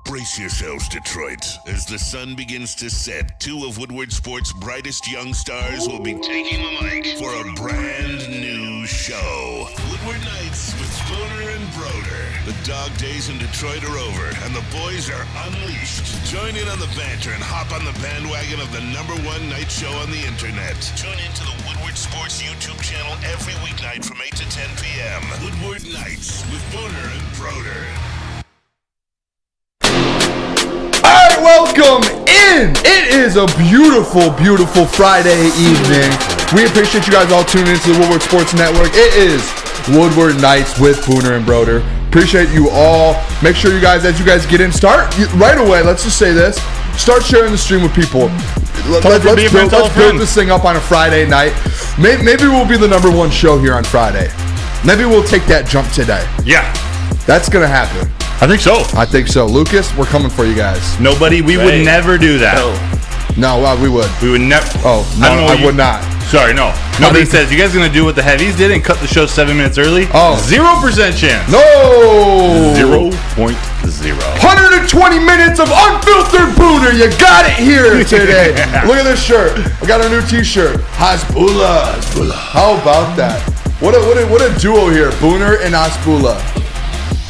Brace yourselves, Detroit. As the sun begins to set, two of Woodward Sports' brightest young stars will be taking the mic for a brand new show. Woodward Nights with Booner and Broder. The dog days in Detroit are over, and the boys are unleashed. Join in on the banter and hop on the bandwagon of the #1 night show on the internet. Tune into the Woodward Sports YouTube channel every weeknight from 8 to 10 p.m. Woodward Nights with Booner and Broder. Alright, welcome in! It is a beautiful, beautiful Friday evening. We appreciate you guys all tuning into the Woodward Sports Network. It is Woodward Nights with Booner and Broder. Appreciate you all. Make sure you guys, as you guys get in, start right away. Let's just say this. Start sharing the stream with people. Let's build this thing up on a Friday night. Maybe we'll be the #1 show here on Friday. Maybe we'll take that jump today. Yeah. That's going to happen. I think so. I think so. Lucas, we're coming for you guys. Nobody, we would never do that. No, we would. We would never. Oh, no, I would not. Sorry, no. Nobody says, you guys going to do what the heavies did and cut the show 7 minutes early? Oh. 0% chance. No! 0.0. 120 minutes of unfiltered Booner. You got it here today. Look at this shirt. I got a new t-shirt. Hasbullah. How about that? What a duo here. Booner and Hasbullah.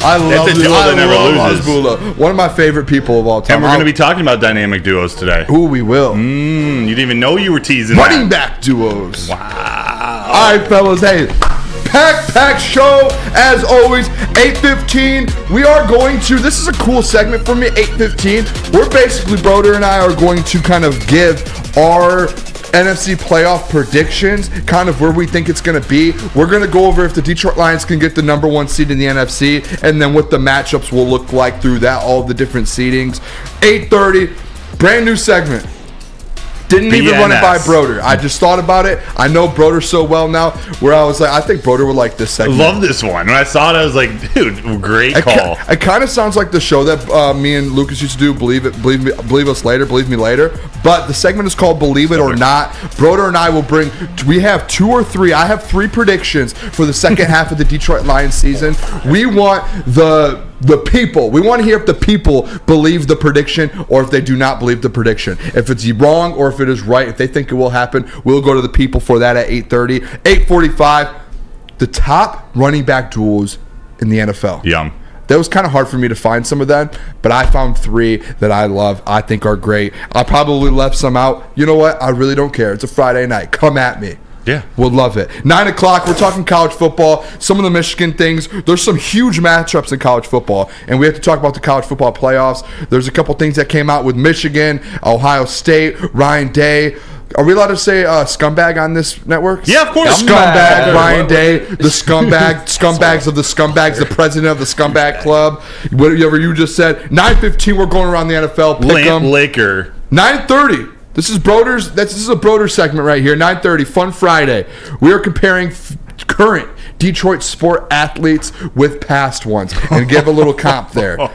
I love That's a duo that never loses. Hasbullah. One of my favorite people of all time. And we're going to be talking about dynamic duos today. Ooh, we will. You didn't even know you were teasing Running back duos. Wow. All right, fellas. Hey, pack show as always. 8:15. We are going to. This is a cool segment for me. 8:15. We're basically, Broder and I are going to kind of give our NFC playoff predictions, kind of where we think it's going to be. We're going to go over if the Detroit Lions can get the #1 seed in the NFC, and then what the matchups will look like through that, all the different seedings. 8:30, brand new segment. Didn't even run it by Broder. I just thought about it. I know Broder so well now, where I was like, I think Broder would like this segment. Love this one. When I saw it, I was like, dude, great call. It kind of sounds like the show that me and Lucas used to do, Believe Us Later, Believe Me Later. But the segment is called Believe It or Not. Broder and I will we have 2 or 3. I have 3 predictions for the second half of the Detroit Lions season. We want the people. We want to hear if the people believe the prediction or if they do not believe the prediction. If it's wrong or if it is right, if they think it will happen, we'll go to the people for that at 8:30. 8:45, the top running back duels in the NFL. Yum. That was kind of hard for me to find some of them, but I found 3 that I love, I think are great. I probably left some out. You know what? I really don't care. It's a Friday night. Come at me. Yeah. We'll love it. 9 o'clock, we're talking college football. Some of the Michigan things. There's some huge matchups in college football, and we have to talk about the college football playoffs. There's a couple things that came out with Michigan, Ohio State, Ryan Day. Are we allowed to say scumbag on this network? Yeah, of course. Scumbag, Ryan Day, the scumbags of the scumbags, the president of the scumbag club. Whatever you just said. 9:15, we're going around the NFL. Pick 'em. Laker. 9:30. This is a Broder segment right here. 9:30, Fun Friday. We are comparing current Detroit sport athletes with past ones and give a little comp there. I've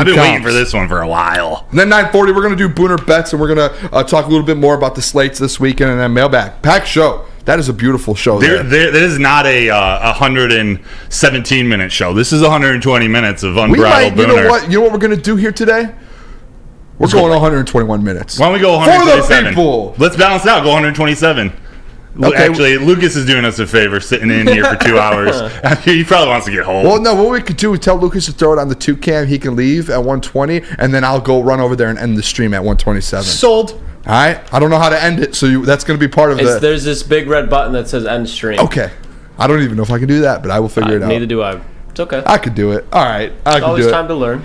been waiting for this one for a while. And then 9:40, we're going to do Booner bets, and we're going to talk a little bit more about the slates this weekend, and then mailbag. Packed show. That is a beautiful show. That is not a 117-minute show. This is 120 minutes of unbridled Booner. You know what we're going to do here today? We're going 121 minutes. Why don't we go 127? For the people. Let's balance it out. Go 127. Okay. Actually, Lucas is doing us a favor sitting in here for 2 hours. He probably wants to get home. Well, no, what we could do is tell Lucas to throw it on the 2 cam. He can leave at 120, and then I'll go run over there and end the stream at 127. Sold. All right? I don't know how to end it, so that's going to be part of it. There's this big red button that says end stream. Okay. I don't even know if I can do that, but I will figure it out. Neither do I. It's okay. I could do it. All right. It's always time to learn.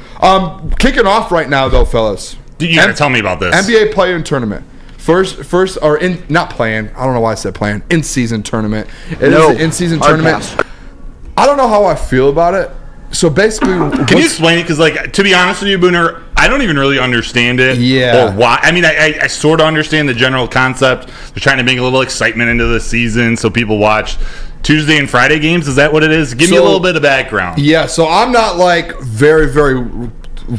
Kicking off right now, though, fellas. You gotta tell me about this. NBA play-in tournament. First, or not playing. I don't know why I said playing. In-season tournament. It is an in-season tournament. I don't know how I feel about it. So basically, can you explain it? Because, to be honest with you, Booner, I don't even really understand it. Yeah. Or why. I mean, I sort of understand the general concept. They're trying to bring a little excitement into the season so people watch Tuesday and Friday games. Is that what it is? Give me a little bit of background. Yeah. So I'm not very, very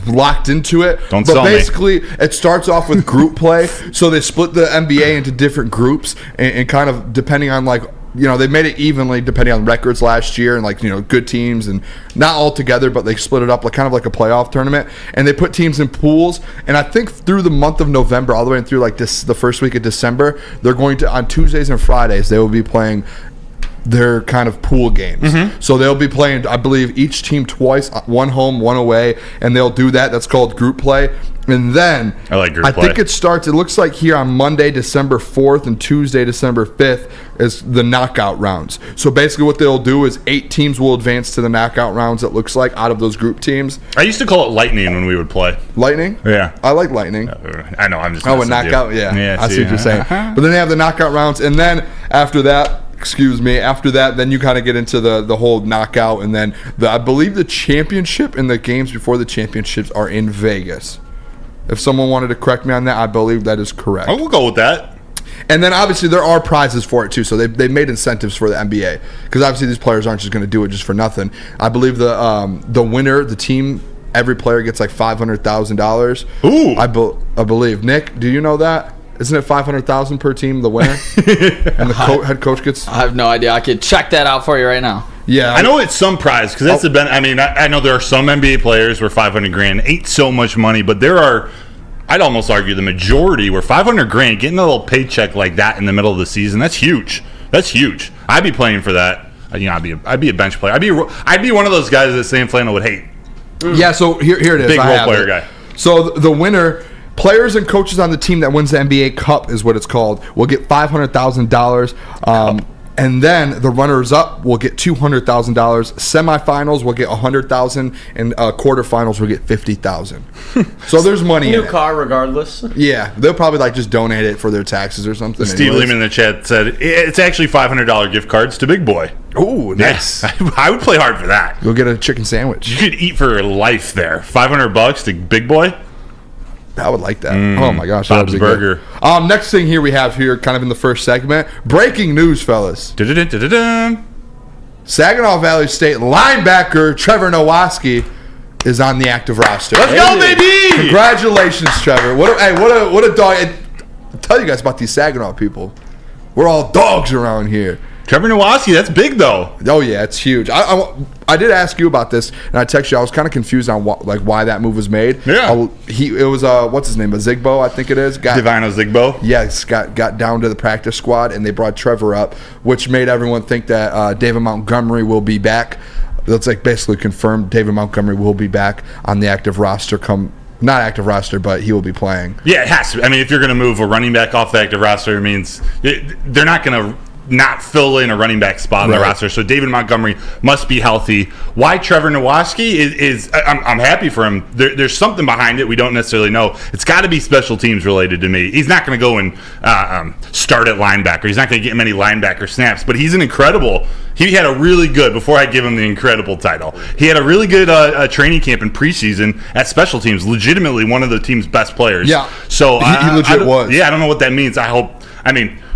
locked into it. But basically, it starts off with group play. So they split the NBA into different groups and kind of depending on they made it evenly depending on records last year and good teams and not all together, but they split it up kind of like a playoff tournament. And they put teams in pools. And I think through the month of November, all the way through the first week of December, they're going to, on Tuesdays and Fridays, they will be playing their kind of pool games. So they'll be playing, I believe, each team twice, one home, one away, and they'll do that. That's called group play. And then I think it starts, it looks like here on Monday, December 4th and Tuesday, December 5th is the knockout rounds. So basically what they'll do is 8 teams will advance to the knockout rounds, it looks like, out of those group teams. I used to call it lightning when we would play. Lightning? Yeah. I like lightning. I know, I'm just a knockout? Yeah, I see what you're saying. But then they have the knockout rounds, and then after that, then you kind of get into the whole knockout, and then I believe the championship and the games before the championships are in Vegas. If someone wanted to correct me on that, I believe that is correct. I will go with that. And then obviously there are prizes for it too. So they made incentives for the NBA because obviously these players aren't just going to do it just for nothing. I believe the winner, the team, every player gets like $500,000. Ooh, I believe. Nick, do you know that? Isn't it $500,000 per team, the winner? And the head coach gets. I have no idea. I could check that out for you right now. Yeah, I know it's some prize because that's the benefit. I mean, I know there are some NBA players where $500,000 ain't so much money, but there are, I'd almost argue, the majority where $500,000, getting a little paycheck like that in the middle of the season, that's huge. That's huge. I'd be playing for that. I'd be a bench player. I'd be one of those guys that Sam Flannel would hate. Yeah. So here it is. Big role player guy. So the winner. Players and coaches on the team that wins the NBA Cup is what it's called. Will get $500,000. And then the runners-up will get $200,000. Semifinals will get $100,000, and quarterfinals will get $50,000. So there's money. New car, regardless. Yeah, they'll probably just donate it for their taxes or something. Steve Lehman in the chat said it's actually $500 gift cards to Big Boy. Oh, nice! Yeah, I would play hard for that. You'll get a chicken sandwich. You could eat for life there. $500 to Big Boy. I would like that. Oh my gosh, Bob's Burger. Next thing here we have here, kind of in the first segment, breaking news, fellas. Saginaw Valley State linebacker Trevor Nowaski is on the active roster. Let's go, baby! Congratulations, Trevor. What a dog! I'll tell you guys about these Saginaw people. We're all dogs around here. Trevor Nowaski, that's big though. Oh yeah, it's huge. I did ask you about this, and I texted you. I was kind of confused on why that move was made. Yeah, it was what's his name, a Zigbo, I think it is. Divino Zigbo. Yes, got down to the practice squad, and they brought Trevor up, which made everyone think that David Montgomery will be back. That's basically confirmed. David Montgomery will be back on the active roster. Not active roster, but he will be playing. Yeah, it has to. I mean, if you're going to move a running back off the active roster, it means they're not going to not fill in a running back spot on the roster. So David Montgomery must be healthy. Why Trevor Nowaski is I'm happy for him. There's something behind it we don't necessarily know. It's got to be special teams related to me. He's not going to go and start at linebacker. He's not going to get many linebacker snaps, but he's an incredible. He had a really good, before I give him the incredible title, he had a really good training camp in preseason at special teams. Legitimately one of the team's best players. Yeah. So he legit was. Yeah, I don't know what that means.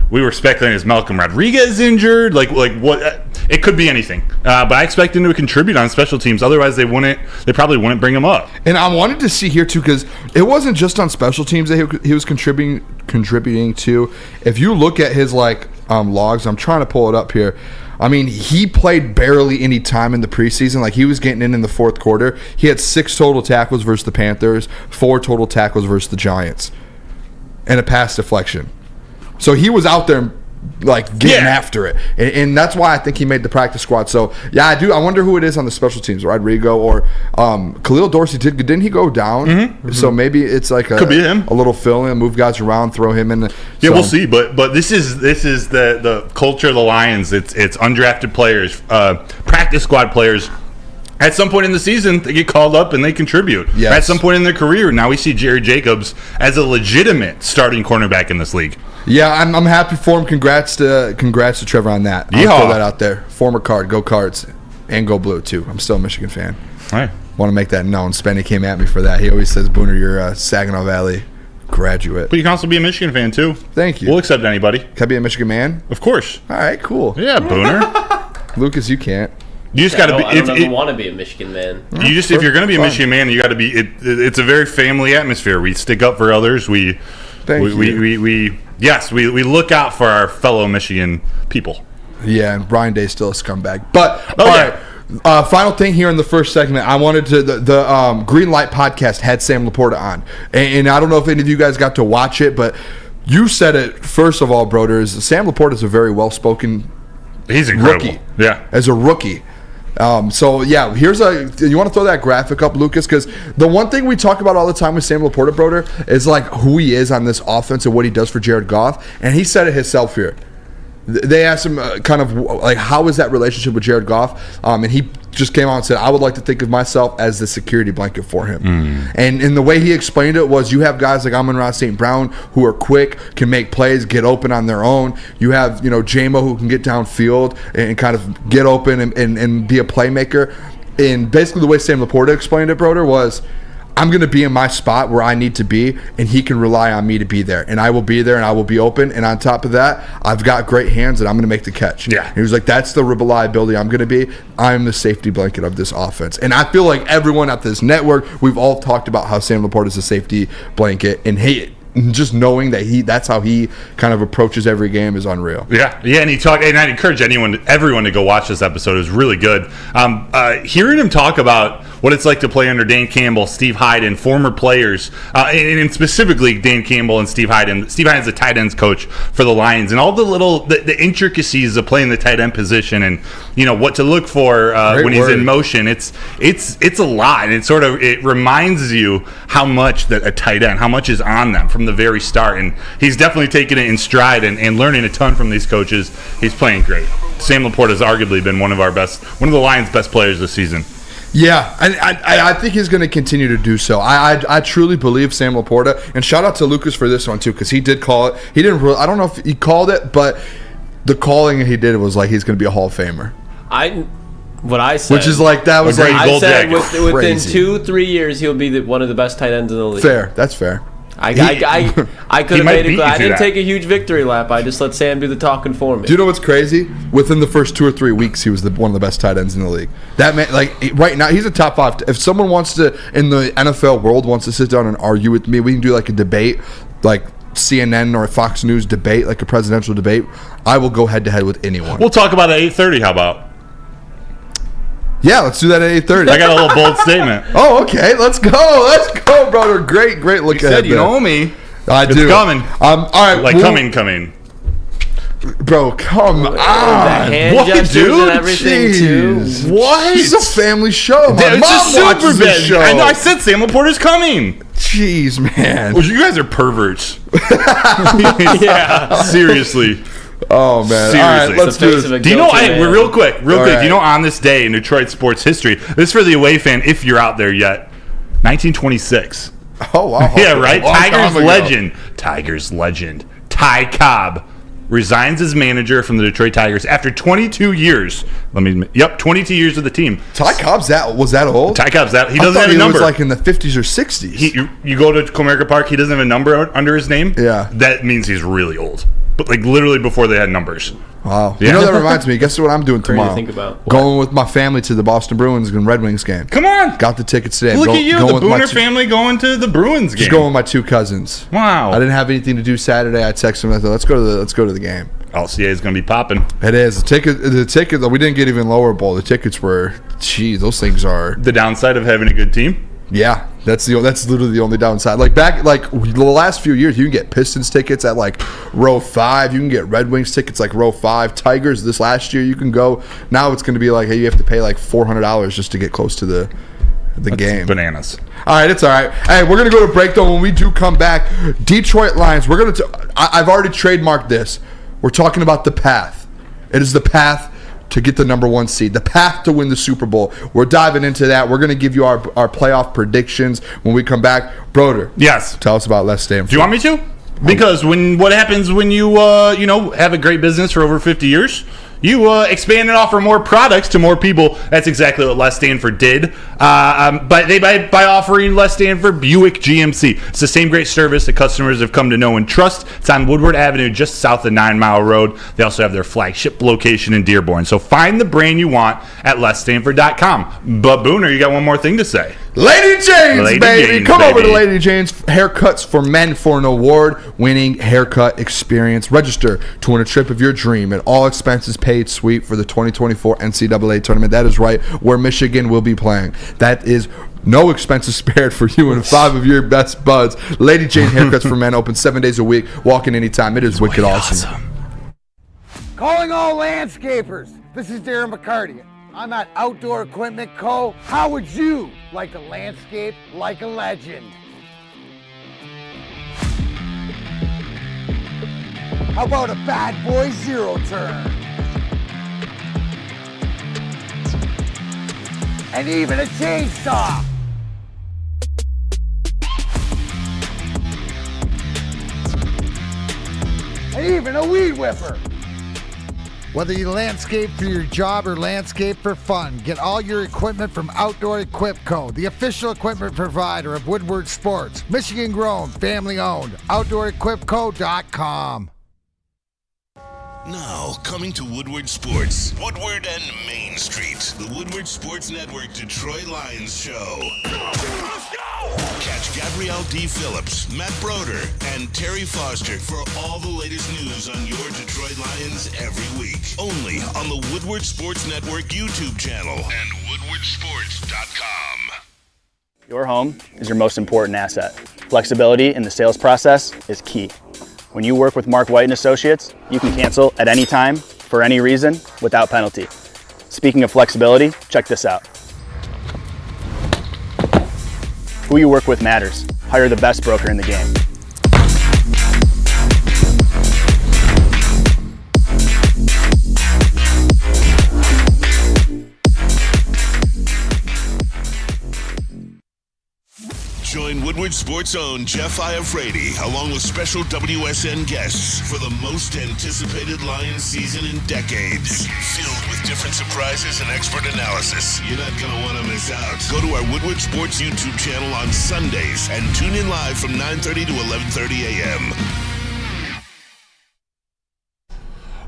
We were speculating as Malcolm Rodriguez injured, like what? It could be anything, but I expect him to contribute on special teams. Otherwise, they probably wouldn't bring him up. And I wanted to see here too, because it wasn't just on special teams that he was contributing to. If you look at his logs, I'm trying to pull it up here. I mean, he played barely any time in the preseason. He was getting in the fourth quarter. He had 6 total tackles versus the Panthers, 4 total tackles versus the Giants, and a pass deflection. So he was out there getting after it. And that's why I think he made the practice squad. So, yeah, I wonder who it is on the special teams, Rodrigo or Khalil Dorsey. Didn't he go down? Mm-hmm. So maybe it's could be him. A little fill-in, move guys around, throw him in. Yeah, we'll see. But this is the culture of the Lions. It's undrafted players, practice squad players. At some point in the season, they get called up and they contribute. Yes. At some point in their career, now we see Jerry Jacobs as a legitimate starting cornerback in this league. Yeah, I'm happy for him. Congrats to Trevor on that. I'll throw that out there. Former Card, go Cards, and go Blue too. I'm still a Michigan fan. All right. Want to make that known. Spenny came at me for that. He always says, Booner, you're a Saginaw Valley graduate. But you can also be a Michigan fan too. Thank you. We'll accept anybody. Can I be a Michigan man? Of course. All right, cool. Yeah, Booner. Lucas, you can't. You just got to be. I don't want to be a Michigan man. If you're going to be a Michigan man, you got to be. It's a very family atmosphere. We stick up for others. We look out for our fellow Michigan people. Yeah, and Brian Day's still a scumbag. But, all right. Final thing here in the first segment, I wanted to the Green Light podcast had Sam Laporta on, and I don't know if any of you guys got to watch it, but you said it first of all, Broder. Is Sam Laporta is a very well spoken. He's incredible. Rookie. Yeah, as a rookie. So yeah, here's you want to throw that graphic up, Lucas, because the one thing we talk about all the time with Sam Laporta, Broder, is like who he is on this offense and what he does for Jared Goff, and he said it himself here. They asked him kind of like, how is that relationship with Jared Goff? And he just came out and said, I would like to think of myself as the security blanket for him. And the way he explained it was, you have guys like Amon-Ra St. Brown who are quick, can make plays, get open on their own. You have, J-Mo who can get downfield and kind of get open and be a playmaker. And basically the way Sam Laporta explained it, Broder, was, I'm going to be in my spot where I need to be, and he can rely on me to be there. And I will be there, and I will be open. And on top of that, I've got great hands, and I'm going to make the catch. Yeah. And he was like, that's the reliability I'm going to be. I'm the safety blanket of this offense. And I feel like everyone at this network, we've all talked about how Sam Laporta is a safety blanket. And just knowing that that's how he kind of approaches every game is unreal. Yeah, and and I'd encourage everyone to go watch this episode. It was really good. Hearing him talk about what it's like to play under Dan Campbell, Steve Hyden, former players, and specifically Dan Campbell and Steve Hyden. Steve Hyden's the tight ends coach for the Lions, and all the intricacies of playing the tight end position, and what to look for when he's in motion. It's a lot, and it reminds you how much that a tight end, how much is on them from the very start, and he's definitely taken it in stride and learning a ton from these coaches. He's playing great. Sam Laporta has arguably been one of the Lions' best players this season. Yeah, and I think he's going to continue to do so. I truly believe Sam Laporta, and shout out to Lucas for this one too, because he did call it. He didn't. I don't know if he called it, but the calling he did was like he's going to be a Hall of Famer. What I said, which is like that was like I said within 2-3 years he'll be one of the best tight ends in the league. Fair, that's fair. I could have made it. I didn't take a huge victory lap. I just let Sam do the talking for me. Do you know what's crazy? Within the first 2 or 3 weeks, he was one of the best tight ends in the league. That man, like right now, he's a top 5. If someone wants to in the NFL world wants to sit down and argue with me, we can do like a debate, like CNN or Fox News debate, like a presidential debate. I will go head to head with anyone. We'll talk about it at 8:30. How about? Yeah, let's do that at 8:30. I got a little bold statement. Oh, okay. Let's go, brother. Great look ahead. You know me. I do. It's coming. All right. Like coming. Bro, come on. The hand what, gestures dude? and everything Jeez. too. What? This is a family show. My It's mom a watches super this big show. I know. I said Sam Laporta's coming. Jeez, man. Well, you guys are perverts. Yeah. Seriously. Oh, man. Seriously. All right, let's do this. Do you know, real quick, right. do you know on this day in Detroit sports history, this is for the away fan, if you're out there yet, 1926. Oh, wow. Yeah, right? Tigers legend. Ty Cobb resigns as manager from the Detroit Tigers after 22 years. 22 years with the team. Ty Cobb's was that old? Ty Cobb's that. He doesn't have a he number. was like in the 50s or 60s. You go to Comerica Park, he doesn't have a number under his name. Yeah. That means he's really old. But like literally before they had numbers. Wow. Yeah. You know, that reminds me. Guess what I'm doing tomorrow? Think about. Going with my family to the Boston Bruins and Red Wings game. Come on. Got the tickets today. Look at you, the Booner family going to the Bruins game. Just going with my 2 cousins. Wow. I didn't have anything to do Saturday. I texted them. I thought, let's go to the game. LCA is going to be popping. It is. The ticket, we didn't get even lower bowl. The tickets were, those things are. The downside of having a good team? Yeah, that's literally the only downside. Like the last few years, you can get Pistons tickets at like row 5. You can get Red Wings tickets like row 5. Tigers this last year, you can go. Now it's going to be like, hey, you have to pay like $400 just to get close to the game. Bananas. All right, it's all right. Hey, we're going to go to break though. When we do come back, Detroit Lions. We're going to. I've already trademarked this. We're talking about the path. It is the path to get the number 1 seed, the path to win the Super Bowl. We're diving into that. We're going to give you our playoff predictions when we come back. Broder, yes. Tell us about Les Stanford. Do you want me to? Because what happens when you have a great business for over 50 years? You expand and offer more products to more people. That's exactly what Les Stanford did. But by offering Les Stanford Buick GMC. It's the same great service that customers have come to know and trust. It's on Woodward Avenue, just south of 9 Mile Road. They also have their flagship location in Dearborn. So find the brand you want at LesStanford.com. But Booner, you got one more thing to say. Lady Jane's, Lady baby. Jane's, Come over to baby. Lady Jane's Haircuts for Men for an award-winning haircut experience. Register to win a trip of your dream and all expenses paid suite for the 2024 NCAA tournament. That is right, where Michigan will be playing. That is no expenses spared for you and 5 of your best buds. Lady Jane Haircuts for Men open 7 days a week. Walk in anytime. It is wicked awesome. Calling all landscapers. This is Darren McCarty. I'm at Outdoor Equipment Co. How would you like to landscape like a legend? How about a bad boy zero turn? And even a chainsaw. And even a weed whipper. Whether you landscape for your job or landscape for fun, get all your equipment from Outdoor Equip Co., the official equipment provider of Woodward Sports. Michigan grown, family owned. OutdoorEquipCo.com. Now, coming to Woodward Sports, Woodward and Main Street, the Woodward Sports Network Detroit Lions show. Let's go! Catch Gabrielle D. Phillips, Matt Broder, and Terry Foster for all the latest news on your Detroit Lions every week. Only on the Woodward Sports Network YouTube channel and woodwardsports.com. Your home is your most important asset. Flexibility in the sales process is key. When you work with Mark White & Associates, you can cancel at any time, for any reason, without penalty. Speaking of flexibility, check this out. Who you work with matters. Hire the best broker in the game. Join Woodward Sports' own Jeff Iafrate, along with special WSN guests for the most anticipated Lions season in decades. Filled with different surprises and expert analysis. You're not going to want to miss out. Go to our Woodward Sports YouTube channel on Sundays and tune in live from 9:30 to 11:30 a.m.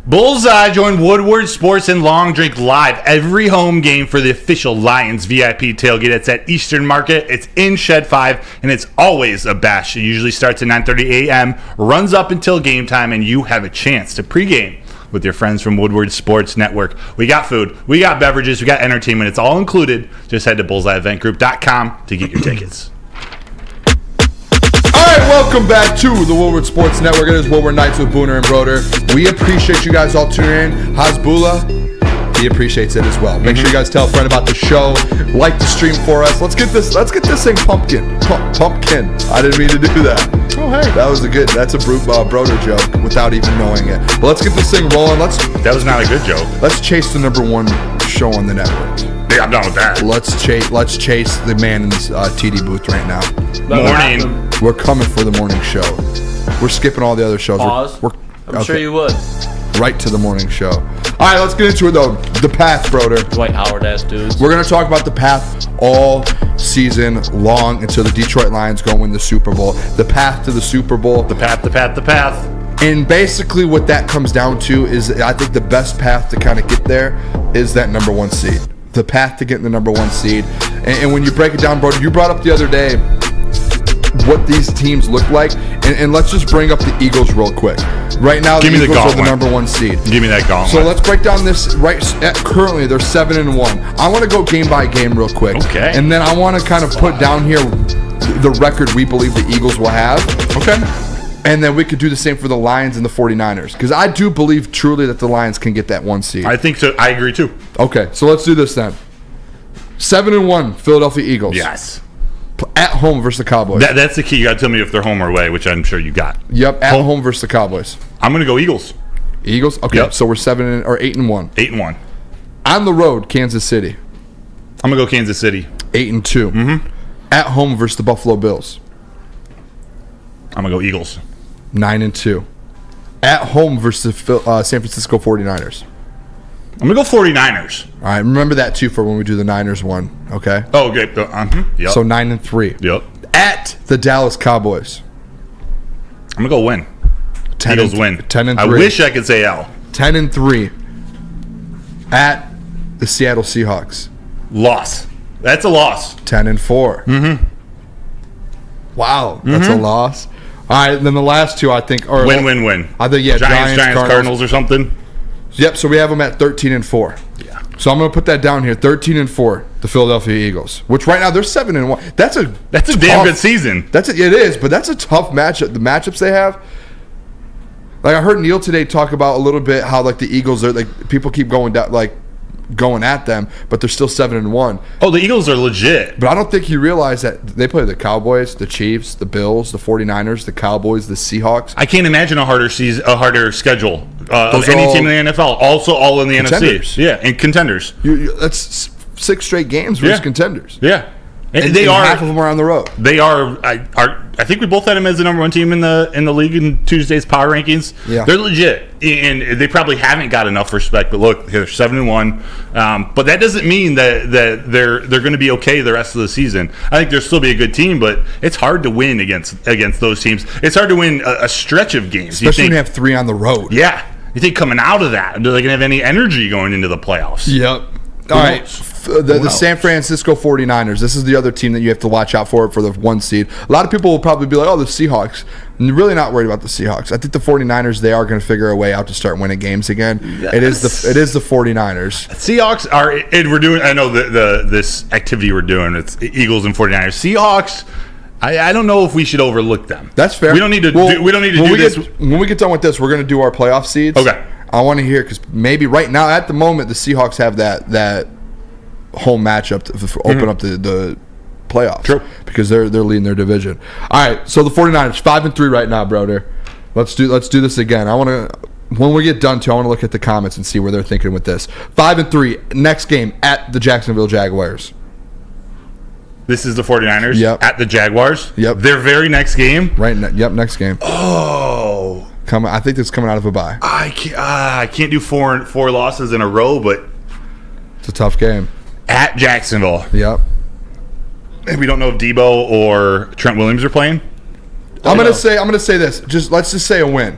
Bullseye joined Woodward Sports and Long Drink live every home game for the official Lions VIP tailgate. It's at Eastern Market. It's in Shed 5, and it's always a bash. It usually starts at 9:30 a.m., runs up until game time, and you have a chance to pregame with your friends from Woodward Sports Network. We got food, we got beverages, we got entertainment. It's all included. Just head to bullseyeeventgroup.com to get your tickets. All right, welcome back to the Woodward Sports Network. It is Woodward Nights with Booner and Broder. We appreciate you guys all tuning in. Hasbullah, he appreciates it as well. Make sure you guys tell a friend about the show. Like the stream for us. Let's get this thing pumpkin. Pumpkin. I didn't mean to do that. Oh hey, that's a Broder joke without even knowing it. But let's get this thing rolling. That was not a good joke. Let's chase the #1 show on the network. Yeah, I'm done with that. Let's chase the man in this TD booth right now. Morning. We're coming for the morning show. We're skipping all the other shows. Pause. I'm sure you would. Right to the morning show. All right, let's get into it though. The path, Broder. Dwight Howard ass dudes. We're gonna talk about the path all season long until the Detroit Lions go win the Super Bowl. The path to the Super Bowl. The path. And basically what that comes down to is, I think the best path to kind of get there is that #1 seed. The path to getting the #1 seed. And when you break it down, Broder, you brought up the other day what these teams look like, and let's just bring up the Eagles real quick. Right now, the Eagles are the #1 seed. Give me that gauntlet. So let's break down this. Currently, they're 7-1. I want to go game by game real quick. Okay. And then I want to kind of put down here the record we believe the Eagles will have. Okay. And then we could do the same for the Lions and the 49ers. Because I do believe truly that the Lions can get that 1 seed. I think so. I agree too. Okay, so let's do this then. 7-1 Philadelphia Eagles. Yes. At home versus the Cowboys. That's the key. You got to tell me if they're home or away, which I'm sure you got. Yep, at home versus the Cowboys. I'm going to go Eagles. Eagles? Okay, Yep. so we're 8-1. 8-1. On the road, Kansas City. I'm going to go Kansas City. 8-2. Mm-hmm. At home versus the Buffalo Bills. I'm going to go Eagles. 9-2. At home versus the San Francisco 49ers. I'm going to go 49ers. All right, remember that too for when we do the Niners one, okay? Oh, okay. Yep. So 9-3. Yep. At the Dallas Cowboys. I'm going to go win. Eagles win. 10-3. I wish I could say L. 10-3. At the Seattle Seahawks. Loss. That's a loss. 10-4. Mm-hmm. Wow, that's a loss. All right, then the last two I think are win. I think Giants, Cardinals or something. Yep. So we have them at 13-4. Yeah. So I'm going to put that down here. 13-4. The Philadelphia Eagles, which right now they're 7-1. That's a damn good season. It is, but that's a tough matchup. The matchups they have. Like I heard Neil today talk about a little bit how like the Eagles are like people keep going down going at them, but they're still 7-1. Oh, the Eagles are legit. But I don't think he realized that they play the Cowboys, the Chiefs, the Bills, the 49ers, the Cowboys, the Seahawks. I can't imagine a harder schedule of any team in the NFL. Also, all in the NFC. Yeah, and contenders. That's 6 straight games versus contenders. Yeah. And half of them are on the road. They are. I think we both had them as the number 1 team in the league in Tuesday's power rankings. Yeah, they're legit, and they probably haven't got enough respect. But look, they're 7-1. But that doesn't mean that they're going to be okay the rest of the season. I think they'll still be a good team, but it's hard to win against those teams. It's hard to win a stretch of games, especially when you have 3 on the road. Yeah, you think coming out of that, are they going to have any energy going into the playoffs? Yep. All right, the San Francisco 49ers. This is the other team that you have to watch out for the 1 seed. A lot of people will probably be like, oh, the Seahawks. I'm really not worried about the Seahawks. I think the 49ers, they are going to figure a way out to start winning games again. Yes. It is the 49ers. Seahawks are, and we're doing, I know this activity we're doing, it's Eagles and 49ers. Seahawks, I don't know if we should overlook them. That's fair. We don't need to do this. When we get done with this, we're going to do our playoff seeds. Okay. I want to hear, because maybe right now, at the moment, the Seahawks have that home matchup to open up the playoffs. True. Because they're leading their division. All right, so the 49ers, 5-3 right now, Broder. Let's do this again. When we get done, I want to look at the comments and see where they're thinking with this. 5-3, next game at the Jacksonville Jaguars. This is the 49ers? Yep. At the Jaguars? Yep. Their very next game? Right, next game. Oh. I think it's coming out of a bye. I can't do four losses in a row, but it's a tough game. At Jacksonville. Yep. And we don't know if Debo or Trent Williams are playing. I'm gonna say this. Let's just say a win.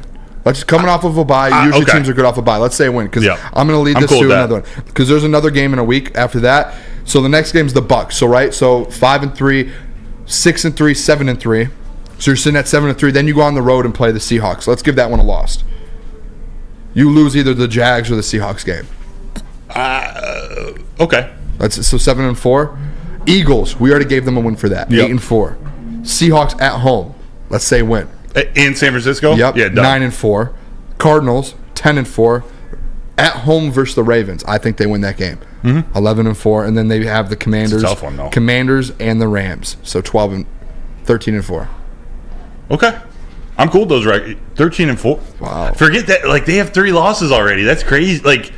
Coming off of a bye. Usually teams are good off a bye. Let's say a win, because I'm gonna lead this to another one. Because there's another game in a week after that. So the next game's the Bucs. So 5-3, 6-3, 7-3. So you're sitting at 7-3. Then you go on the road and play the Seahawks. Let's give that one a loss. You lose either the Jags or the Seahawks game. Okay. So 7-4. Eagles, we already gave them a win for that. 8-4. Seahawks at home. Let's say win. In San Francisco? Yep. Yeah, 9-4. Cardinals, 10-4. At home versus the Ravens. I think they win that game. 11-4. And then they have the Commanders. It's a tough one, though. Commanders and the Rams. So 13-4. Okay. I'm cool with those, right? 13-4. Wow. Forget that. Like, they have 3 losses already. That's crazy. Like,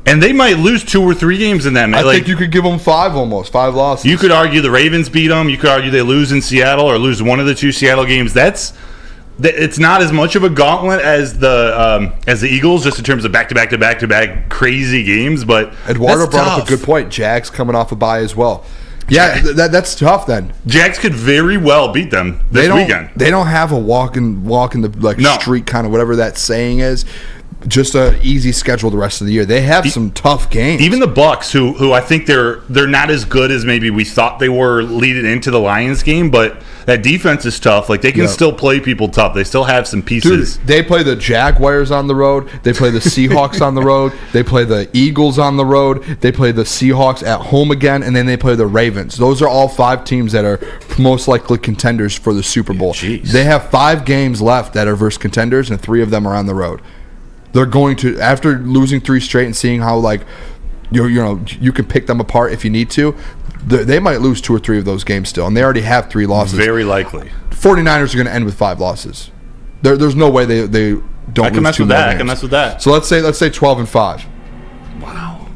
and they might lose 2 or 3 games in that match. I think you could give them 5 losses. You could argue the Ravens beat them. You could argue they lose in Seattle or lose one of the 2 Seattle games. It's not as much of a gauntlet as the Eagles, just in terms of back-to-back crack crazy games. But Eduardo brought up a good point. Jags coming off a bye as well. Yeah, that's tough then. Jags could very well beat them this weekend. They don't have a walk in the street kind of whatever that saying is. Just an easy schedule the rest of the year. They have some tough games. Even the Bucs, who I think they're not as good as maybe we thought they were leading into the Lions game, but that defense is tough. Like, they can still play people tough. They still have some pieces. Dude, they play the Jaguars on the road. They play the Seahawks on the road. They play the Eagles on the road. They play the Seahawks at home again, and then they play the Ravens. Those are all 5 teams that are most likely contenders for the Super Bowl. Jeez. They have 5 games left that are versus contenders, and 3 of them are on the road. They're going to, after losing 3 straight and seeing how you can pick them apart if you need to, they might lose 2 or 3 of those games still, and they already have 3 losses. Very likely. 49ers are going to end with 5 losses. There's no way they don't lose 2 more games. I can mess with that. So let's say 12-5. Wow.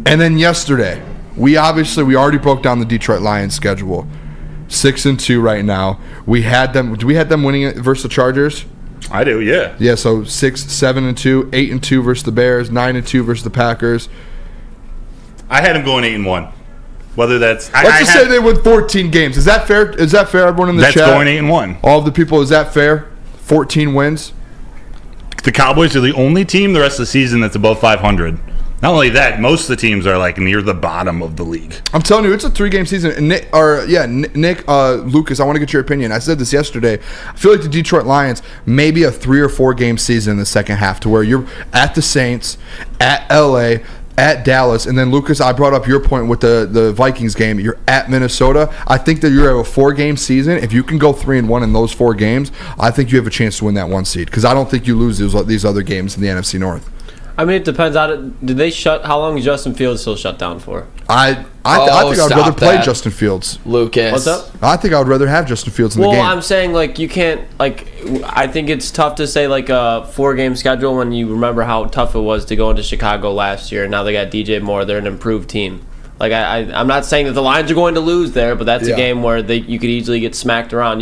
And then yesterday, we already broke down the Detroit Lions schedule. 6-2 right now. We had them winning it versus the Chargers. I do, yeah. Yeah, so 7-2, 8-2 versus the Bears, 9-2 versus the Packers. I had them going 8-1. Whether that's let's just say they win 14 games. Is that fair? Is that fair? Everyone in the chat. That's going 8-1. All of the people. Is that fair? 14 wins. The Cowboys are the only team the rest of the season that's above 500. Not only that, most of the teams are like near the bottom of the league. I'm telling you, it's a 3-game season. And Nick, Lucas, I want to get your opinion. I said this yesterday. I feel like the Detroit Lions maybe a 3 or 4 game season in the second half, to where you're at the Saints, at LA, at Dallas, and then Lucas, I brought up your point with the Vikings game. You're at Minnesota. I think that you have a 4-game season. If you can go 3-1 in those 4 games, I think you have a chance to win that 1 seed, because I don't think you lose these other games in the NFC North. I mean, it depends. How long is Justin Fields still shut down for? I think I'd rather play Justin Fields. Lucas. What's up? I think I would rather have Justin Fields in the game. Well, I'm saying, like, you can't, like, I think it's tough to say, like, a 4-game schedule when you remember how tough it was to go into Chicago last year, and now they got DJ Moore. They're an improved team. Like, I'm not saying that the Lions are going to lose there, but that's a game where you could easily get smacked around.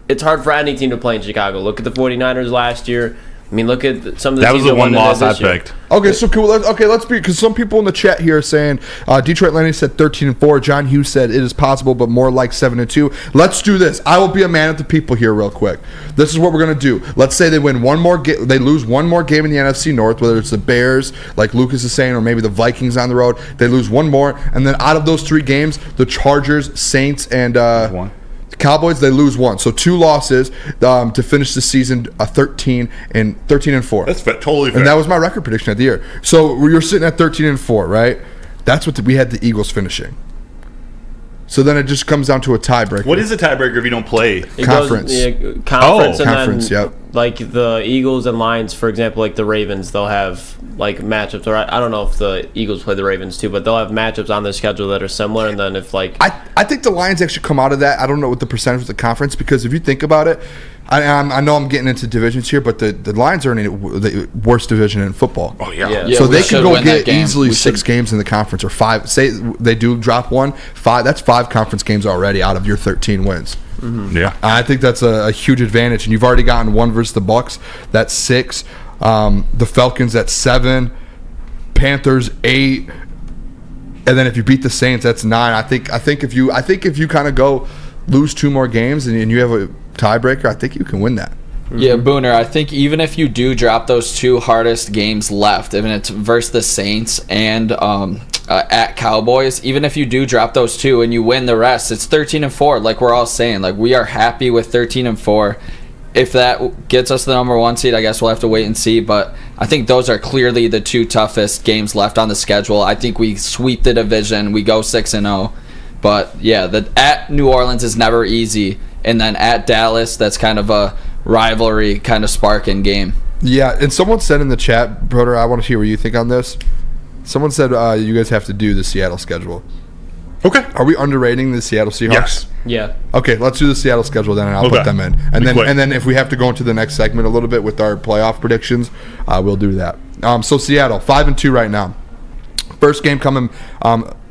It's hard for any team to play in Chicago. Look at the 49ers last year. I mean, look at some of the that teams was the one loss I year. picked. Okay, so cool. Let's be, because some people in the chat here are saying Detroit Lions said 13-4. John Hughes said it is possible, but more like 7-2. Let's do this. I will be a man of the people here, real quick. This is what we're gonna do. Let's say they win one more. They lose one more game in the NFC North, whether it's the Bears, like Lucas is saying, or maybe the Vikings on the road. They lose one more, and then out of those 3 games, the Chargers, Saints, and one. Cowboys, they lose 1, so 2 losses to finish the season 13-4. That's totally fair. And that was my record prediction at the year. So you're sitting at 13-4, right? That's what we had the Eagles finishing. So then it just comes down to a tiebreaker. What is a tiebreaker if you don't play? Conference. Conference, yep. Like the Eagles and Lions, for example, like the Ravens, they'll have like matchups. Or I don't know if the Eagles play the Ravens too, but they'll have matchups on their schedule that are similar. And then if like I think the Lions actually come out of that. I don't know what the percentage of the conference, because if you think about it, I know I'm getting into divisions here, but the Lions are in the worst division in football. Oh yeah. So they could go get easily 6 games in the conference, or 5. Say they do drop 1, 5. That's 5 conference games already out of your 13 wins. Mm-hmm. Yeah, I think that's a huge advantage, and you've already gotten 1 versus the Bucks. That's 6. The Falcons, that's 7. Panthers, 8. And then if you beat the Saints, that's 9. I think if you kind of go lose 2 more games and you have a tiebreaker, I think you can win that. Yeah, Booner, I think even if you do drop those 2 hardest games left, even it's versus the Saints and at Cowboys, even if you do drop those 2 and you win the rest, it's 13-4. Like we're all saying, like we are happy with 13-4. If that gets us the number 1 seed, I guess we'll have to wait and see. But I think those are clearly the 2 toughest games left on the schedule. I think we sweep the division, we go 6-0. But yeah, at New Orleans is never easy, and then at Dallas, that's kind of a rivalry kind of sparking game. Yeah, and someone said in the chat, Broder, I want to hear what you think on this. Someone said you guys have to do the Seattle schedule. Okay. Are we underrating the Seattle Seahawks? Yes. Yeah. Okay, let's do the Seattle schedule then, and I'll put them in. And then if we have to go into the next segment a little bit with our playoff predictions, we'll do that. So Seattle, 5-2 right now. First game coming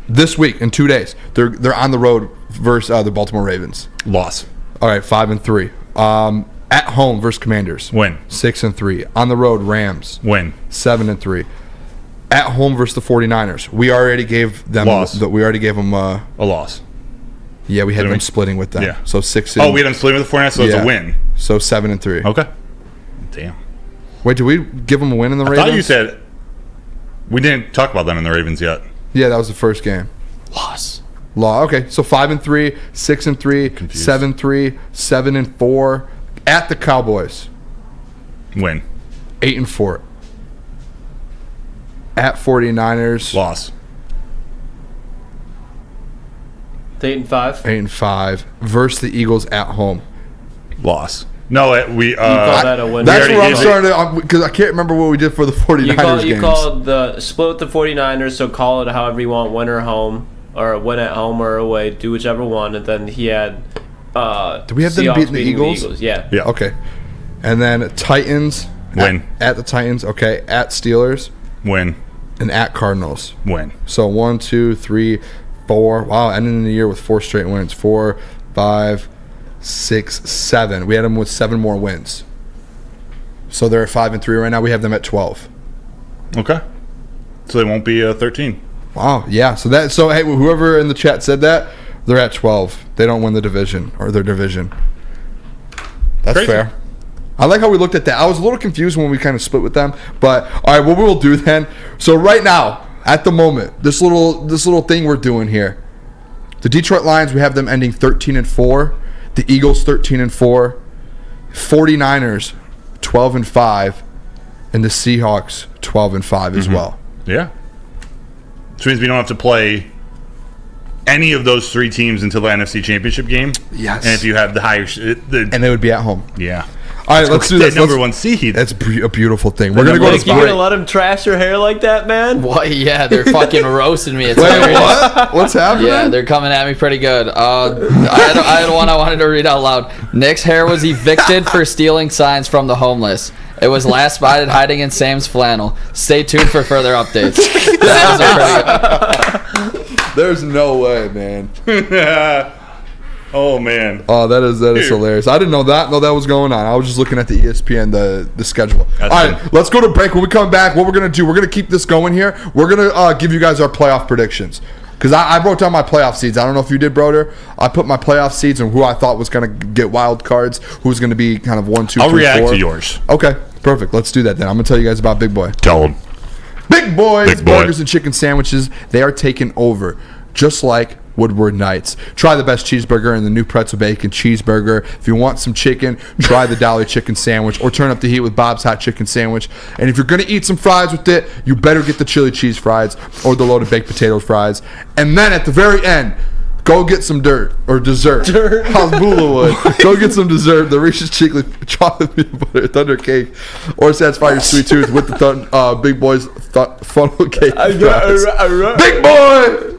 this week in 2 days. They're on the road versus the Baltimore Ravens. Loss. All right, 5-3. At home versus Commanders. Win. 6-3. On the road, Rams. Win. 7-3. At home versus the 49ers. We already gave them loss. We already gave them a loss. Yeah, we had them splitting with them. Yeah. So 6. We had them splitting with the 49ers, so it's a win. So 7-3. Okay. Damn. Wait, did we give them a win in the Ravens? I thought you said we didn't talk about them in the Ravens yet. Yeah, that was the first game. Loss. Okay, so 5-3, 6-3, 7-3, 7-4. At the Cowboys. Win. 8-4. At 49ers. Loss. 8-5. 8-5. Versus the Eagles at home. Loss. No, we. You call that a win. That's where I'm starting to, because I can't remember what we did for the 49ers games. You called the split with the 49ers, so call it however you want, win or home, or win at home or away, do whichever one. And then he had. Do we have them beating the Eagles? Yeah. Okay. And then Titans. Win. At the Titans. Okay. At Steelers. Win. And at Cardinals. Win. So 1, 2, 3, 4. Wow, ending the year with 4 straight wins. 4, 5, 6, 7. We had them with 7 more wins. So they're at 5-3 right now. We have them at 12. Okay. So they won't be 13. Wow. Yeah. So hey, whoever in the chat said that, they're at 12. They don't win the division or their division. That's Crazy. fair. I like how we looked at that. I was a little confused when we kind of split with them. But, all right, what we'll do then. So right now, at the moment, this little thing we're doing here. The Detroit Lions, we have them ending 13-4. The Eagles, 13-4. 49ers, 12-5. And the Seahawks, 12-5 as well. Yeah. Which means we don't have to play any of those three teams until the NFC Championship game. Yes. And if you have the higher... and they would be at home. Yeah. All right, let's do this. Number one seed. That's a beautiful thing. We're going to go to you going to let him trash your hair like that, man? What? Yeah, they're fucking roasting me. It's Wait, hilarious. what? What's happening? Yeah, they're coming at me pretty good. I had one I wanted to read out loud. Nick's hair was evicted for stealing signs from the homeless. It was last spotted hiding in Sam's flannel. Stay tuned for further updates. That was pretty good. There's no way, man. Oh, man. Oh, that is hilarious. I didn't know that was going on. I was just looking at the ESPN, the schedule. All right, let's go to break. When we come back, what we're going to do, we're going to keep this going here. We're going to give you guys our playoff predictions. Because I wrote down my playoff seeds. I don't know if you did, Broder. I put my playoff seeds and who I thought was going to get wild cards, who's going to be kind of 1, 2, 3, 4. I'll react to yours. Okay, perfect. Let's do that then. I'm going to tell you guys about Big Boy. Tell them. Big Boys, Big Boy. Burgers and chicken sandwiches, they are taking over. Just like Woodward Nights. Try the best cheeseburger and the new pretzel bacon cheeseburger. If you want some chicken, try the Dolly chicken sandwich or turn up the heat with Bob's hot chicken sandwich. And if you're going to eat some fries with it, you better get the chili cheese fries or the loaded baked potato fries. And then at the very end, go get some dessert. How's Bula would. Go get some dessert. The Reese's chocolate peanut butter thunder cake, or satisfy your sweet tooth with the Big Boy's funnel cake fries. Big Boy.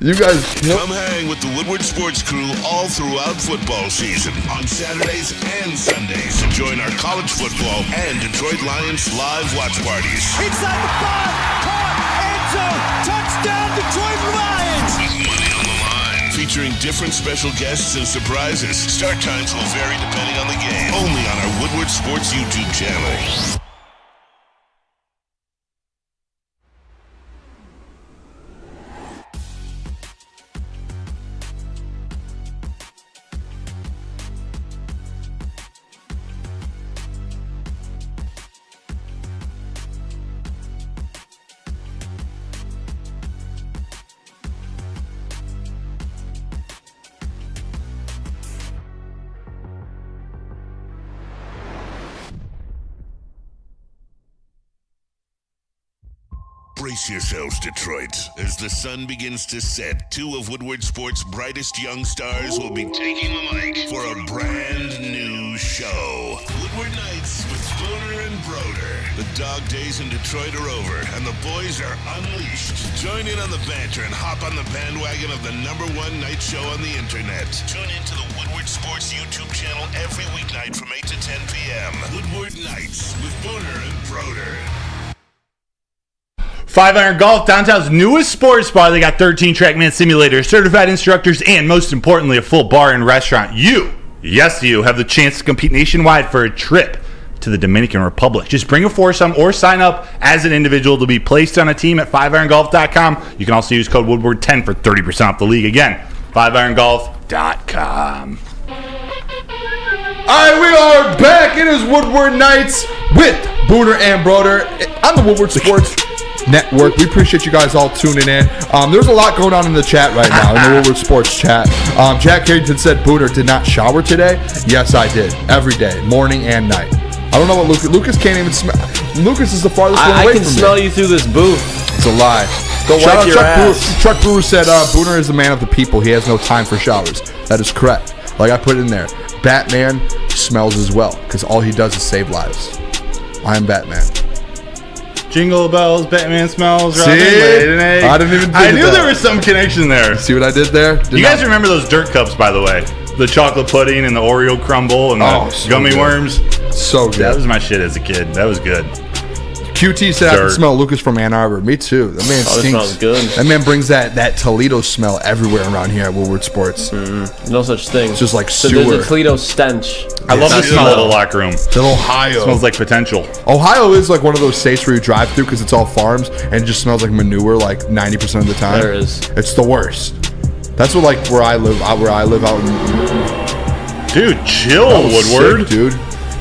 You guys come hang with the Woodward Sports Crew all throughout football season on Saturdays and Sundays. Join our college football and Detroit Lions live watch parties. Inside the 5, caught, end zone, touchdown Detroit Lions! With money on the line, featuring different special guests and surprises. Start times will vary depending on the game. Only on our Woodward Sports YouTube channel. Brace yourselves, Detroit. As the sun begins to set, two of Woodward Sports' brightest young stars will be taking the mic for a brand new show. Woodward Nights with Booner and Broder. The dog days in Detroit are over, and the boys are unleashed. Join in on the banter and hop on the bandwagon of the #1 night show on the internet. Tune into the Woodward Sports YouTube channel every weeknight from 8 to 10 p.m. Woodward Nights with Booner and Broder. 5 Iron Golf, downtown's newest sports bar. They got 13 TrackMan simulators, certified instructors, and most importantly, a full bar and restaurant. Yes, you have the chance to compete nationwide for a trip to the Dominican Republic. Just bring a foursome or sign up as an individual to be placed on a team at 5irongolf.com. You can also use code Woodward10 for 30% off the league. Again, 5irongolf.com. All right, we are back. It is Woodward Nights with Booner and Broder on the Woodward Sports Network. We appreciate you guys all tuning in. There's a lot going on in the chat right now, in the Woodward Sports chat. Jack Harrington said Booner did not shower today. Yes, I did. Every day, morning and night. I don't know what Lucas can't even smell. Lucas is the farthest one away from me. I can smell you through this booth. It's a lie. Go Shout wipe out your ass. Chuck Brewer said Booner is a man of the people. He has no time for showers. That is correct. Like I put in there, Batman smells as well because all he does is save lives. I am Batman. Jingle bells, Batman smells. See? I didn't even think I knew that. there was some connection there. See what I did there? You guys remember those dirt cups, by the way? The chocolate pudding and the Oreo crumble and the so gummy good. worms. So good. That was my shit as a kid. That was good. QT said I can smell Lucas from Ann Arbor. Me too. That man stinks. That smells good. That man brings that Toledo smell everywhere around here at Woodward Sports. No such thing. It's just like So sewer. there's a Toledo stench. I love the smell of the locker room. That Ohio. Smells like potential. Ohio is like one of those states where you drive through because it's all farms and it just smells like manure like 90% of the time. There is. It's the worst. That's what where I live out in Dude, chill, That was Woodward. sick, dude.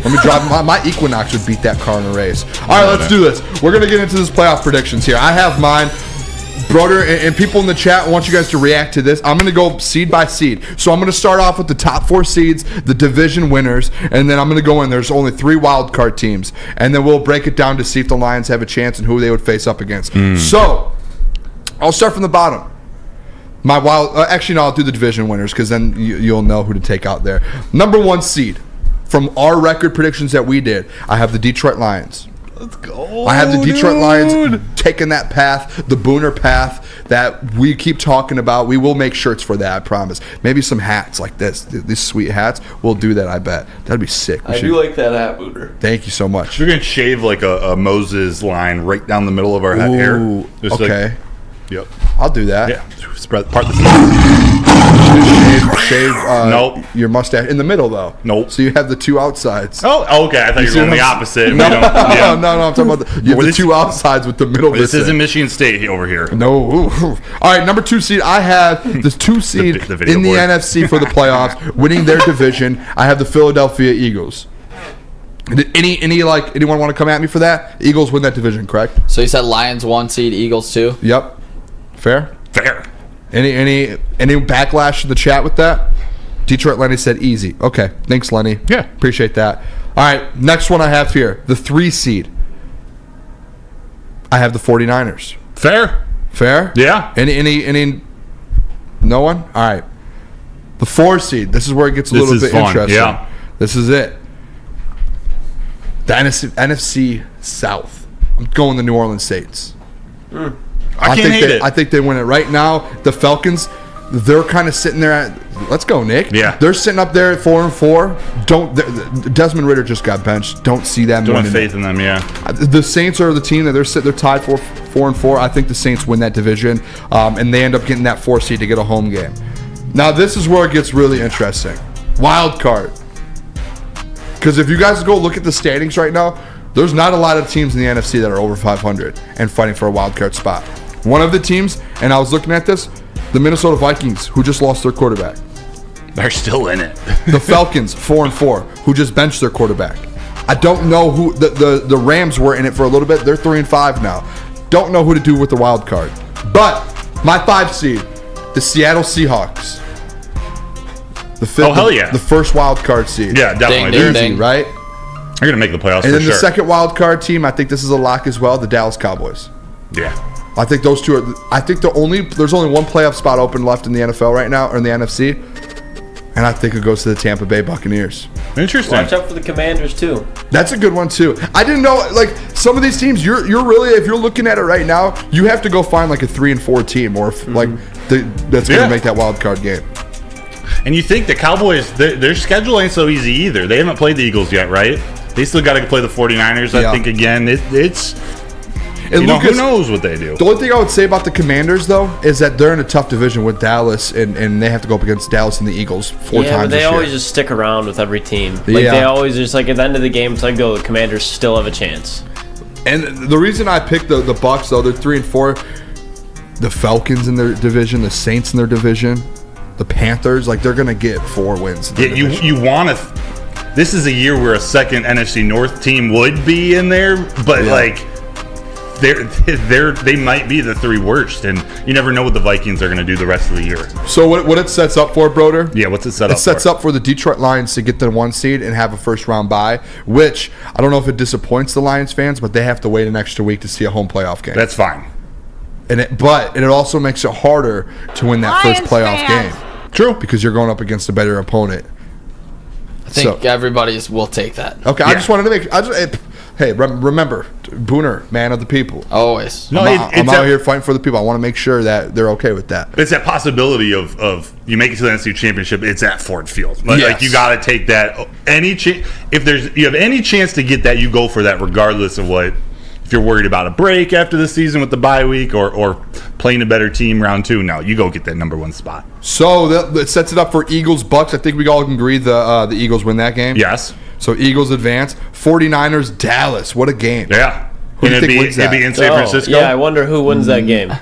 Let me drive. My Equinox would beat that car in a race. All right, let's do this. We're going to get into this playoff predictions here. I have mine. Broder and people in the chat, I want you guys to react to this. I'm going to go seed by seed. So I'm going to start off with the top 4 seeds, the division winners, and then I'm going to go in. There's only 3 wild card teams, and then we'll break it down to see if the Lions have a chance and who they would face up against. So I'll start from the bottom. Actually, no, I'll do the division winners because then you'll know who to take out there. Number 1 seed from our record predictions that we did, I have the Detroit Lions. Let's go. I have the Detroit Lions taking that path, the Booner path that we keep talking about. We will make shirts for that, I promise. Maybe some hats like this, these sweet hats. We'll do that, I bet. That'd be sick. I do like that hat, Booner. Thank you so much. We're going to shave like a Moses line right down the middle of our hair. Just okay. Yep. I'll do that. Yeah. Spread part the sides. Shave Nope. your mustache in the middle, though. Nope. So you have the 2 outsides. Oh, okay. I thought you were going the opposite. No, no, I'm talking about you have the 2 outsides with the middle. This isn't Michigan State over here. No. All right, number 2 seed. I have the 2 seed the video in the board. NFC for the playoffs, winning their division. I have the Philadelphia Eagles. Anyone want to come at me for that? Eagles win that division, correct? So you said Lions 1 seed, Eagles 2? Yep. Fair. Any backlash in the chat with that? Detroit Lenny said easy. Okay. Thanks, Lenny. Yeah. Appreciate that. All right. Next one I have here. The 3 seed. I have the 49ers. Fair? Yeah. Any no one? All right. The 4 seed. This is where it gets a little bit fun. interesting. Yeah. This is it. The NFC South. I'm going the New Orleans Saints. I can't hate it. I think they win it right now. The Falcons, they're kind of sitting there at. Let's go, Nick. Yeah. They're sitting up there at 4-4. Desmond Ridder just got benched. Don't see them. Don't have winning faith it. in them. Yeah. The Saints are the team that they're tied for 4-4. I think the Saints win that division, and they end up getting that 4 seed to get a home game. Now this is where it gets really interesting. Wild card. Because if you guys go look at the standings right now, there's not a lot of teams in the NFC that are over 500 and fighting for a wild card spot. One of the teams, and I was looking at this, the Minnesota Vikings, who just lost their quarterback. They're still in it. The Falcons, 4-4, who just benched their quarterback. I don't know who the Rams were in it for a little bit. They're 3-5 now. Don't know who to do with the wild card. But my 5 seed, the Seattle Seahawks. Hell yeah. The first wild card seed. Yeah, definitely. Ding, Easy, right? They're going to make the playoffs And for then sure. the second wild card team, I think this is a lock as well, the Dallas Cowboys. Yeah. I think those two are. I think there's only one playoff spot open left in the NFL right now, or in the NFC, and I think it goes to the Tampa Bay Buccaneers. Interesting. Watch out for the Commanders too. That's a good one too. I didn't know some of these teams. You're really, if you're looking at it right now, you have to go find like a 3-4 team or that's going to make that wild card game. And you think the Cowboys, their schedule ain't so easy either. They haven't played the Eagles yet, right? They still got to play the 49ers. I think again, it's. And who Lucas, knows what they do? The only thing I would say about the Commanders, though, is that they're in a tough division with Dallas, and they have to go up against Dallas and the Eagles 4 times Yeah, but they this year. always just stick around with every team. Like Yeah. they always just at the end of the game, it's like the Commanders still have a chance. And the reason I picked the Bucs, though, they're 3-4. The Falcons in their division, the Saints in their division, the Panthers, they're gonna get 4 wins. In their division. You want to. This is a year where a second NFC North team would be in there, but they might be the 3 worst, and you never know what the Vikings are going to do the rest of the year. So what it sets up for, Broder? Yeah, what's it set up for? It sets up for the Detroit Lions to get the 1 seed and have a first round bye, which I don't know if it disappoints the Lions fans, but they have to wait an extra week to see a home playoff game. That's fine. But it also makes it harder to win that first playoff game. True. Because you're going up against a better opponent. I think everybody will take that. Okay, I just wanted to make. Hey, remember, Booner, man of the people. Always. No, I'm out here fighting for the people. I want to make sure that they're okay with that. It's that possibility of you make it to the NFC Championship. It's at Ford Field. Yes. You got to take that. If you have any chance to get that, you go for that, regardless of what. If you're worried about a break after the season with the bye week or playing a better team round 2, no, you go get that number 1 spot. So that sets it up for Eagles Bucks. I think we all can agree the Eagles win that game. Yes. So Eagles advance. 49ers Dallas. What a game. Yeah. Who do you think wins that? It'd be in San Francisco. Yeah, I wonder who wins that game.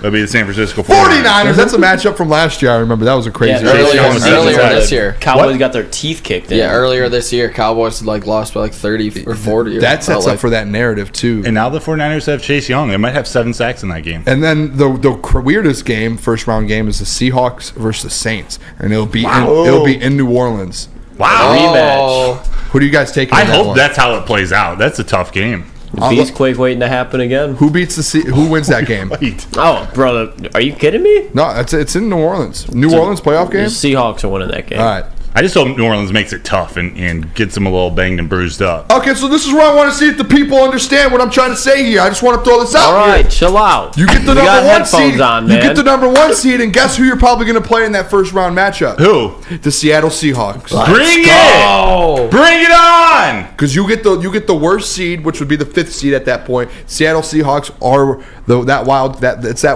It'll be the San Francisco 49ers. That's a matchup from last year. I remember that was a crazy. Yeah, Earlier this year. Cowboys got their teeth kicked in. Yeah, earlier this year, Cowboys lost by 30 or 40. That sets up for that narrative too. And now the 49ers have Chase Young. They might have 7 sacks in that game. And then the weirdest game, first round game, is the Seahawks versus the Saints, and it'll be in New Orleans. Wow. Rematch. Who do you guys take? I hope that's how it plays out. That's a tough game. Beastquake waiting to happen again. Who wins that game? Oh, brother, are you kidding me? No, it's in New Orleans. Orleans playoff game? The Seahawks are winning that game. All right. I just hope New Orleans makes it tough and gets them a little banged and bruised up. Okay, so this is where I want to see if the people understand what I'm trying to say here. I just want to throw this out. All right, here. chill out. You get the number one seed. On, you get the number 1 seed, and guess who you're probably going to play in that first round matchup? Who? The Seattle Seahawks. Bring it on! Because you get the worst seed, which would be the 5th seed at that point. Seattle Seahawks are that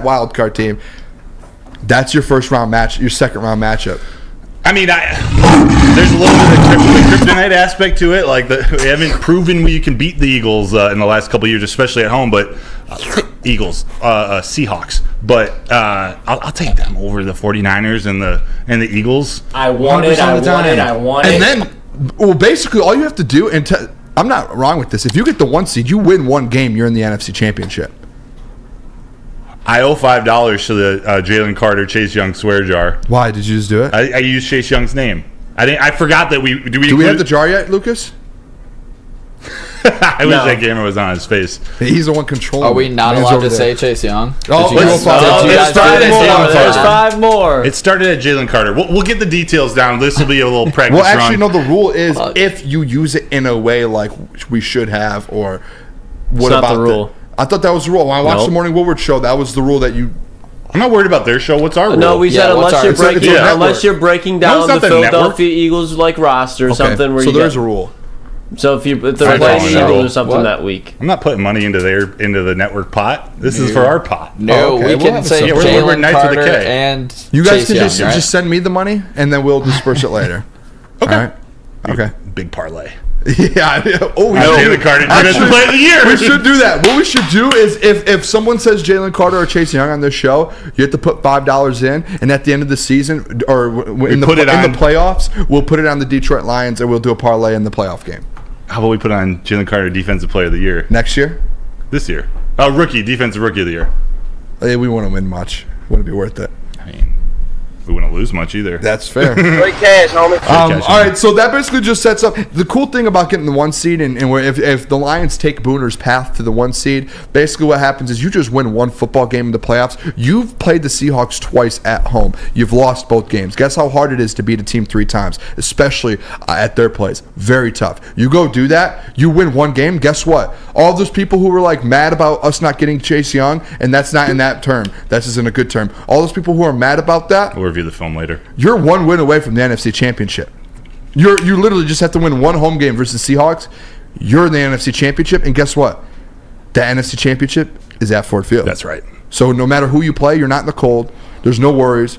wild card team. That's your first round match, your second round matchup. I mean, there's a little bit of the kryptonite aspect to it. Like we haven't proven you can beat the Eagles in the last couple of years, especially at home. But Seahawks. But I'll take them over the 49ers and the Eagles. I want it. And then, well, basically, all you have to do, and I'm not wrong with this. If you get the 1 seed, you win 1 game, you're in the NFC Championship. I owe $5 to the Jaylen Carter Chase Young swear jar. Why did you just do it? I used Chase Young's name. I forgot that we do we have the jar yet, Lucas? I wish that camera was on his face. He's the one controlling. Are we not allowed to say Chase Young? Oh, there's 5 more. It started at Jaylen Carter. We'll get the details down. This will be a little practice Well, actually, run. no. The rule is if you use it in a way like we should have, or what about the rule? I thought that was the rule. When I watched the Morning Woodward show, that was the rule that you. I'm not worried about their show. What's our rule? No, we said unless you're breaking down the Philadelphia network. Eagles like roster or something. Where so there's a rule. So if they're playing the Eagles or something that week, I'm not putting money into the network pot. This is for our pot. No, we can say Jaylen Carter and you guys Chase can Young, just send me the money and then we'll disperse it later. Okay. All right. Okay. Big parlay. Yeah. Oh, no. Jaylen Carter defensive player of the year. We should do that. What we should do is if someone says Jaylen Carter or Chase Young on this show, you have to put $5 in, and at the end of the season or in the playoffs, we'll put it on the Detroit Lions and we'll do a parlay in the playoff game. How about we put on Jaylen Carter defensive player of the year Next year? This year. Defensive rookie of the year. We wouldn't win much. Wouldn't be worth it. I mean, we wouldn't lose much either. That's fair. Great cash, homie. All right, so that basically just sets up the cool thing about getting the 1 seed, and if the Lions take Booner's path to the 1 seed, basically what happens is you just win 1 football game in the playoffs. You've played the Seahawks twice at home. You've lost both games. Guess how hard it is to beat a team 3 times, especially at their place. Very tough. You go do that, you win 1 game. Guess what? All those people who were like mad about us not getting Chase Young, and that's not in that term. That's just in a good term. All those people who are mad about that. We'll review the film later. You're 1 win away from the NFC Championship. You literally just have to win 1 home game versus Seahawks. You're in the NFC Championship, and guess what? The NFC Championship is at Ford Field. That's right. So no matter who you play, you're not in the cold. There's no worries.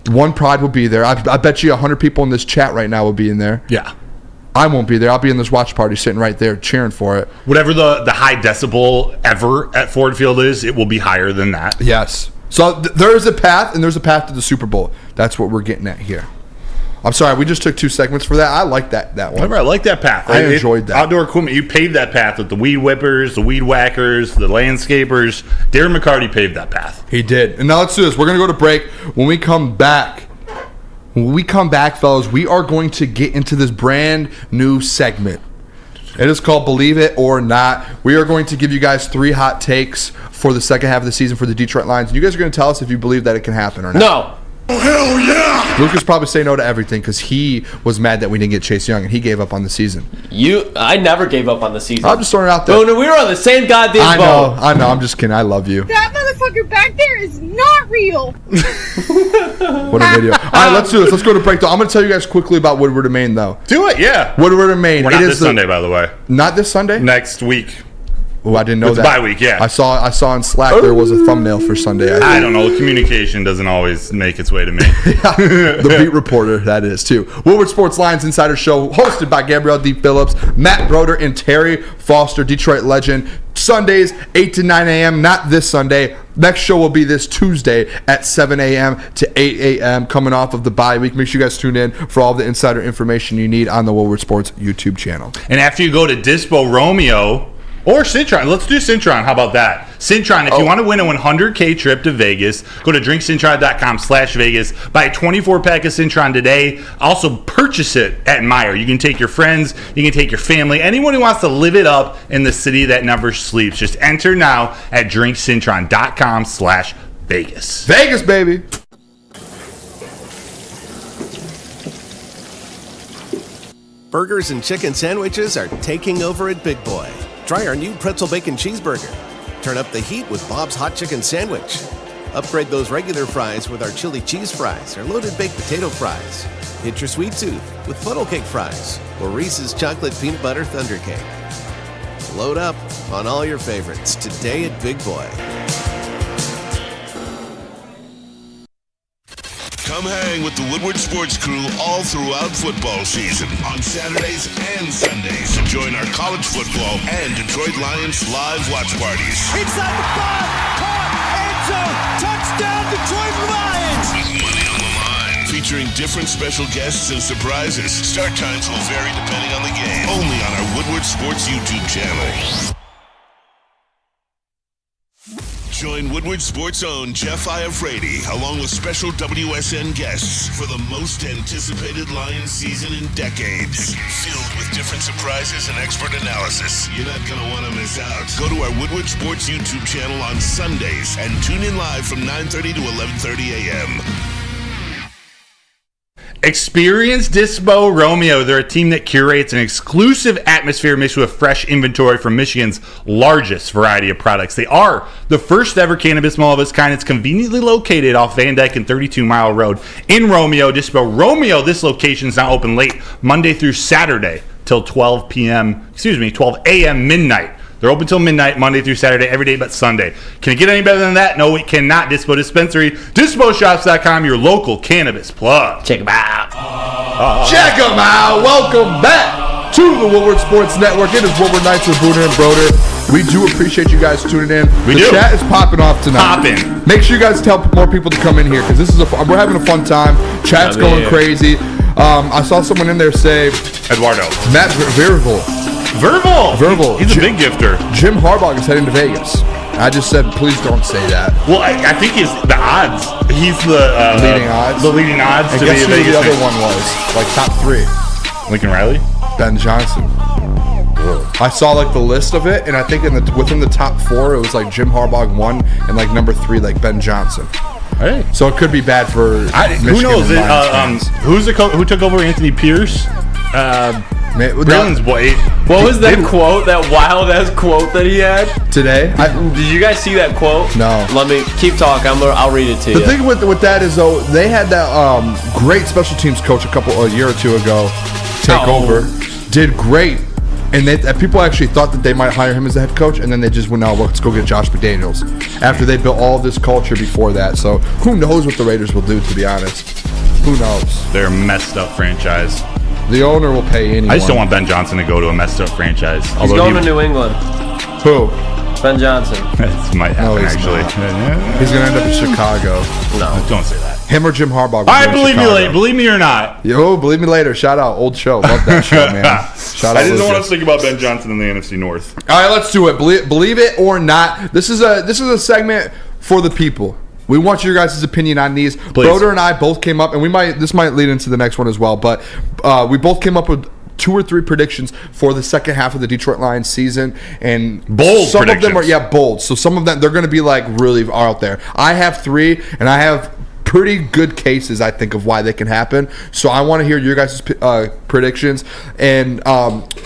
One pride will be there. I bet you 100 people in this chat right now will be in there. Yeah. I won't be there. I'll be in this watch party sitting right there cheering for it. Whatever the high decibel ever at Ford Field is, it will be higher than that. Yes. So there's a path, and there's a path to the Super Bowl. That's what we're getting at here. I'm sorry, we just took 2 segments for that. I like that one. Whatever, I like that path. I enjoyed that. Outdoor equipment, you paved that path with the weed whippers, the weed whackers, the landscapers. Darren McCarty paved that path. He did. And now let's do this. We're going to go to break. When we come back, fellas, we are going to get into this brand new segment. It is called Believe It or Not. We are going to give you guys 3 hot takes for the second half of the season for the Detroit Lions. And you guys are going to tell us if you believe that it can happen or not. No. Oh, hell yeah! Lucas probably say no to everything because he was mad that we didn't get Chase Young, and he gave up on the season. I never gave up on the season. I'm just throwing it out there. Booner, we were on the same goddamn boat. I know. I'm just kidding. I love you. That motherfucker back there is not real. What a video. All right, let's do this. Let's go to break, though. I'm going to tell you guys quickly about Woodward and Maine, though. Do it, yeah. Woodward and Maine. We're not this Sunday, by the way. Not this Sunday? Next week. Oh, I didn't know it's that. Bye week, yeah. I saw on Slack there was a thumbnail for Sunday. I don't know. Communication doesn't always make its way to me. The beat reporter, that is, too. Woodward Sports Lions Insider Show, hosted by Gabrielle D. Phillips, Matt Broder, and Terry Foster, Detroit legend. Sundays, 8 to 9 a.m. Not this Sunday. Next show will be this Tuesday at 7 a.m. to 8 a.m. coming off of the bye week. Make sure you guys tune in for all the insider information you need on the Woodward Sports YouTube channel. And after you go to Dispo Romeo or Cintron, let's do Cintron. How about that? Cintron, if you want to win a 100K trip to Vegas, go to drinkcintron.com/Vegas. Buy a 24-pack of Cintron today. Also, purchase it at Meijer. You can take your friends. You can take your family. Anyone who wants to live it up in the city that never sleeps. Just enter now at drinkcintron.com/Vegas. Vegas, baby. Burgers and chicken sandwiches are taking over at Big Boy. Try our new pretzel bacon cheeseburger. Turn up the heat with Bob's Hot Chicken Sandwich. Upgrade those regular fries with our chili cheese fries or loaded baked potato fries. Hit your sweet tooth with funnel cake fries or Reese's chocolate peanut butter thunder cake. Load up on all your favorites today at Big Boy. Come hang with the Woodward Sports crew all throughout football season on Saturdays and Sundays. Join our college football and Detroit Lions live watch parties. Inside the 5, caught, end zone, touchdown Detroit Lions! With money on the line. Featuring different special guests and surprises. Start times will vary depending on the game. Only on our Woodward Sports YouTube channel. Join Woodward Sports' own Jeff Iafrate along with special WSN guests for the most anticipated Lions season in decades. Filled with different surprises and expert analysis. You're not going to want to miss out. Go to our Woodward Sports YouTube channel on Sundays and tune in live from 9:30 to 11:30 a.m. Experience Dispo Romeo. They're a team that curates an exclusive atmosphere mixed with fresh inventory from Michigan's largest variety of products. They are the first ever cannabis mall of its kind. It's conveniently located off Van Dyke and 32 Mile Road in Romeo. Dispo Romeo, this location is now open late Monday through Saturday till 12 a.m. midnight. They're open till midnight, Monday through Saturday, every day but Sunday. Can it get any better than that? No, it cannot. Dispo Dispensary, DispoShops.com, your local cannabis plug. Check them out. Check them out. Welcome back to the Woodward Sports Network. It is Woodward Nights with Booner and Broder. We do appreciate you guys tuning in. The chat is popping off tonight. Popping. Make sure you guys tell more people to come in here because this is we're having a fun time. Chat's going crazy. I saw someone in there say Eduardo. Matt Verval. He's a big gifter. Jim Harbaugh is heading to Vegas. I just said, please don't say that. Well, I think he's the odds. He's the leading odds. The leading odds I to guess be a Vegas. The other one was like top 3. Lincoln Riley, Ben Johnson. I saw like the list of it, and I think within the top 4, it was like Jim Harbaugh 1 and like number 3, like Ben Johnson. Hey, so it could be bad for Michigan. Who knows? Who's the coach? Who took over Anthony Pierce? Braylon's boy. What was that quote? That wild ass quote that he had today? Did you guys see that quote? No. Let me keep talking. I'll read it to you. The thing with that is though, they had that great special teams coach a year or two ago take over. Did great. And people actually thought that they might hire him as the head coach, and then they just went, no, let's go get Josh McDaniels. After they built all this culture before that. So who knows what the Raiders will do, to be honest. Who knows? They're a messed up franchise. The owner will pay anyone. I just don't want Ben Johnson to go to a messed up franchise. He's going to New England. Who? Ben Johnson. That might happen, actually. He's going to end up in Chicago. No, don't say that. Him or Jim Harbaugh. I believe me later. Believe me or not. Yo, believe me later. Shout out. Old show. Love that show, man. Shout out. I didn't want to think about Ben Johnson in the NFC North. All right, let's do it. Believe it or not. This is a segment for the people. We want your guys' opinion on these. Please. Broder and I both came up, and this might lead into the next one as well, but we both came up with 2 or 3 predictions for the second half of the Detroit Lions season, and bold some predictions. of them are bold. So some of them they're going to be like really out there. I have 3, and I have pretty good cases, I think, of why they can happen. So I want to hear your guys' predictions, and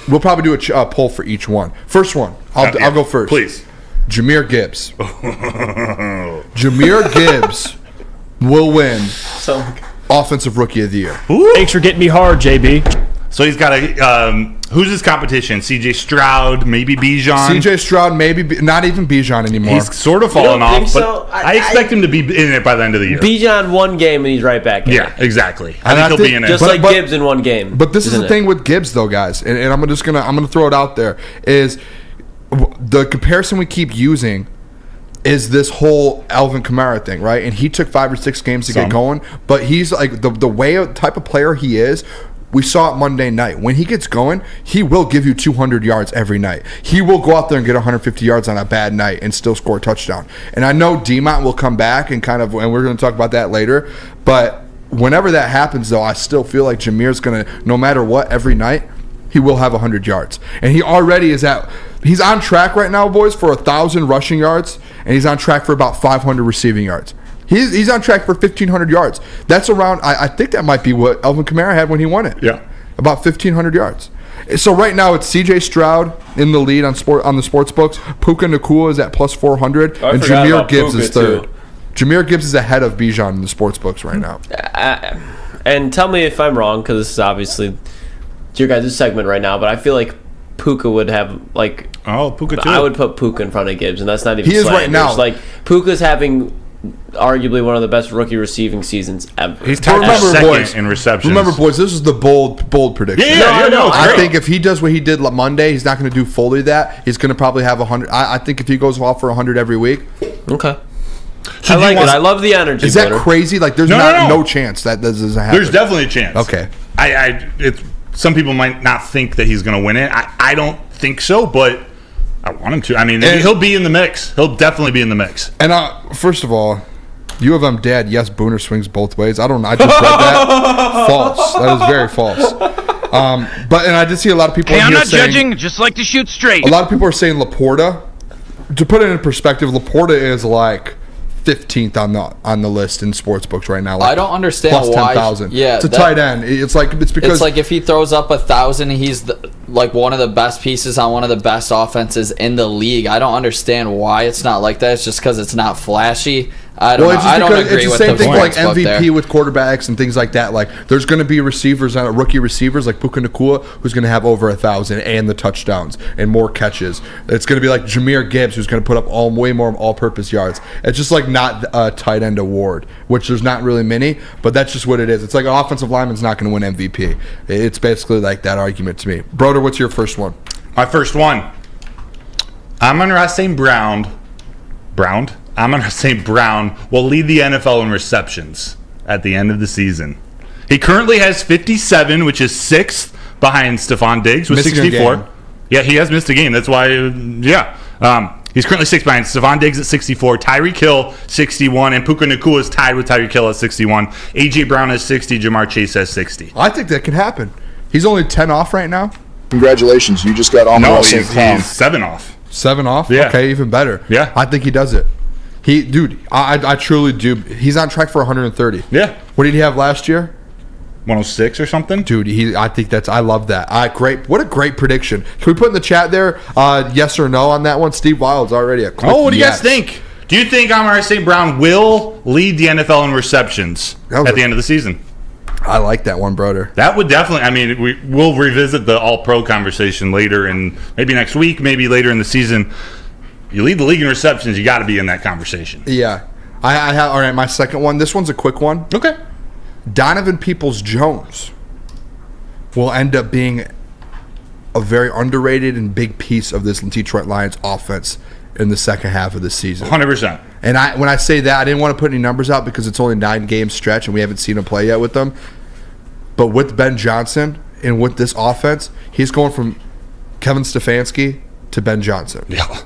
we'll probably do a poll for each one. First one, I'll go first. Please. Jahmyr Gibbs. Jahmyr Gibbs will win Offensive Rookie of the Year. Ooh. Thanks for getting me hard, JB. So he's got who's his competition? C.J. Stroud, maybe Bijan. C.J. Stroud, maybe not even Bijan anymore. He's sort of fallen off, but so? I expect him to be in it by the end of the year. Bijan 1 game and he's right back in Yeah, it. exactly. I think he'll be in it. Just like Gibbs in 1 game. But this is the thing with Gibbs, though, guys, and I'm gonna throw it out there is the comparison we keep using is this whole Alvin Kamara thing, right? And he took 5 or 6 games to get going, but he's like the type of player he is. We saw it Monday night. When he gets going, he will give you 200 yards every night. He will go out there and get 150 yards on a bad night and still score a touchdown. And I know DeMont will come back and and we're going to talk about that later, but whenever that happens, though, I still feel like Jameer's going to, no matter what, every night, he will have 100 yards. And he already is he's on track right now, boys, for 1,000 rushing yards, and he's on track for about 500 receiving yards. He's on track for 1,500 yards. That's around, I think that might be what Alvin Kamara had when he won it. Yeah. About 1,500 yards. So right now it's C.J. Stroud in the lead on the sports books. Puka Nacua is at plus 400, and Jahmyr Gibbs is third. Too. Jahmyr Gibbs is ahead of Bijan in the sports books right now. And tell me if I'm wrong, because this is obviously your guys' segment right now, but I feel like Puka would have, like... Oh, Puka too. I would put Puka in front of Gibbs, and that's not even He is right now. Like, Puka's having arguably one of the best rookie receiving seasons ever. He's tied for second in receptions. Remember, boys, this is the bold prediction. I think if he does what he did Monday, he's not going to do fully that. He's going to probably have 100. I think if he goes off for 100 every week. Okay. I like it. I love the energy. Is that crazy? Like, there's no chance that this doesn't happen. There's definitely a chance. Okay. Some people might not think that he's going to win it. I don't think so, but I want him to. I mean, he'll be in the mix. He'll definitely be in the mix. And first of all, U of M dad, yes, Booner swings both ways. I just read that. False. That is very false. And I did see a lot of people. Hey, I'm not judging. Just like to shoot straight. A lot of people are saying Laporta. To put it in perspective, Laporta is like 15th on the list in sports books right now. Like I don't understand plus why. 10,000. Yeah, it's a tight end. It's because it's like if he throws up 1,000, he's like one of the best pieces on one of the best offenses in the league. I don't understand why it's not like that. It's just because it's not flashy. I don't agree it's with the same the thing like sports book MVP there. with quarterbacks and things like that. Like there's going to be rookie receivers like Puka Nacua who's going to have over 1,000 and the touchdowns and more catches. It's going to be like Jahmyr Gibbs who's going to put up way more all-purpose yards. It's just like not a tight end award, which there's not really many, but that's just what it is. It's like an offensive lineman's not going to win MVP. It's basically like that argument to me. Broder, what's your first one? My first one. Amon-Ra St. Brown will lead the NFL in receptions at the end of the season. He currently has 57, which is 6th behind Stephon Diggs with 64. Yeah, he has missed a game. That's why, he's currently 6th behind Stephon Diggs at 64, Tyreek Hill 61, and Puka Nacua is tied with Tyreek Hill at 61. A.J. Brown has 60, Jamar Chase has 60. I think that can happen. He's only 10 off right now. Congratulations, you just got Amon-Ra St. Brown. He's 7 off. 7 off? Yeah. Okay, even better. Yeah. I think he does it. I truly do. He's on track for 130. Yeah. What did he have last year? 106 or something? Dude, I love that. Great. What a great prediction. Can we put in the chat there yes or no on that one? Steve Wild's already a quick what do you guys think? Do you think Amon-Ra St. Brown will lead the NFL in receptions at the end of the season? I like that one, Broder. That would definitely, we'll revisit the all-pro conversation later, and maybe next week, maybe later in the season. You lead the league in receptions, you got to be in that conversation. Yeah. I have, all right, my second one. This one's a quick one. Okay. Donovan Peoples-Jones will end up being a very underrated and big piece of this Detroit Lions offense in the second half of the season. 100%. And when I say that, I didn't want to put any numbers out because it's only a 9-game stretch and we haven't seen him play yet with them. But with Ben Johnson and with this offense, he's going from Kevin Stefanski to Ben Johnson. Yeah.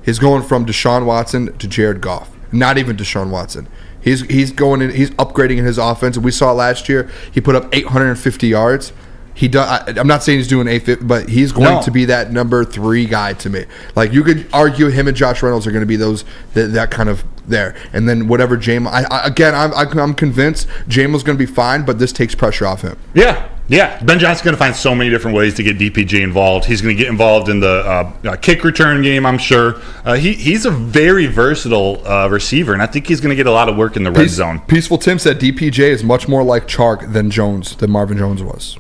He's going from Deshaun Watson to Jared Goff. Not even Deshaun Watson. He's upgrading in his offense. And we saw last year he put up 850 yards. I'm not saying he's doing 850, but he's going to be that number 3 guy to me. Like you could argue him and Josh Reynolds are going to be that kind of there. And then whatever I'm convinced Jamel's going to be fine, but this takes pressure off him. Yeah. Yeah, Ben Johnson's going to find so many different ways to get DPJ involved. He's going to get involved in the kick return game, I'm sure. He's a very versatile receiver, and I think he's going to get a lot of work in the red zone. Peaceful Tim said DPJ is much more like Chark than Marvin Jones was.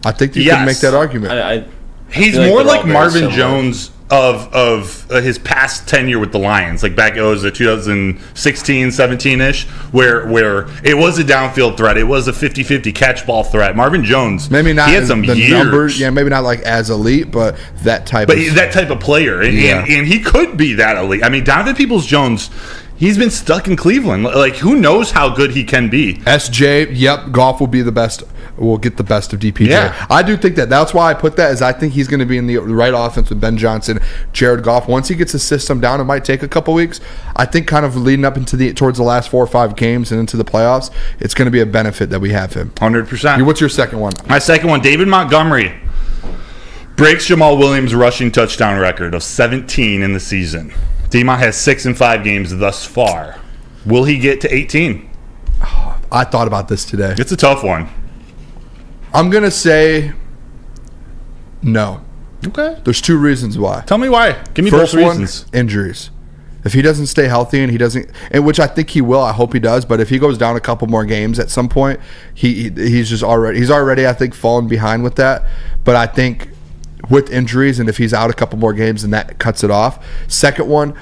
I think you can make that argument. He's more like Marvin Jones of his past tenure with the Lions, like back it was a 2016, 17-ish, where it was a downfield threat, it was a 50-50 catch ball threat. Marvin Jones, maybe not. He had some the years, numbers, maybe not like as elite, but that type of player, and he could be that elite. I mean, Donovan Peoples-Jones. He's been stuck in Cleveland. Like, who knows how good he can be? SJ, yep, Goff will be the best. Will get the best of DPJ. Yeah. I do think that. That's why I put that, is I think he's going to be in the right offense with Ben Johnson, Jared Goff. Once he gets his system down, it might take a couple weeks. I think kind of leading up towards the last 4 or 5 games and into the playoffs, it's going to be a benefit that we have him. 100%. What's your second one? My second one, David Montgomery breaks Jamal Williams' rushing touchdown record of 17 in the season. D-Mont has 6 in 5 games thus far. Will he get to 18? I thought about this today. It's a tough one. I'm going to say no. Okay. There's 2 reasons why. Tell me why. Give me First both reasons. One, injuries. If he doesn't stay healthy and he doesn't, and which I think he will, I hope he does, but if he goes down a couple more games at some point, he's already I think fallen behind with that. But I think with injuries, and if he's out a couple more games, then that cuts it off. Second one,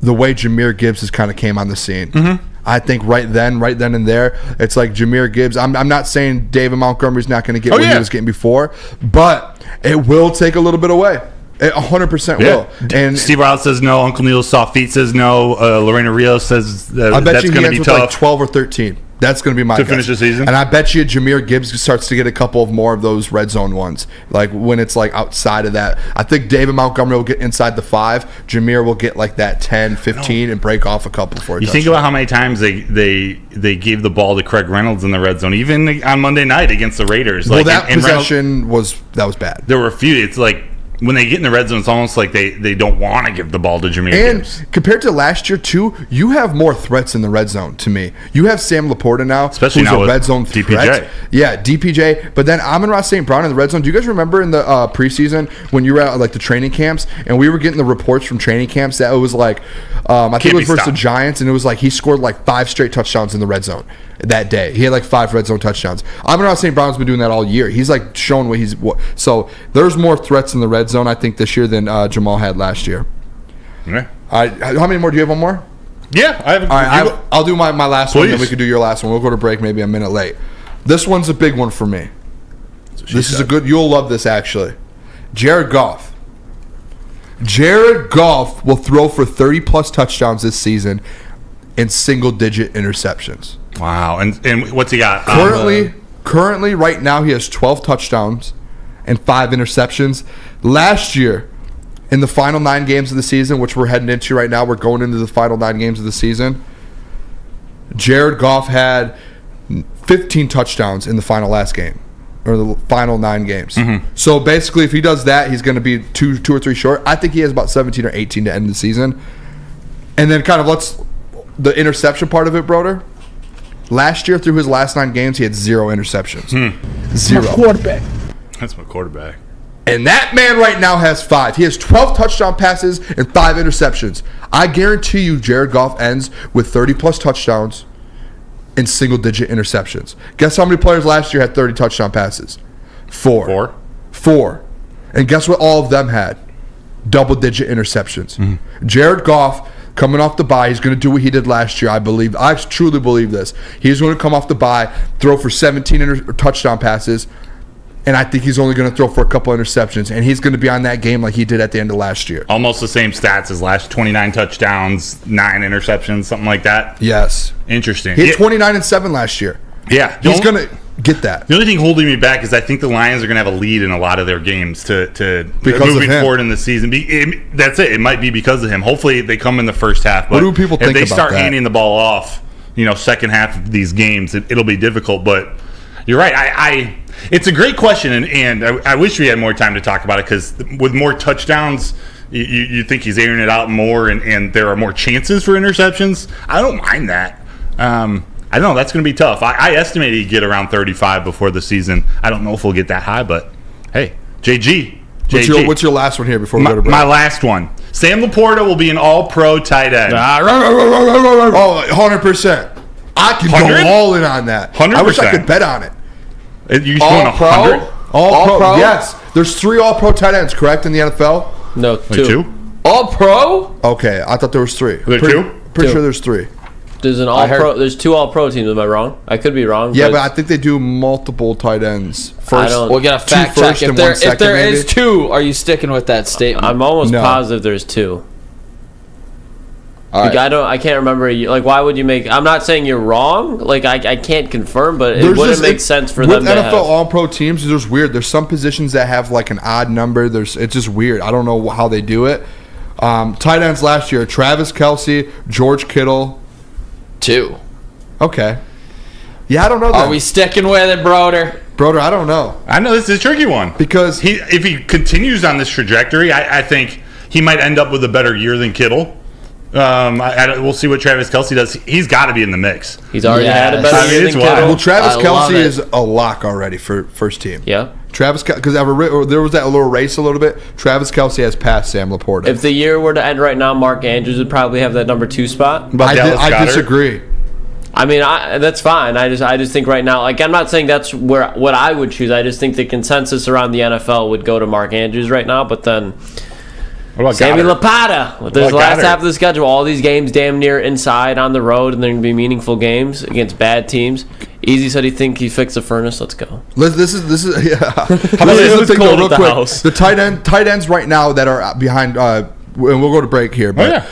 the way Jahmyr Gibbs has kind of came on the scene. Mm-hmm. I think right then and there, it's like Jahmyr Gibbs. I'm not saying David Montgomery's not going to get what he was getting before, but it will take a little bit away. It 100% will. And Steve Wild says no. Uncle Neil's soft feet says no. Lorena Rios says I bet that's you going to he be ends tough. with like 12 or 13. That's going to be my to guess. Finish the season. And I bet you Jahmyr Gibbs starts to get a couple of more of those red zone ones. Like when it's like outside of that. I think David Montgomery will get inside the 5. Jahmyr will get like that 10, 15 and break off a couple for a touchdown. Think about how many times they gave the ball to Craig Reynolds in the red zone, even on Monday night against the Raiders. Well, that possession was bad. There were a few. It's like when they get in the red zone, it's almost like they don't want to give the ball to Jahmyr Gibbs. And compared to last year, too, you have more threats in the red zone to me. You have Sam Laporta now, especially who's now a with red zone DPJ. Threat. Yeah, DPJ. But then Amon-Ra St. Brown in the red zone. Do you guys remember in the preseason when you were at like the training camps and we were getting the reports from training camps that it was like, I think it was versus the Giants, and it was like he scored like 5 straight touchdowns in the red zone that day. He had like 5 red zone touchdowns. Amon-Ra St. Brown's been doing that all year. He's like shown what. So there's more threats in the red zone, I think, this year than Jamal had last year. Okay. All right, how many more do you have? One more? Yeah, I have. All right, I'll do my last one, then we can do your last one. We'll go to break maybe a minute late. This one's a big one for me. This is a good. You'll love this actually. Jared Goff. Jared Goff will throw for 30+ touchdowns this season and single-digit interceptions. Wow. And what's he got? Currently, right now, he has 12 touchdowns and 5 interceptions. Last year, in the final 9 games of the season, which we're heading into right now, we're going into the final 9 games of the season, Jared Goff had 15 touchdowns in the final last game, or the final 9 games. Mm-hmm. So basically, if he does that, he's going to be 2 or 3 short. I think he has about 17 or 18 to end the season. And then kind of the interception part of it, Broder. Last year, through his last 9 games, he had 0 interceptions. 0. My quarterback. That's my quarterback. And that man right now has 5. He has 12 touchdown passes and 5 interceptions. I guarantee you Jared Goff ends with 30+ touchdowns and single-digit interceptions. Guess how many players last year had 30 touchdown passes? 4. 4. And guess what all of them had? Double-digit interceptions. Mm-hmm. Jared Goff, coming off the bye, he's going to do what he did last year, I believe. I truly believe this. He's going to come off the bye, throw for 17 touchdown passes, and I think he's only going to throw for a couple interceptions, and he's going to be on that game like he did at the end of last year. Almost the same stats as last 29 touchdowns, 9 interceptions, something like that. Yes. Interesting. He had 29-7 last year. Yeah. He's going to get that. The only thing holding me back is I think the Lions are going to have a lead in a lot of their games to moving forward in the season. That's it. It might be because of him. Hopefully they come in the first half. But what do people think about that? If they start handing the ball off, second half of these games, it'll be difficult. But you're right. It's a great question, and I wish we had more time to talk about it because with more touchdowns, you think he's airing it out more, and there are more chances for interceptions. I don't mind that. I don't know. That's going to be tough. I estimated he'd get around 35 before the season. I don't know if we'll get that high, but hey, JG. What's your last one here before we go to break? My last one. Sam Laporta will be an all-pro tight end. 100%. I can 100? go all in on that. 100%. I wish I could bet on it. You going 100? All pro? Yes. There's 3 all-pro tight ends, correct, in the NFL? No, Like 2. All pro? Okay, I thought there was 3. There two? Pretty sure there's 3. There's an all-pro. There's 2 all-pro teams. Am I wrong? I could be wrong. Yeah, but I think they do multiple tight ends. First, We'll get a fact check. If there is 2, are you sticking with that statement? I'm almost positive there's 2. All right. I can't remember. Like, why would you make? I'm not saying you're wrong. Like, I can't confirm, but it wouldn't make sense for them with to NFL have. All-Pro teams. There's weird. There's some positions that have like an odd number. It's just weird. I don't know how they do it. Tight ends last year: Travis Kelce, George Kittle. 2. Okay. Yeah, I don't know. Are we sticking with it, Broder? Broder, I don't know. I know this is a tricky one because if he continues on this trajectory, I think he might end up with a better year than Kittle. We'll see what Travis Kelce does. He's got to be in the mix. He's already had a better year than Kittle. Well, Travis Kelce is a lock already for first team. Yeah. Travis, because there was that little race a little bit. Travis Kelce has passed Sam Laporta. If the year were to end right now, Mark Andrews would probably have that number 2 spot. I disagree. I mean, that's fine. I just think right now, like, I'm not saying that's what I would choose. I just think the consensus around the NFL would go to Mark Andrews right now. But then Sammy Laporta with this last half of the schedule, all these games damn near inside on the road, and they're going to be meaningful games against bad teams. Easy said he fixed the furnace. Let's go. This is yeah. How about this is cold at the house? The tight ends right now that are behind. And we'll go to break here, but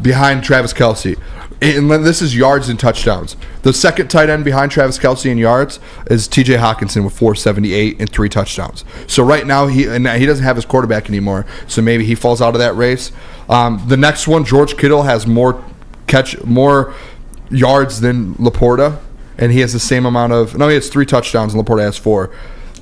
behind Travis Kelce. And this is yards and touchdowns. The second tight end behind Travis Kelce in yards is T.J. Hawkinson with 478 and 3 touchdowns. So right now he doesn't have his quarterback anymore. So maybe he falls out of that race. The next one, George Kittle has more yards than Laporta, and he has the same amount of. No, he has 3 touchdowns, and Laporta has 4.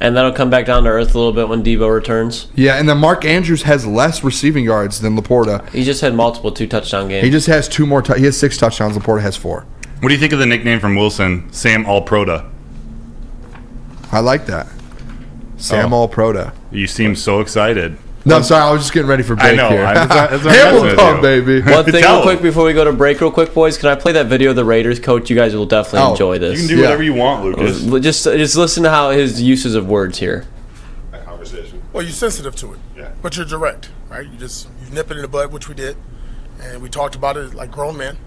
And that'll come back down to earth a little bit when Devo returns. Yeah, and then Mark Andrews has less receiving yards than Laporta. He just had multiple 2-touchdown games. He just has 2 more. He has 6 touchdowns. Laporta has 4. What do you think of the nickname from Wilson, Sam All-Prota? I like that. Sam All-Prota. You seem so excited. No, I'm sorry. I was just getting ready for break here. Hamilton Pub, baby. One thing real quick before we go to break real quick, boys. Can I play that video of the Raiders coach? You guys will definitely enjoy this. You can do whatever you want, Lucas. Just listen to how his uses of words here. That conversation. Well, you're sensitive to it. Yeah. But you're direct, right? You nip it in the bud, which we did. And we talked about it like grown men.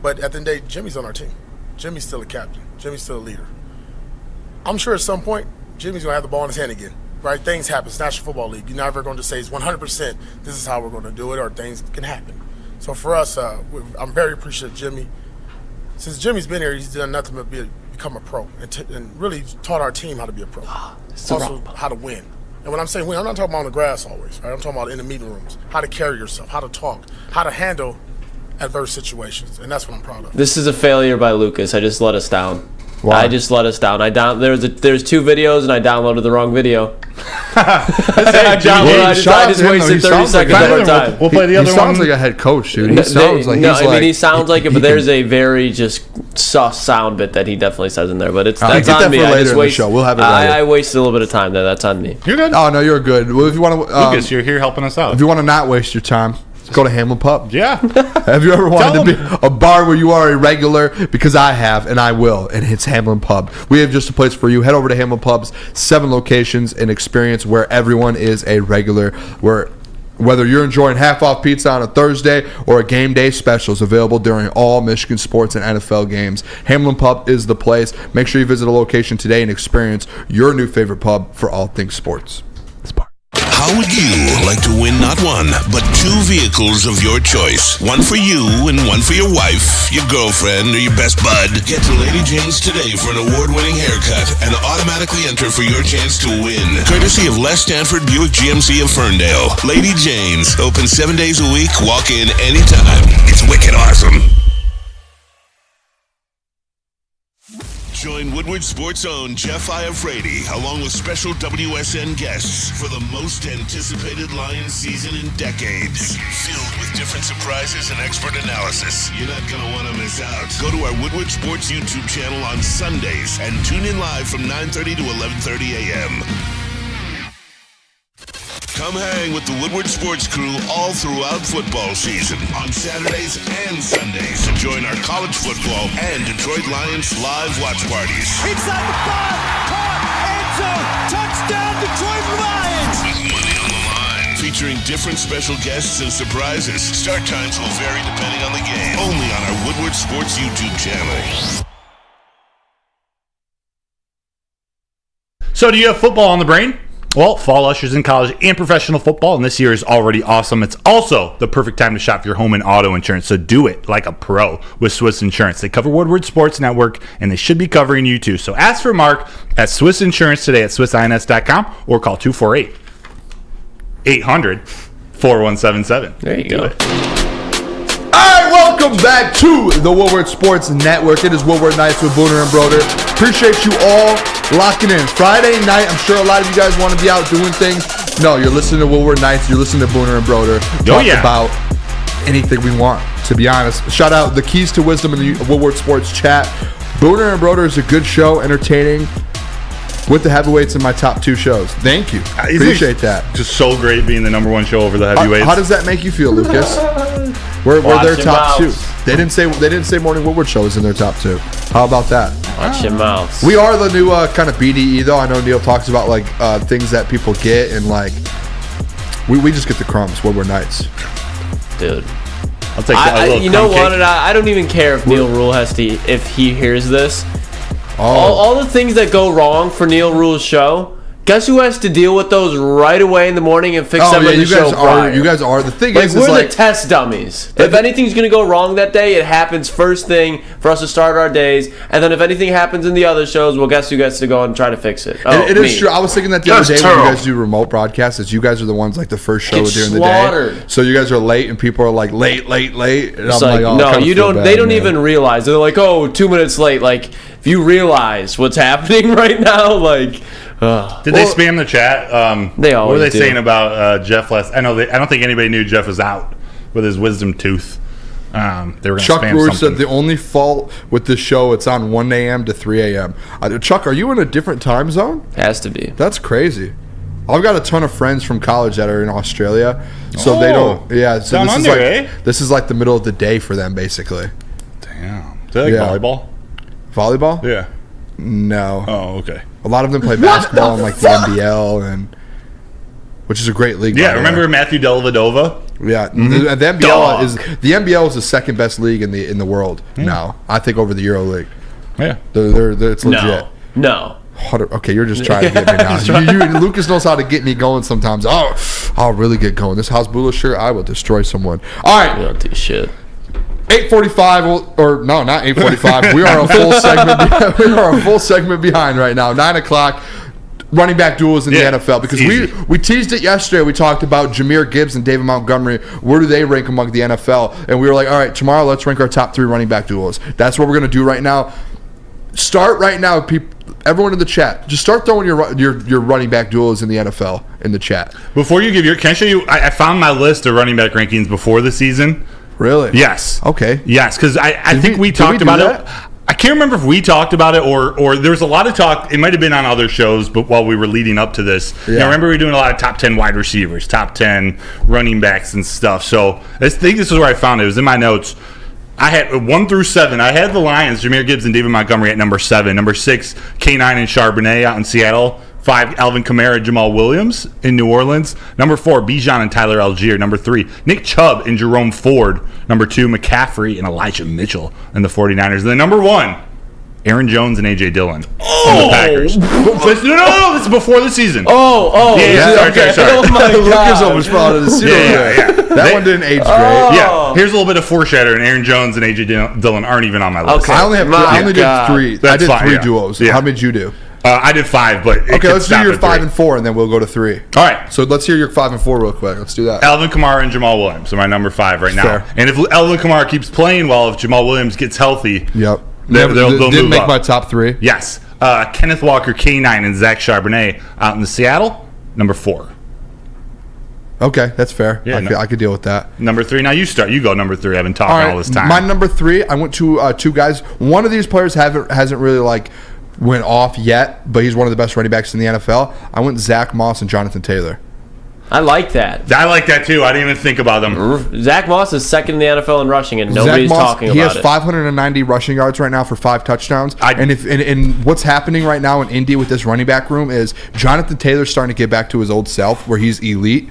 But at the end of the day, Jimmy's on our team. Jimmy's still a captain. Jimmy's still a leader. I'm sure at some point, Jimmy's going to have the ball in his hand again. Right, things happen. It's National Football League. You're never going to say it's 100%. This is how we're going to do it, or things can happen. So for us, I'm very appreciative of Jimmy. Since Jimmy's been here, he's done nothing but become a pro and really taught our team how to be a pro. Also, how to win. And when I'm saying win, I'm not talking about on the grass always. Right? I'm talking about in the meeting rooms, how to carry yourself, how to talk, how to handle adverse situations, and that's what I'm proud of. This is a failure by Lucas. I just let us down. Why? I just let us down. There's 2 videos and I downloaded the wrong video. I just wasted 30 seconds of our time. We'll play the other one. He sounds like a head coach, dude. He sounds like he sounds like it, but there's a very just sus sound bit that he definitely says in there. But that's on me. I just wasted. We'll have it later. I wasted a little bit of time there. That's on me. You're good. Oh no, you're good. Well, if you want to, Lucas, you're here helping us out. If you want to not waste your time, go to Hamlin Pub. Yeah. Have you ever wanted to be a bar where you are a regular? Because I have, and I will, and it's Hamlin Pub. We have just a place for you. Head over to Hamlin Pub's 7 locations and experience where everyone is a regular. Whether you're enjoying half-off pizza on a Thursday or a game day specials available during all Michigan sports and NFL games, Hamlin Pub is the place. Make sure you visit a location today and experience your new favorite pub for all things sports. How would you like to win not 1, but 2 vehicles of your choice? One for you and one for your wife, your girlfriend, or your best bud. Get to Lady Jane's today for an award-winning haircut and automatically enter for your chance to win. Courtesy of Les Stanford Buick GMC of Ferndale. Lady Jane's, open 7 days a week, walk in anytime. It's wicked awesome. Join Woodward Sports' own Jeff Iafrate along with special WSN guests for the most anticipated Lions season in decades. Filled with different surprises and expert analysis. You're not going to want to miss out. Go to our Woodward Sports YouTube channel on Sundays and tune in live from 9:30 to 11:30 a.m. Come hang with the Woodward Sports crew all throughout football season on Saturdays and Sundays to join our college football and Detroit Lions live watch parties. Inside the 5, caught, end zone, touchdown, Detroit Lions! With money on the line, featuring different special guests and surprises. Start times will vary depending on the game. Only on our Woodward Sports YouTube channel. So do you have football on the brain? Well, fall ushers in college and professional football, and this year is already awesome. It's also the perfect time to shop for your home and auto insurance, so do it like a pro with Swiss Insurance. They cover Woodward Sports Network, and they should be covering you too. So ask for Mark at Swiss Insurance today at SwissINS.com or call 248-800-4177. There you go. All right, welcome back to the Woodward Sports Network. It is Woodward Nights with Booner and Broder. Appreciate you all locking in. Friday night, I'm sure a lot of you guys want to be out doing things. No, you're listening to Woodward Nights. You're listening to Booner and Broder. Talk about anything we want, to be honest. Shout out the Keys to Wisdom in the Woodward Sports chat. Booner and Broder is a good show, entertaining, with the heavyweights in my top 2 shows. Thank you. Appreciate that. Just so great being the number 1 show over the heavyweights. How does that make you feel, Lucas? We're their top 2. They didn't say Morning Woodward show is in their top 2. How about that? Watch your mouth. We are the new kind of BDE though. I know Neil talks about like things that people get, and like we just get the crumbs. Woodward Nights, dude. I'll take that. You know what? I don't even care if Neil Rule if he hears this. All the things that go wrong for Neil Rule's show. Guess who has to deal with those right away in the morning and fix them in the show prior? You guys are. The thing like, is we're like, the test dummies. If anything's going to go wrong that day, it happens first thing for us to start our days. And then if anything happens in the other shows, well, guess who gets to go and try to fix it? It is true. I was thinking that the other day when you guys do remote broadcasts, is you guys are the ones like the first show during the day. So you guys are late and people are like late. And it's I'm like, oh, no, you don't. They don't even realize. They're like, oh, 2 minutes late. Like, if you realize what's happening right now, like. Did they spam the chat? They always What were they do. saying about Jeff last? I don't think anybody knew Jeff was out with his wisdom tooth. They were going to Chuck spam Brewer something. said the only fault with this show, it's on 1 a.m. to 3 a.m. Chuck, are you in a different time zone? Has to be. That's crazy. I've got a ton of friends from college that are in Australia, so they don't. Yeah, so this is like the middle of the day for them, basically. Damn. Do they like volleyball? Volleyball? Yeah. No. Oh, okay. A lot of them play basketball in like the NBL, which is a great league. Yeah, remember Matthew Dellavedova? Yeah, the NBL is the second best league in the world now. I think over the Euro League. Yeah, it's legit. No. Okay, you're just trying to get me now. Lucas knows how to get me going sometimes. Oh, I'll really get going. This House Bula shirt, I will destroy someone. All right. You don't do shit. 8:45, or no, not 8:45. We are a full segment. We are a full segment behind right now. 9 o'clock. Running back duels in the NFL, because we teased it yesterday. We talked about Jahmyr Gibbs and David Montgomery. Where do they rank among the NFL? And we were like, all right, tomorrow let's rank our top 3 running back duels. That's what we're gonna do right now. Start right now, people. Everyone in the chat, just start throwing your running back duels in the NFL in the chat. Before you give can I show you? I found my list of running back rankings before the season. Really? Yes. Okay. Yes, because I think we talked about it. I can't remember if we talked about it or there was a lot of talk. It might have been on other shows, but while we were leading up to this, I remember we were doing a lot of top 10 wide receivers, top 10 running backs and stuff. So I think this is where I found it. It was in my notes. I had 1 through 7. I had the Lions, Jahmyr Gibbs and David Montgomery at number 7. Number 6, K9 and Charbonnet out in Seattle. 5, Alvin Kamara, Jamal Williams in New Orleans. Number 4, Bijan and Tyler Algier. Number 3, Nick Chubb and Jerome Ford. Number 2, McCaffrey and Elijah Mitchell and the 49ers. And then number 1, Aaron Jones and A.J. Dillon and the Packers. No, this is before the season. Sorry. Oh my God. Lucas almost brought it to Yeah. That one didn't age great. Yeah, here's a little bit of foreshadowing. Aaron Jones and A.J. Dillon aren't even on my list. Okay. I only did 3. I did 3 duos. Yeah. How many did you do? I did 5, but okay, let's do your 5 and 4, and then we'll go to 3. All right. So let's hear your 5 and 4 real quick. Let's do that. Alvin Kamara and Jamal Williams are my number 5 right now. Fair. And if Alvin Kamara keeps playing well, if Jamal Williams gets healthy, yep, they'll didn't make up. my top 3. Yes. Kenneth Walker, K9, and Zach Charbonnet out in the Seattle, number 4. Okay, that's fair. Yeah, I could deal with that. Number 3. Now you start. You go number 3. I've been talking all this time. My number 3, I went to 2 guys. One of these players hasn't really like went off yet, but he's one of the best running backs in the NFL. I went Zach Moss and Jonathan Taylor. I like that. I like that too. I didn't even think about them. Zach Moss is second in the NFL in rushing, and nobody's talking about it. He has 590 rushing yards right now for 5 touchdowns. And what's happening right now in Indy with this running back room is Jonathan Taylor's starting to get back to his old self, where he's elite.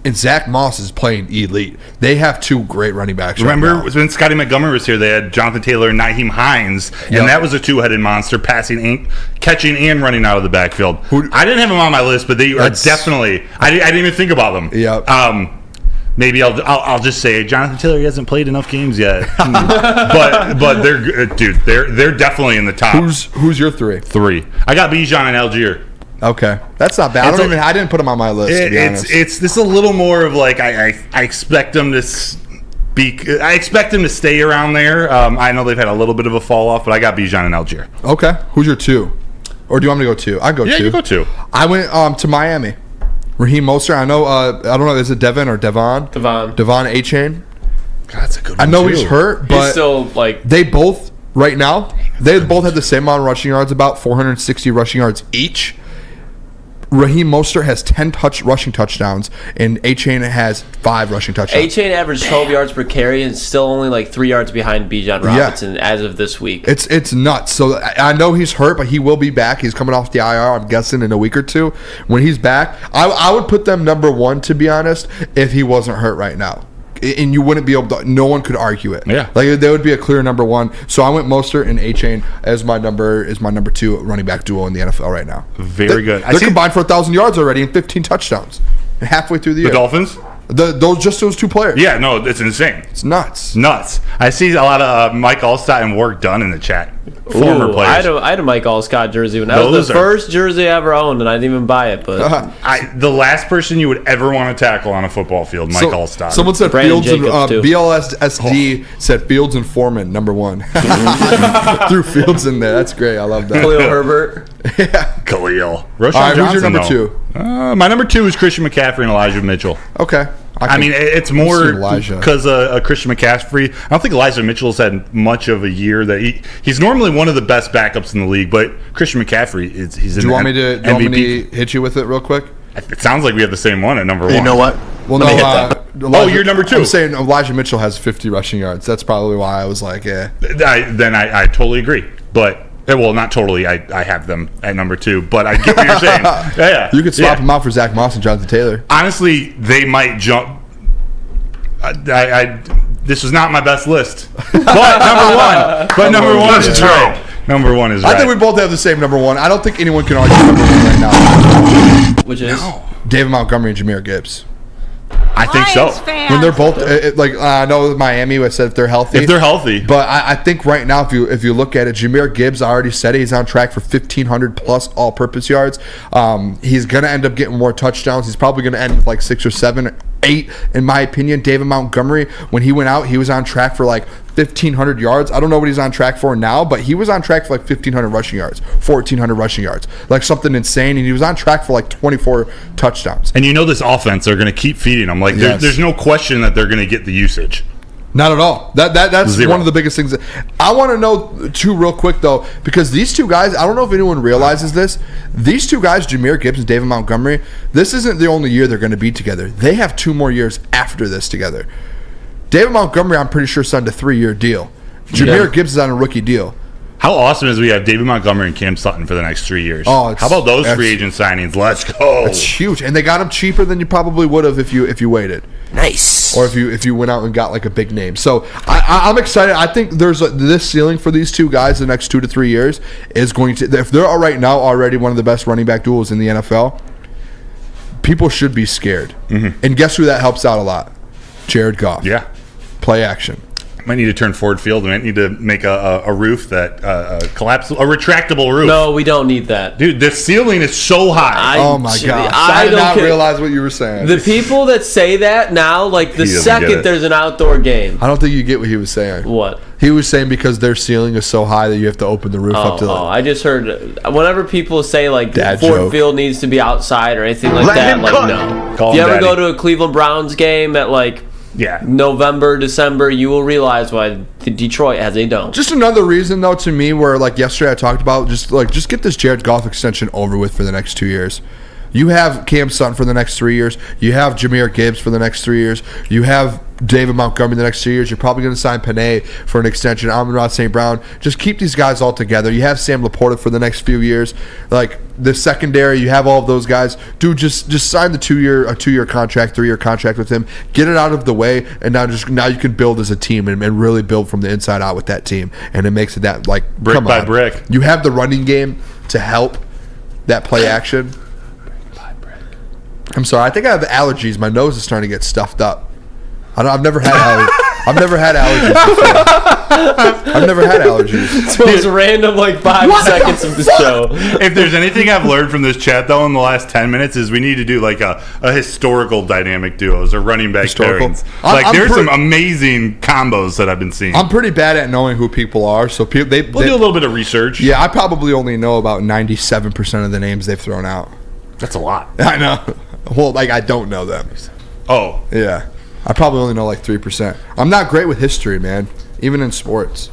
And Zach Moss is playing elite. They have two great running backs. Remember right now. when Scotty Montgomery was here, they had Jonathan Taylor and Nyheim Hines, and that was a two-headed monster, catching and running out of the backfield. I didn't have them on my list, but they are definitely. I didn't even think about them. Yeah. Maybe I'll just say Jonathan Taylor hasn't played enough games yet, but they're dude. They're definitely in the top. Who's your three? Three. I got Bijan and Algier. Okay, that's not bad. I didn't put him on my list. To be honest. It's this a little more of like I expect them to I expect them to stay around there. I know they've had a little bit of a fall off, but I got Bijan and Algier. Okay, who's your two? Or do you want me to go two? I go two. Yeah, you go two. I went to Miami. Raheem Mostert. I know. I don't know. Is it Devon or Devon? Devon A-Chain. God, that's a good one. I know too. he's hurt, but he's still like they both right now. They both have the same amount of rushing yards, about 460 rushing yards each. Raheem Mostert has 10 rushing touchdowns, and A-Chain has 5 rushing touchdowns. A-Chain averaged 12 yards per carry and still only like 3 yards behind Bijan Robinson as of this week. It's nuts. So I know he's hurt, but he will be back. He's coming off the IR, I'm guessing, in a week or two. When he's back, I would put them number 1, to be honest, if he wasn't hurt right now. And you wouldn't be able to. No one could argue it. Yeah, like they would be a clear number 1. So I went Mostert and A-Chain as my number 2 running back duo in the NFL right now. Very good. They're combined for 1,000 yards already and 15 touchdowns halfway through the year. The Dolphins. Those two players. Yeah, no, it's insane. It's nuts. I see a lot of Mike Allstott and work done in the chat. Former players. I had a Mike Allstott jersey when that was the first jersey I ever owned, and I didn't even buy it. But the last person you would ever want to tackle on a football field, Mike Allstott. Someone said Brandon Fields and BLSD said Fields and Foreman number 1. Threw Fields in there. That's great. I love that. Khalil Herbert. Yeah. Khalil. All right, who's your number 2? My number 2 is Christian McCaffrey and Elijah Mitchell. Okay. I mean, it's more because Christian McCaffrey. I don't think Elijah Mitchell's had much of a year. That he's normally one of the best backups in the league, but Christian McCaffrey he's. Do you want me to hit you with it real quick? It sounds like we have the same one at number 1. You know what? Well, no. You're number 2. I'm saying Elijah Mitchell has 50 rushing yards. That's probably why I was like, yeah. I totally agree, but. Well, not totally. I have them at number 2, but I get what you're saying. Yeah. You could swap them out for Zach Moss and Jonathan Taylor. Honestly, they might jump. This was not my best list, but number 1. But number 1 is right. Number 1 is right. I think we both have the same number 1. I don't think anyone can argue number 1 right now. Which is David Montgomery and Jahmyr Gibbs. I think so. When they're both I know Miami said if they're healthy. But I think right now if you look at it, Jahmyr Gibbs already said he's on track for 1,500 plus all-purpose yards. He's gonna end up getting more touchdowns. He's probably gonna end with like 6 or 7 or 8 in my opinion. David Montgomery, when he went out, he was on track for like 1,500 yards. I don't know what he's on track for now, but he was on track for like 1,500 rushing yards, 1,400 rushing yards, like something insane. And he was on track for like 24 touchdowns. And this offense, they're going to keep feeding them. Like there's no question that they're going to get the usage. Not at all. That's one of the biggest things. I want to know too, real quick though, because these two guys, I don't know if anyone realizes this. These two guys, Jahmyr Gibbs and David Montgomery, this isn't the only year they're going to be together. They have 2 more years after this together. David Montgomery, I'm pretty sure, signed a 3-year deal. Jahmyr Gibbs is on a rookie deal. How awesome is we have David Montgomery and Cam Sutton for the next 3 years? How about those free agent signings? Let's go. It's huge, and they got him cheaper than you probably would have if you waited. Nice. Or if you went out and got like a big name. So I'm excited. I think there's this ceiling for these two guys the next 2 to 3 years is going to. If they're right now already one of the best running back duos in the NFL, people should be scared. Mm-hmm. And guess who that helps out a lot? Jared Goff. Yeah. Play action. Might need to turn Ford Field. We might need to make a roof that collapses, a retractable roof. No, we don't need that. Dude, the ceiling is so high. Oh my gosh. I did not realize what you were saying. The people that say that now, like the second there's an outdoor game. I don't think you get what he was saying. What? He was saying because their ceiling is so high that you have to open the roof up to I just heard whenever people say like Ford Field needs to be outside or anything like that, like no. If you ever go to a Cleveland Browns game at like November, December, you will realize why Detroit has a dome. Just another reason, though, to me, where like yesterday I talked about just get this Jared Goff extension over with for the next 2 years. You have Cam Sutton for the next 3 years. You have Jahmyr Gibbs for the next 3 years. You have David Montgomery the next 2 years. You're probably going to sign Panay for an extension. Amon-Ra St. Brown. Just keep these guys all together. You have Sam Laporta for the next few years. Like the secondary, you have all of those guys. Dude, just sign the 2-year contract, 3-year contract with him. Get it out of the way, and now you can build as a team and really build from the inside out with that team. And it makes it that like brick by brick. You have the running game to help that play action. I'm sorry. I think I have allergies. My nose is starting to get stuffed up. I've never had allergies before. I've never had allergies. It's the most random 5 seconds of the show. If there's anything I've learned from this chat though in the last 10 minutes is we need to do a historical dynamic duos or running back pairings. There's some amazing combos that I've been seeing. I'm pretty bad at knowing who people are, so we'll do a little bit of research. Yeah, I probably only know about 97% of the names they've thrown out. That's a lot. I know. Well, I don't know them. Oh. Yeah. I probably only know 3%. I'm not great with history, man. Even in sports.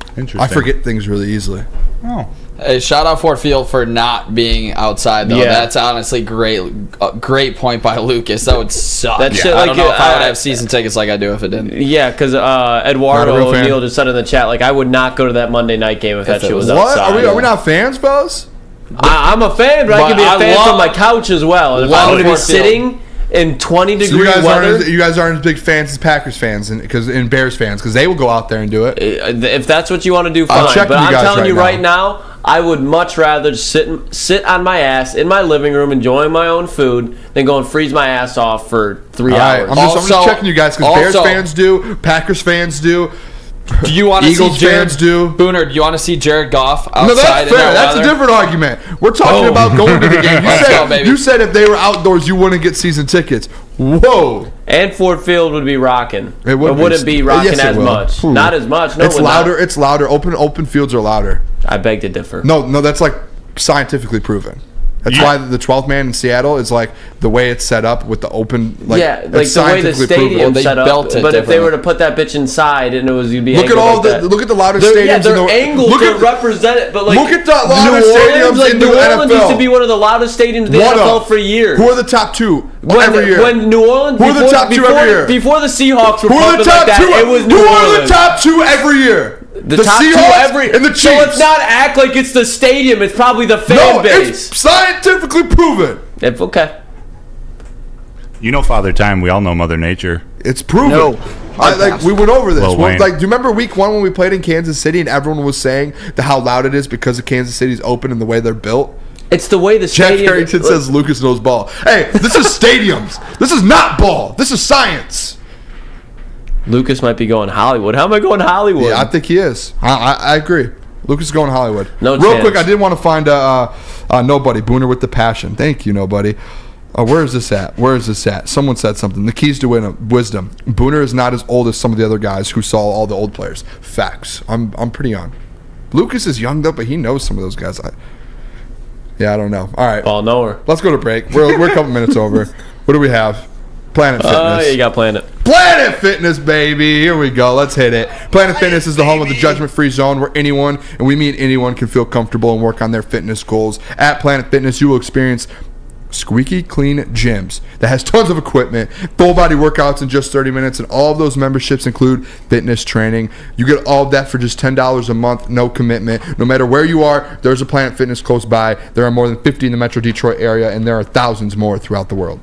Interesting. I forget things really easily. Oh. Hey, shout out Fort Field for not being outside, though. Yeah. That's honestly great point by Lucas. That would suck. That shit, I don't know if I would have season tickets like I do if it didn't. Yeah, because Eduardo O'Neill just said in the chat, I would not go to that Monday night game if that shit was outside. What? Are we not fans, fellas? I'm a fan, but I can be a fan from my couch as well. And if I'm going to be sitting in 20-degree weather. You guys aren't as big fans as Packers fans and Bears fans because they will go out there and do it. If that's what you want to do, fine. But I'm telling you right now, I would much rather sit on my ass in my living room enjoying my own food than go and freeze my ass off for 3 hours. I'm just checking you guys because Bears fans do, Packers fans do. Do you want to Eagles see fans do? Booner, do you want to see Jared Goff outside? No, that's fair. That's weather? a different argument. We're talking about going to the game. You said if they were outdoors, you wouldn't get season tickets. Whoa. And Ford Field would be rocking. It wouldn't be rocking as much. Ooh. Not as much. No, it's louder. It's louder. Open fields are louder. I beg to differ. No, that's scientifically proven. That's why the 12th man in Seattle is the way it's set up with the open. The way the stadium's set up. But if they were to put that bitch inside and you'd be look at the loudest stadiums. Yeah, they're angled to represent it. But look at the loudest stadiums in the New Orleans NFL. used to be one of the loudest stadiums in the NFL for years. Who are the top two every year? When New Orleans, who are the top two every year? Before the Seahawks were pumping like that, it was New Orleans. Who are the top two every year? The top Seahawks and the Chiefs. So let's not act like it's the stadium. It's probably the fan base. It's scientifically proven. Okay. You know Father Time. We all know Mother Nature. It's proven. No. We went over this. Lil Wayne. Do you remember week 1 when we played in Kansas City and everyone was saying how loud it is because of Kansas City's open and the way they're built? It's the way the stadium... Jack Harrington says Lucas knows ball. Hey, this is stadiums. This is not ball. This is science. Lucas might be going Hollywood. How am I going Hollywood? Yeah, I think he is. I agree. Lucas is going Hollywood. No Real chance. quick, I did want to find Nobody. Booner with the passion. Thank you, Nobody. Where is this at? Someone said something. The keys to wisdom. Booner is not as old as some of the other guys who saw all the old players. Facts. I'm pretty young. Lucas is young, though, but he knows some of those guys. I don't know. All right. Ball nowhere. Let's go to break. We're a couple minutes over. What do we have? Planet Fitness. You got Planet. Planet Fitness, baby. Here we go. Let's hit it. Planet Fitness is the home of the judgment-free zone where anyone, and we mean anyone, can feel comfortable and work on their fitness goals. At Planet Fitness, you will experience squeaky clean gyms that has tons of equipment, full body workouts in just 30 minutes, and all of those memberships include fitness training. You get all of that for just $10 a month, no commitment. No matter where you are, there's a Planet Fitness close by. There are more than 50 in the Metro Detroit area, and there are thousands more throughout the world.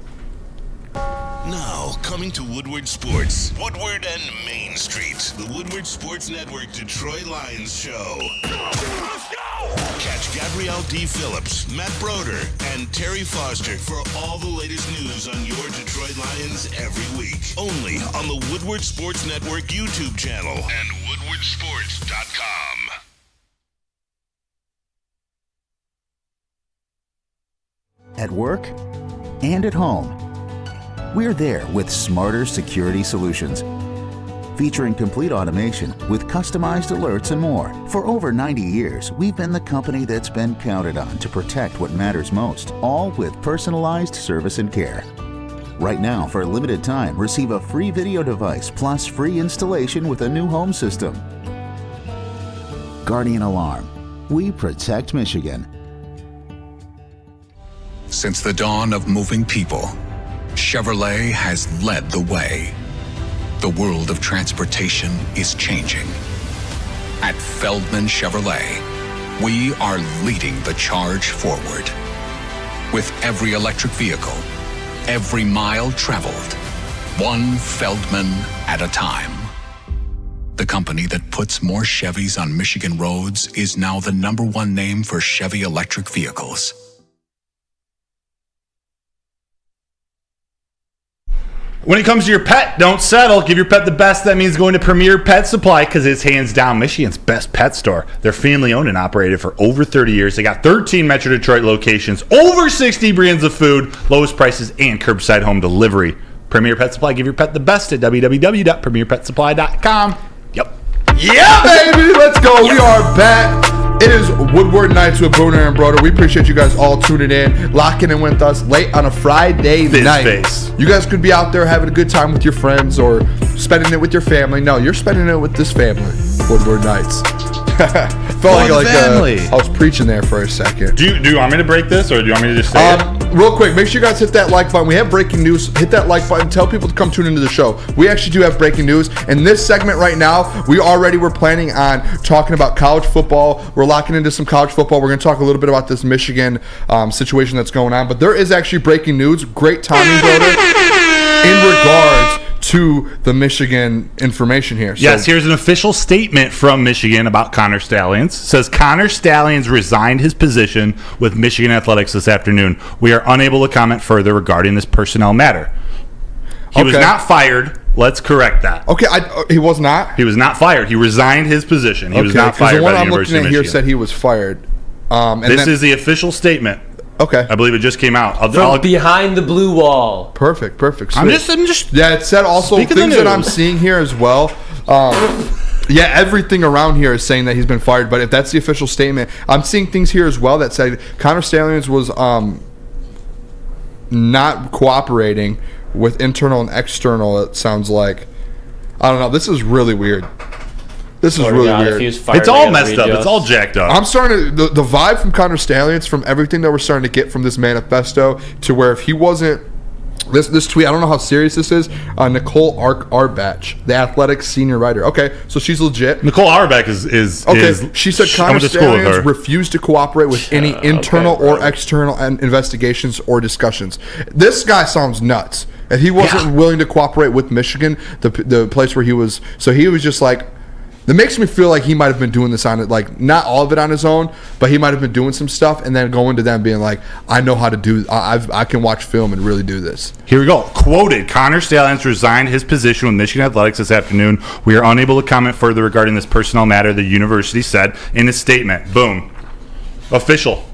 Now, coming to Woodward Sports, Woodward and Main Street, the Woodward Sports Network Detroit Lions Show. Let's go! Catch Gabrielle D. Phillips, Matt Broder, and Terry Foster for all the latest news on your Detroit Lions every week. Only on the Woodward Sports Network YouTube channel and woodwardsports.com. At work and at home. We're there with smarter security solutions, featuring complete automation with customized alerts and more. For over 90 years, we've been the company that's been counted on to protect what matters most, all with personalized service and care. Right now, for a limited time, receive a free video device plus free installation with a new home system. Guardian Alarm. We protect Michigan. Since the dawn of moving people, Chevrolet has led the way. The world of transportation is changing. At Feldman Chevrolet, we are leading the charge forward. With every electric vehicle, every mile traveled, one Feldman at a time. The company that puts more Chevys on Michigan roads is now the #1 name for Chevy electric vehicles. When it comes to your pet, don't settle. Give your pet the best. That means going to Premier Pet Supply because it's hands down Michigan's best pet store. They're family owned and operated for over 30 years. They got 13 Metro Detroit locations, over 60 brands of food, lowest prices, and curbside home delivery. Premier Pet Supply. Give your pet the best at www.premierpetsupply.com. Yep. Yeah, baby. Let's go. We are back. It is Woodward Nights with Booner and Broder. We appreciate you guys all tuning in, locking in with us late on a Friday night. Face. You guys could be out there having a good time with your friends or spending it with your family. No, you're spending it with this family. Woodward Nights. Felt like I was preaching there for a second. Do you want me to break this, or do you want me to just say it? Real quick, make sure you guys hit that like button. We have breaking news. Hit that like button. Tell people to come tune into the show. We actually do have breaking news. In this segment right now, we're planning on talking about college football. We're locking into some college football. We're going to talk a little bit about this Michigan situation that's going on. But there is actually breaking news. Great timing, Broder, in regards to the Michigan information here. Yes, here's an official statement from Michigan about Connor Stalions. It says Connor Stalions resigned his position with Michigan Athletics this afternoon. We are unable to comment further regarding this personnel matter. He was not fired. Let's correct that. Okay, he was not? He was not fired. He resigned his position. He was not fired by the University of Michigan. The one I'm looking at here said he was fired. This is the official statement. Okay. I believe it just came out. From behind the blue wall. Perfect. Sweet. I'm just. Yeah, it said also things that I'm seeing here as well. Yeah, everything around here is saying that he's been fired. But if that's the official statement, I'm seeing things here as well that said Connor Stalions was not cooperating with internal and external. It sounds like. I don't know. This is really weird. This is really weird. It's all messed up. It's all jacked up. I'm starting to the vibe from Connor Stalions, from everything that we're starting to get from this manifesto, to where if he wasn't this tweet, I don't know how serious this is. Nicole Arbach, the Athletics senior writer. Okay, so she's legit. Nicole Arbach is okay. She said Connor Stalions refused to cooperate with any internal or external investigations or discussions. This guy sounds nuts. If he wasn't willing to cooperate with Michigan, the place where he was, so he was just like. That makes me feel like he might have been doing this on it, like not all of it on his own, but he might have been doing some stuff and then going to them being like, I know how to do, I can watch film and really do this. Here we go. Quoted, Connor Stalions resigned his position with Michigan Athletics this afternoon. We are unable to comment further regarding this personnel matter, the university said in a statement. Boom. Official.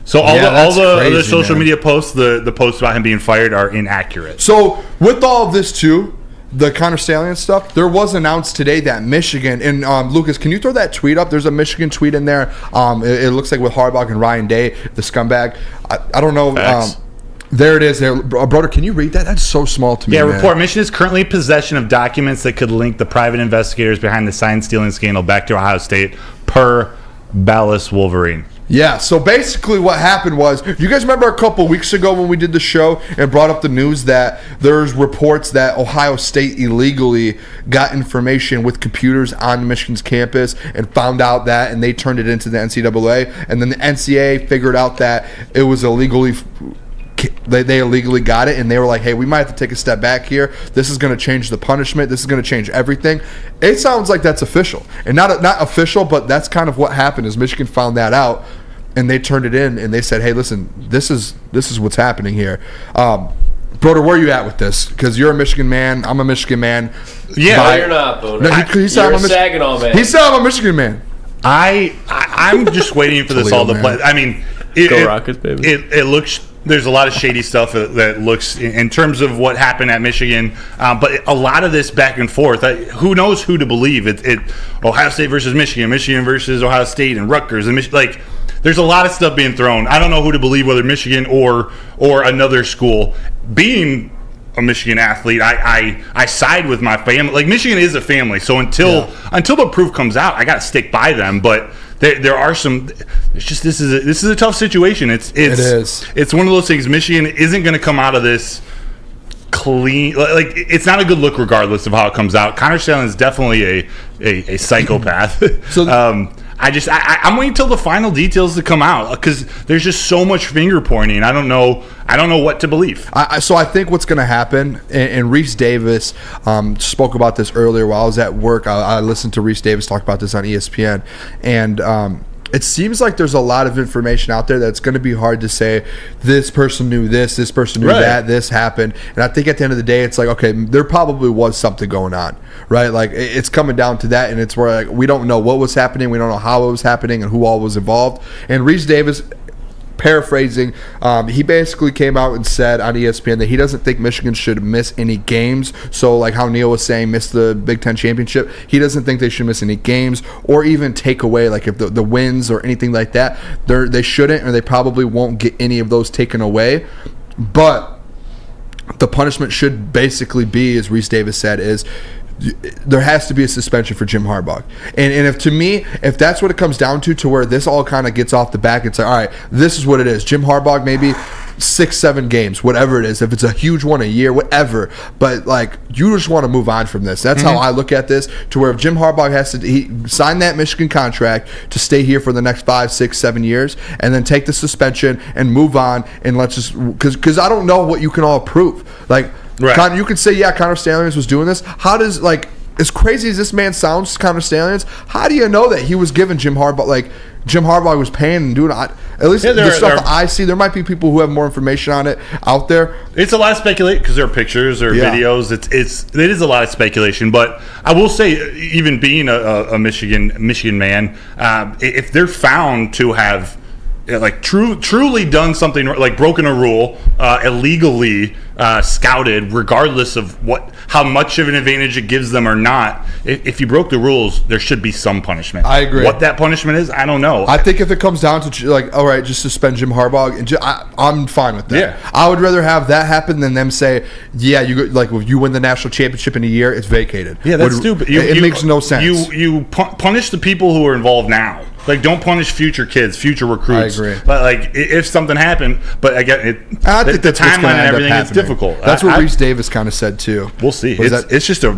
So all the social media posts, the posts about him being fired are inaccurate. So with all of this too, the Connor Stalions stuff, there was announced today that Michigan, and Lucas, can you throw that tweet up? There's a Michigan tweet in there. It looks like with Harbaugh and Ryan Day, the scumbag. I don't know. There it is. There, Broder, can you read that? That's so small to me. Yeah, report. Michigan is currently in possession of documents that could link the private investigators behind the sign stealing scandal back to Ohio State, per Ballas Wolverine. Yeah, so basically what happened was, you guys remember a couple weeks ago when we did the show and brought up the news that there's reports that Ohio State illegally got information with computers on Michigan's campus and found out that, and they turned it into the NCAA, and then the NCAA figured out that it was illegally, they illegally got it, and they were like, hey, we might have to take a step back here. This is going to change the punishment. This is going to change everything. It sounds like that's official. And not official, but that's kind of what happened is Michigan found that out, and they turned it in, and they said, hey, listen, this is what's happening here. Broder, where are you at with this? Because you're a Michigan man. I'm a Michigan man. Yeah. No, you're not, Booner. You're a Saginaw man. He said I'm a Michigan man. I'm just waiting for this all to play. I mean, Go Rockets, baby. It looks... There's a lot of shady stuff that looks in terms of what happened at Michigan, but a lot of this back and forth. Who knows who to believe? It Ohio State versus Michigan, Michigan versus Ohio State, and Rutgers, and there's a lot of stuff being thrown. I don't know who to believe, whether Michigan or another school. Being a Michigan athlete, I side with my family. Like, Michigan is a family, so until the proof comes out, I got to stick by them. But there are some. It's just this is a tough situation. It is. It's one of those things. Michigan isn't going to come out of this clean. Like it's not a good look, regardless of how it comes out. Connor Stallion is definitely a psychopath. So. I'm waiting till the final details to come out because there's just so much finger pointing. I don't know what to believe. So I think what's going to happen, and Reese Davis spoke about this earlier while I was at work. I listened to Reese Davis talk about this on ESPN, and it seems like there's a lot of information out there that's going to be hard to say this person knew this person knew that, this happened. And I think at the end of the day, it's like, okay, there probably was something going on, right? Like it's coming down to that, and it's where like we don't know what was happening, we don't know how it was happening, and who all was involved. And Reese Davis, paraphrasing, he basically came out and said on ESPN that he doesn't think Michigan should miss any games. So like how Neil was saying, miss the Big Ten championship, he doesn't think they should miss any games or even take away, like if the wins or anything like that, they shouldn't, or they probably won't get any of those taken away. But the punishment should basically be, as Reese Davis said, is there has to be a suspension for Jim Harbaugh. And if that's what it comes down to where this all kind of gets off the back, it's like, all right, this is what it is. Jim Harbaugh, maybe 6-7 games, whatever it is, if it's a huge one a year, whatever. But like, you just want to move on from this. That's how I look at this, to where if Jim Harbaugh has to sign that Michigan contract to stay here for the next 5, 6, 7 years, and then take the suspension and move on, and let's just, because I don't know what you can all prove. Like, right. You could say, yeah, Connor Stallions was doing this. How does, like, as crazy as this man sounds, Connor Stallions, how do you know that he was giving Jim Harbaugh, like, Jim Harbaugh was paying and doing it? At least the stuff that I see, there might be people who have more information on it out there. It's a lot of speculation because there are pictures or videos. It is a lot of speculation. But I will say, even being a Michigan man, if they're found to have like truly done something, like broken a rule, illegally scouted, regardless of how much of an advantage it gives them or not, if you broke the rules, there should be some punishment. I agree. What that punishment is, I don't know. I think if it comes down to like, all right, just suspend Jim Harbaugh, I'm fine with that. Yeah. I would rather have that happen than them say, yeah, if you win the national championship in a year, it's vacated. Yeah, that's stupid. It makes no sense. You punish the people who are involved now. Like, don't punish future kids, future recruits. I agree. But like, if something happened, but again, I think the timeline and everything is difficult. That's what Reese Davis kind of said too. We'll see. It's just a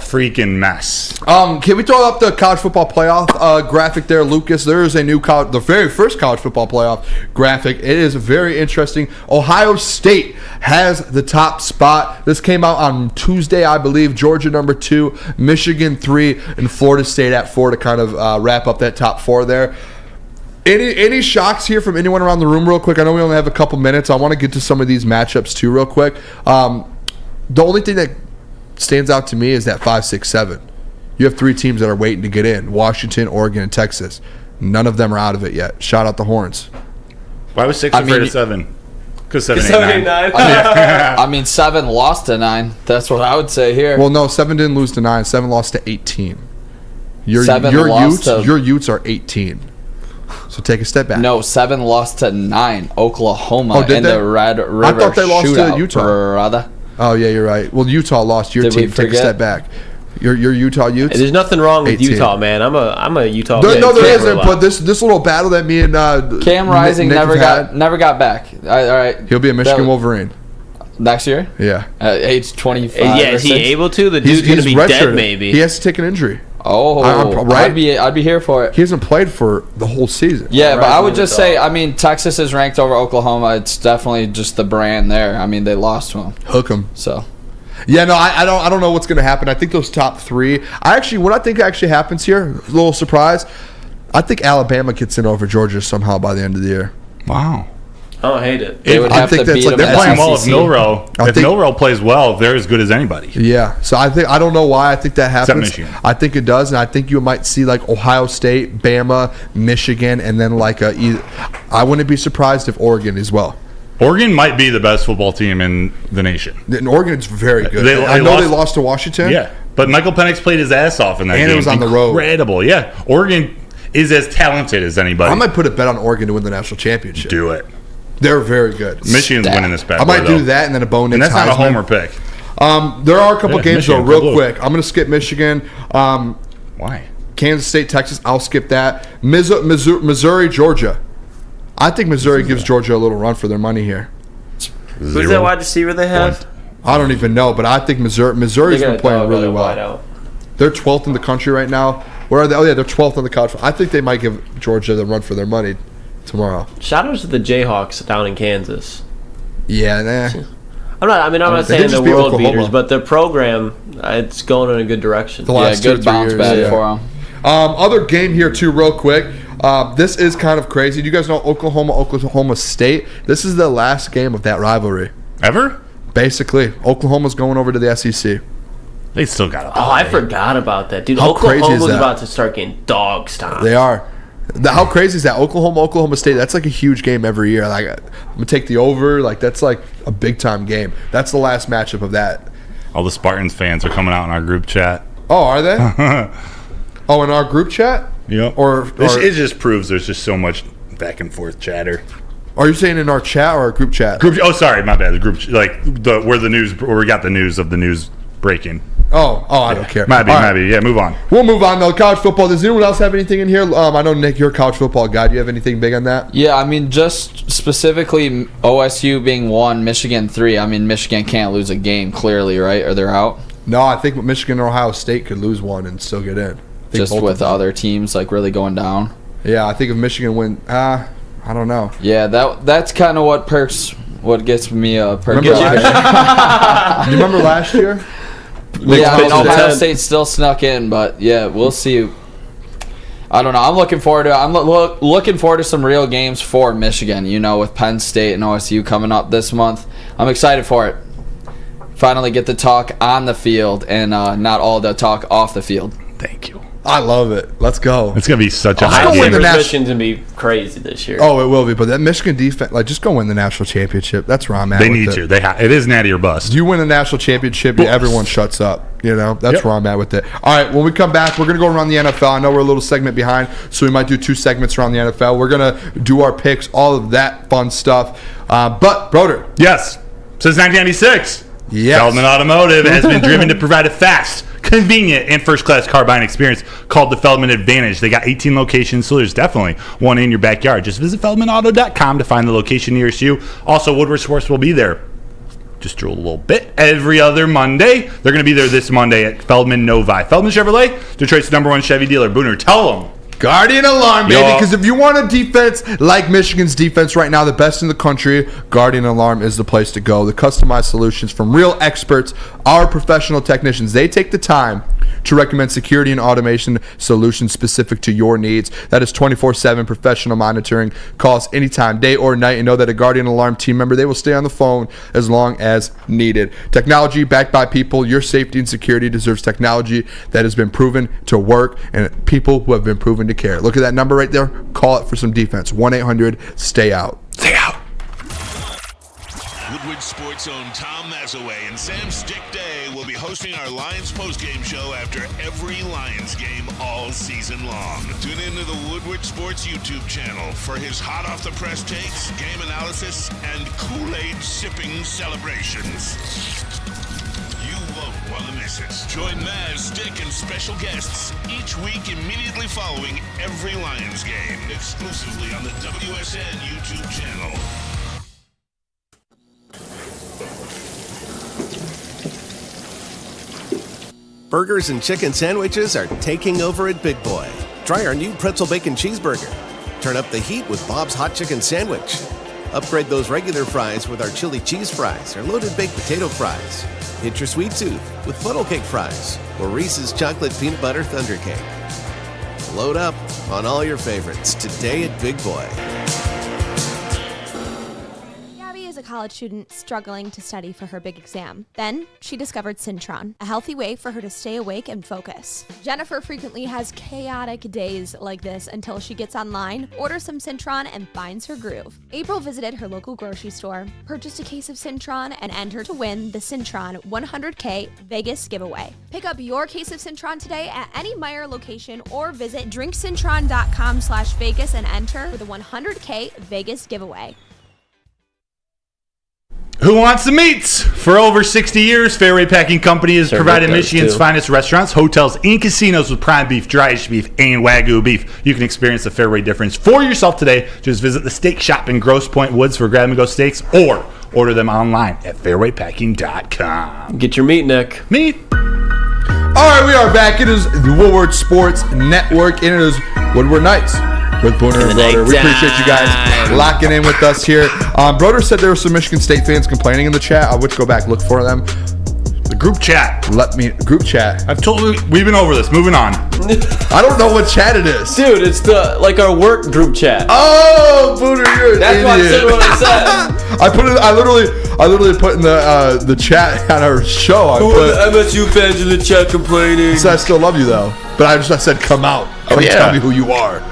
freaking mess. Can we throw up the college football playoff graphic there, Lucas? There is a new the very first college football playoff graphic. It is very interesting. Ohio State has the top spot. This came out on Tuesday, I believe. Georgia number 2, Michigan 3, and Florida State at 4 to kind of wrap up that top 4 there. Any shocks here from anyone around the room real quick? I know we only have a couple minutes. I want to get to some of these matchups too real quick. The only thing that stands out to me is that 5, 6, 7. You have 3 teams that are waiting to get in: Washington, Oregon, and Texas. None of them are out of it yet. Shout out the Horns. Why was 6 afraid of 7? Because 7, 8, 9. I mean, 7 lost to 9. That's what I would say here. Well, no, 7 didn't lose to 9. 7 lost to 18. Your Utes are 18. So take a step back. No, 7 lost to 9. Oklahoma in the Red River. I thought they lost to Utah. Brother. Oh yeah, you're right. Well, Utah lost. Your team. Take a step back. Your Utah Utes. There's nothing wrong with 18. Utah, man. I'm a Utah. No, there isn't. But this little battle that me and Cam Rising never got back. All right, he'll be a Michigan Wolverine next year. Yeah, at age 25. Yeah, is he able to? The dude's gonna be dead. Maybe he has to take an injury. Oh, right. I'd be here for it. He hasn't played for the whole season. Yeah, but I would just say, I mean, Texas is ranked over Oklahoma. It's definitely just the brand there. I mean, they lost to him. Hook 'em. So. Yeah, no, I don't know what's going to happen. I think those top 3. What I think actually happens here, a little surprise, I think Alabama gets in over Georgia somehow by the end of the year. Wow. I don't hate it. I think that's like they're playing well. If Milroe plays well, they're as good as anybody. Yeah. So I don't know why I think that happens. I think it does, and I think you might see like Ohio State, Bama, Michigan, and then like I wouldn't be surprised if Oregon as well. Oregon might be the best football team in the nation. And Oregon's very good. I know they lost to Washington. Yeah, but Michael Penix played his ass off in that game. And it was on the road. Incredible. Yeah. Oregon is as talented as anybody. I might put a bet on Oregon to win the national championship. Do it. They're very good. Michigan's winning this bad. I might do that and then a Bo Nix. And that's not a homer pick. There are a couple games though, real quick. I'm going to skip Michigan. Why? Kansas State, Texas, I'll skip that. Missouri, Georgia. I think Missouri gives Georgia a little run for their money here. Who's that wide receiver they have? I don't even know, but I think Missouri's been playing really well. They're 12th in the country right now. Where are they? Oh, yeah, they're 12th in the country. I think they might give Georgia the run for their money tomorrow. Shout out to the Jayhawks down in Kansas. Yeah, I'm not saying they're world beaters, but their program, it's going in a good direction. The last good bounce back for them. Other game here, too, real quick. This is kind of crazy. Do you guys know Oklahoma State? This is the last game of that rivalry. Ever? Basically. Oklahoma's going over to the SEC. They still got it. Oh, I forgot about that. Dude, Oklahoma's about to start getting dog stomped. They are. How crazy is that? Oklahoma State, that's like a huge game every year. Like, I'm going to take the over. Like, that's like a big-time game. That's the last matchup of that. All the Spartans fans are coming out in our group chat. Oh, are they? Oh, in our group chat? Yep. Or it just proves there's just so much back and forth chatter. Are you saying in our chat or our group chat? Oh, sorry, my bad. The group, where we got the news of the news breaking. Oh, I don't care. Might be. Yeah, move on. We'll move on, though. College football. Does anyone else have anything in here? I know, Nick, you're a college football guy. Do you have anything big on that? Yeah, I mean, just specifically OSU being 1, Michigan 3. I mean, Michigan can't lose a game, clearly, right? Or they're out? No, I think Michigan or Ohio State could lose one and still get in. Just with the other teams, like, really going down? Yeah, I think if Michigan win, I don't know. Yeah, that's kind of what gets me perked up. You remember last year? Yeah, I mean, Ohio State still snuck in, but yeah, we'll see. I don't know. I'm looking forward to. Looking forward to some real games for Michigan. With Penn State and OSU coming up this month, I'm excited for it. Finally, get the talk on the field and not all the talk off the field. Thank you. I love it. Let's go. It's gonna be such a high game. Michigan's gonna be crazy this year. Oh, it will be. But that Michigan defense, just go win the national championship. That's where I'm at. They need to. It is natty or bust. You win the national championship, everyone shuts up. That's where I'm at with it. All right, when we come back, we're gonna go around the NFL. I know we're a little segment behind, so we might do 2 segments around the NFL. We're gonna do our picks, all of that fun stuff. But Broder, yes, since 1996, yes, Feldman Automotive has been driven to provide a fast, convenient, and first-class car buying experience called the Feldman Advantage. They got 18 locations, so there's definitely one in your backyard. Just visit feldmanauto.com to find the location nearest you. Also, Woodward Sports will be there. Just drill a little bit every other Monday. They're going to be there this Monday at Feldman Novi. Feldman Chevrolet, Detroit's #1 Chevy dealer. Booner, tell them. Guardian Alarm, baby, because if you want a defense like Michigan's defense right now, the best in the country, Guardian Alarm is the place to go. The customized solutions from real experts, our professional technicians, they take the time to recommend security and automation solutions specific to your needs. That is 24/7 professional monitoring. Call us anytime, day or night, and know that a Guardian Alarm team member, they will stay on the phone as long as needed. Technology backed by people. Your safety and security deserves technology that has been proven to work and people who have been proven to care. Look at that number right there. Call it for some defense. 1-800-STAY-OUT. Stay out. Woodward Sports' own Tom Mazaway and Sam Stick Day will be hosting our Lions postgame show after every Lions game all season long. Tune into the Woodward Sports YouTube channel for his hot off the press takes, game analysis, and Kool-Aid sipping celebrations. You won't want to miss it. Join Maz, Stick, and special guests each week immediately following every Lions game, exclusively on the WSN YouTube channel. Burgers and chicken sandwiches are taking over at Big Boy. Try our new pretzel bacon cheeseburger. Turn up the heat with Bob's Hot Chicken Sandwich. Upgrade those regular fries with our chili cheese fries or loaded baked potato fries. Hit your sweet tooth with funnel cake fries or Reese's chocolate peanut butter thunder cake. Load up on all your favorites today at Big Boy. A college student struggling to study for her big exam. Then she discovered Syntron, a healthy way for her to stay awake and focus. Jennifer frequently has chaotic days like this until she gets online, orders some Syntron, and finds her groove. April visited her local grocery store, purchased a case of Syntron, and entered to win the Syntron 100K Vegas giveaway. Pick up your case of Syntron today at any Meijer location or visit drinksyntron.com/Vegas and enter for the 100K Vegas giveaway. Who wants the meats? For over 60 years, Fairway Packing Company has provided Michigan's finest restaurants, hotels, and casinos with prime beef, dry aged beef, and Wagyu beef. You can experience the Fairway difference for yourself today. Just visit the steak shop in Grosse Pointe Woods for grab-and-go steaks, or order them online at fairwaypacking.com. Get your meat, Nick. Meat. All right, we are back. It is the Woodward Sports Network, and it is Woodward Nights with Booner and Broder. We appreciate you guys locking in with us here. Broder said there were some Michigan State fans complaining in the chat. I would go back look for them. The group chat. Group chat. I've told you, we've been over this. Moving on. I don't know what chat it is. Dude, it's our work group chat. Oh, Booner, you're an idiot. That's why I said what I said. I literally put in the chat on our show. I MSU fans in the chat complaining. So I still love you though, but I said come out. Tell me who you are.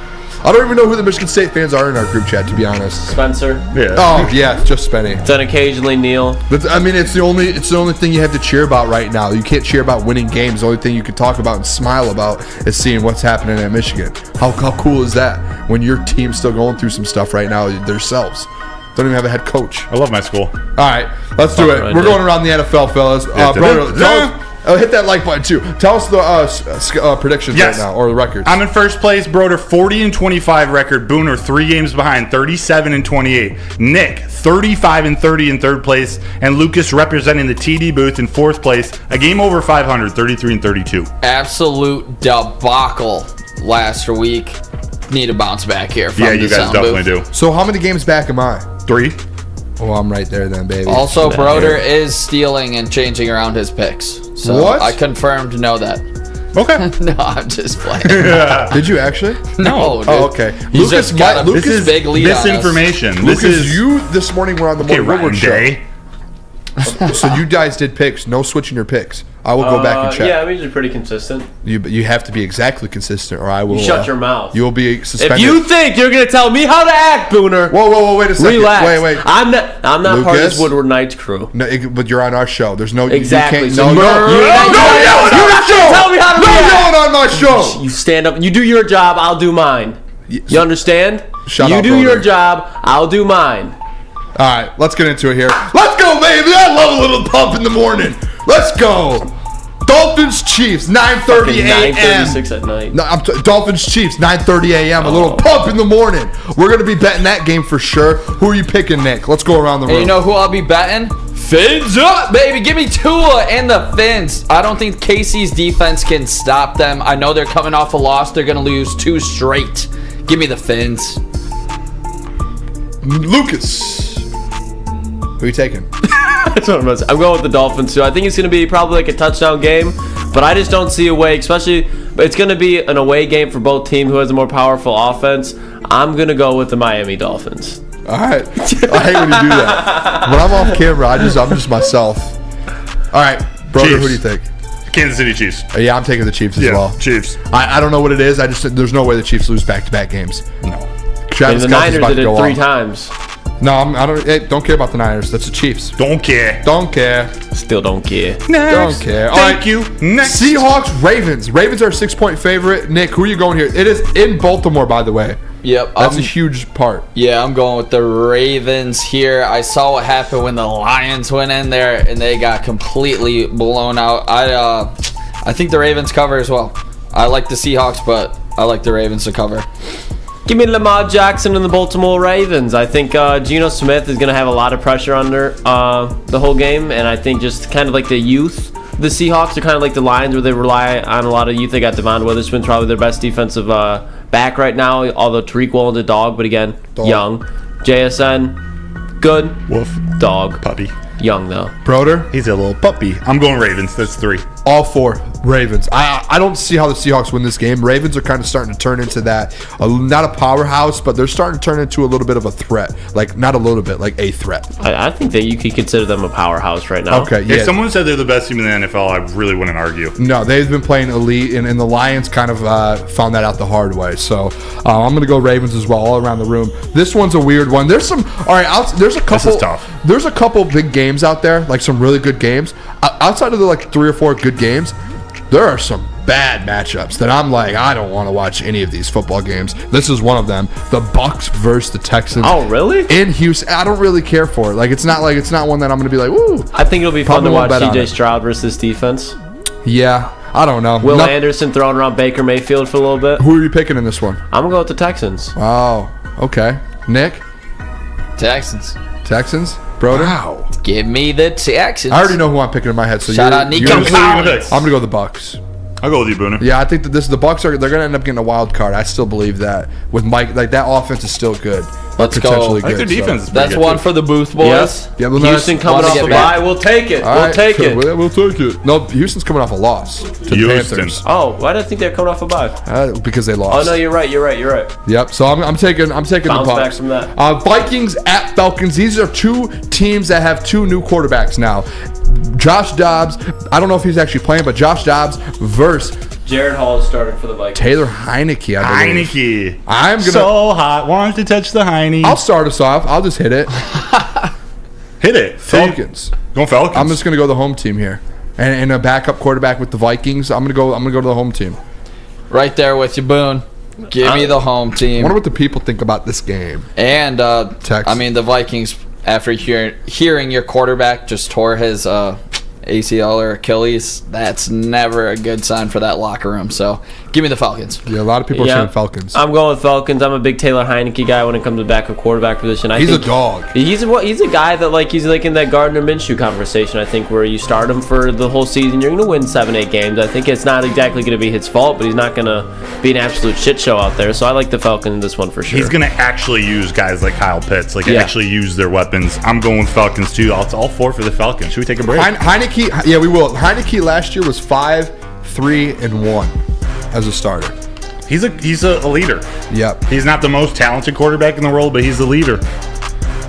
I don't even know who the Michigan State fans are in our group chat, to be honest. Spencer. Yeah. Oh yeah, it's just Spenny. Then occasionally Neil. But I mean, it's the only thing you have to cheer about right now. You can't cheer about winning games. The only thing you can talk about and smile about is seeing what's happening at Michigan. How cool is that when your team's still going through some stuff right now themselves? Don't even have a head coach. I love my school. All right, let's do it. We're going around the NFL, fellas. Broder, hit that like button too. Tell us the predictions right now, or the records. I'm in first place. Broder 40-25 record. Booner 3 games behind, 37-28. Nick 35-30 in third place, and Lucas representing the TD booth in fourth place. A game over 500, 33-32. Absolute debacle last week. Need a bounce back here. From you guys definitely do. So how many games back am I? 3. Oh, I'm right there then, baby. Also, Broder is stealing and changing around his picks. So what? I confirmed know that. Okay. No, I'm just playing. Did you actually? No, dude. Oh, okay. He's just got a big lead on us. Misinformation. Lucas, you this morning were on the Woodward show. Day. So you guys did picks. No switching your picks. I will go back and check. Yeah, I'm usually pretty consistent. You have to be exactly consistent, or I will. You shut your mouth. You will be suspended. If you think you're gonna tell me how to act, Booner. Whoa, wait a second. Relax. Wait. I'm not Lucas, part of this Woodward Nights crew. No, but you're on our show. There's no exactly. You So can't, no yelling on my show. Tell me how to react. Yelling on my show. You stand up. You do your job. I'll do mine. You understand? Shut you up, do Broder. your job. I'll do mine. All right, let's get into it here. Let's go, baby. I love a little pump in the morning. Let's go. Dolphins Chiefs 9:30 a.m. 9:36 at night. No, Dolphins Chiefs 9:30 a.m. A little pump in the morning. We're gonna be betting that game for sure. Who are you picking, Nick? Let's go around the room. And you know who I'll be betting? Fins up, baby. Give me Tua and the Fins. I don't think Casey's defense can stop them. I know they're coming off a loss. They're gonna lose 2 straight. Give me the Fins. Lucas, who are you taking? That's what I'm going with the Dolphins too. I think it's going to be probably like a touchdown game, but I just don't see a way, especially it's going to be an away game for both teams. Who has a more powerful offense? I'm going to go with the Miami Dolphins. All right. I hate when you do that. When I'm off camera, I'm just myself. All right, Broder, Chiefs. who do you think? Kansas City Chiefs. Yeah, I'm taking the Chiefs as well. Chiefs. I don't know what it is. There's no way the Chiefs lose back-to-back games. No. The Niners did it 3 times. No, I don't care about the Niners. That's the Chiefs. Don't care. Still don't care. Next. Don't care. Thank you. Next. Seahawks, Ravens. Ravens are a 6-point favorite. Nick, who are you going here? It is in Baltimore, by the way. Yep. That's a huge part. Yeah, I'm going with the Ravens here. I saw what happened when the Lions went in there and they got completely blown out. I think the Ravens cover as well. I like the Seahawks, but I like the Ravens to cover. Give me Lamar Jackson and the Baltimore Ravens. I think Geno Smith is going to have a lot of pressure under the whole game, and I think just kind of like the youth. The Seahawks are kind of like the Lions where they rely on a lot of youth. They got Devon Witherspoon, probably their best defensive back right now, although Tariq Woolen's a dog, but again, young. JSN, good. Wolf. Dog. Puppy. Young, though. Broder? He's a little puppy. I'm going Ravens. That's 3. All 4 Ravens. I don't see how the Seahawks win this game. Ravens are kind of starting to turn into that, not a powerhouse, but they're starting to turn into a little bit of a threat. Like, not a little bit, like a threat. I think that you could consider them a powerhouse right now. Okay, yeah. If someone said they're the best team in the NFL, I really wouldn't argue. No, they've been playing elite, and the Lions kind of found that out the hard way. So I'm going to go Ravens as well, all around the room. This one's a weird one. There's some, all right, there's a couple. This is tough. There's a couple big games out there, like some really good games. Outside of the 3 or 4 good games, there are some bad matchups that I'm like, I don't want to watch any of these football games. This is one of them. The Bucks versus the Texans. Oh, really? In Houston. I don't really care for it. Like, it's not one that I'm going to be like, woo. I think it'll be fun to watch CJ Stroud versus defense. Yeah, I don't know. Will Anderson throwing around Baker Mayfield for a little bit. Who are you picking in this one? I'm going to go with the Texans. Oh, okay. Nick? Texans. Broder? Wow. Give me the Texans. I already know who I'm picking in my head. So Shout out Nico. I'm going to go the Bucks. I'll go with you, Booner. Yeah, I think that the Bucks they're going to end up getting a wild card. I still believe that with Mike. Like, that offense is still good. Let's go. I think their defense is pretty That's good one too. for the booth boys. Yes. Yeah, well, Houston coming off a bye. We'll take it. We'll take it. We'll take it. No, Houston's coming off a loss to the Panthers. Oh, why did I think they're coming off a bye? Because they lost. Oh no, you're right. Yep. So I'm taking Bounce the Bucks. back from that. Vikings at Falcons. These are two teams that have two new quarterbacks now. Josh Dobbs. I don't know if he's actually playing, but Josh Dobbs versus Jared Hall is starting for the Vikings. Taylor Heineke, I believe. Heineke. I'm gonna so hot. Want to touch the Heine. I'll start us off. I'll just hit it. Hit it. Falcons. Going Falcons. I'm just gonna go the home team here, and a backup quarterback with the Vikings. I'm gonna go to the home team. Right there with you, Boone. Give me the home team. I wonder what the people think about this game. And I mean, the Vikings, after hearing your quarterback just tore his ACL or Achilles, that's never a good sign for that locker room. So give me the Falcons. Yeah, a lot of people are saying Falcons. I'm going with Falcons. I'm a big Taylor Heineke guy when it comes to backup quarterback position. He's a dog. He's a guy that he's in that Gardner Minshew conversation. I think where you start him for the whole season, you're going to win 7-8 games. I think it's not exactly going to be his fault, but he's not going to be an absolute shit show out there. So I like the Falcons in this one for sure. He's going to actually use guys like Kyle Pitts, actually use their weapons. I'm going with Falcons too. All four for the Falcons. Should we take a break? Heineke, yeah, we will. Heineke last year was 5-3-1 as a starter. He's a leader. Yep. He's not the most talented quarterback in the world, but he's the leader.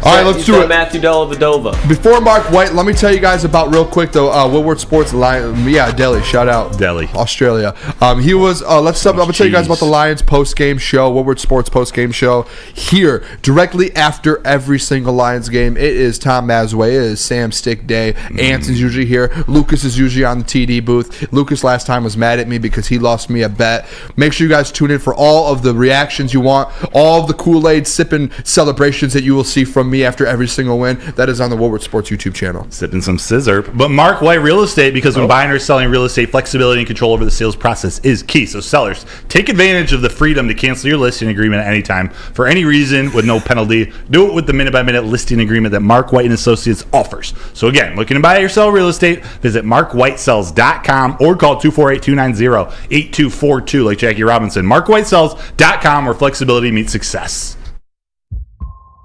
All right, let's do it. Matthew Dellavedova. Before Mark White, let me tell you guys about real quick though. Woodward Sports Lion. Yeah, Delhi. Shout out Delhi, Australia. He was. I'm gonna tell you guys about the Lions post game show. Woodward Sports post game show here directly after every single Lions game. It is Tom Mazway. It is Sam Stick Day. Anson's usually here. Lucas is usually on the TD booth. Lucas last time was mad at me because he lost me a bet. Make sure you guys tune in for all of the reactions you want, all of the Kool-Aid sipping celebrations that you will see from me after every single win. That is on the Woodward Sports YouTube channel. Sipping some scissor. But Mark White Real Estate, because when buying or selling real estate, flexibility and control over the sales process is key. So sellers, take advantage of the freedom to cancel your listing agreement at any time for any reason with no penalty. Do it with the minute-by-minute listing agreement that Mark White and Associates offers. So again, looking to buy or sell real estate, visit markwhitesells.com or call 248-290-8242 like Jackie Robinson. markwhitesells.com, where flexibility meets success.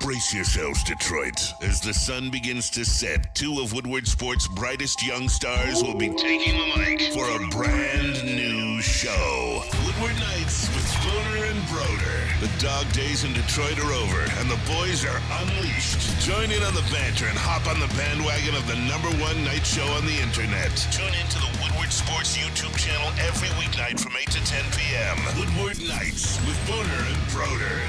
Brace yourselves, Detroit. As the sun begins to set, two of Woodward Sports' brightest young stars will be taking the mic for a brand new show. Woodward Nights with Booner and Broder. The dog days in Detroit are over, and the boys are unleashed. Join in on the banter and hop on the bandwagon of the #1 night show on the internet. Tune into the Woodward Sports YouTube channel every weeknight from 8 to 10 p.m. Woodward Nights with Booner and Broder.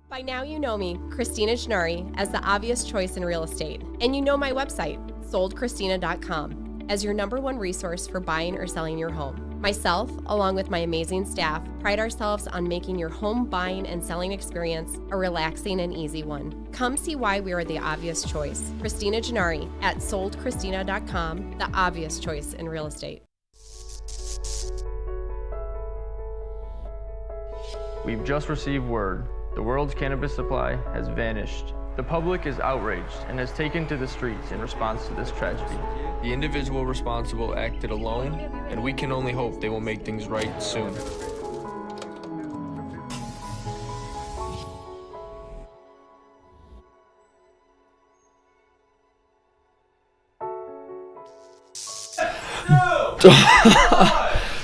By now you know me, Christina Gennari, as the obvious choice in real estate. And you know my website, soldchristina.com, as your #1 resource for buying or selling your home. Myself, along with my amazing staff, pride ourselves on making your home buying and selling experience a relaxing and easy one. Come see why we are the obvious choice. Christina Gennari at soldchristina.com, the obvious choice in real estate. We've just received word. The world's cannabis supply has vanished. The public is outraged and has taken to the streets in response to this tragedy. The individual responsible acted alone, and we can only hope they will make things right soon.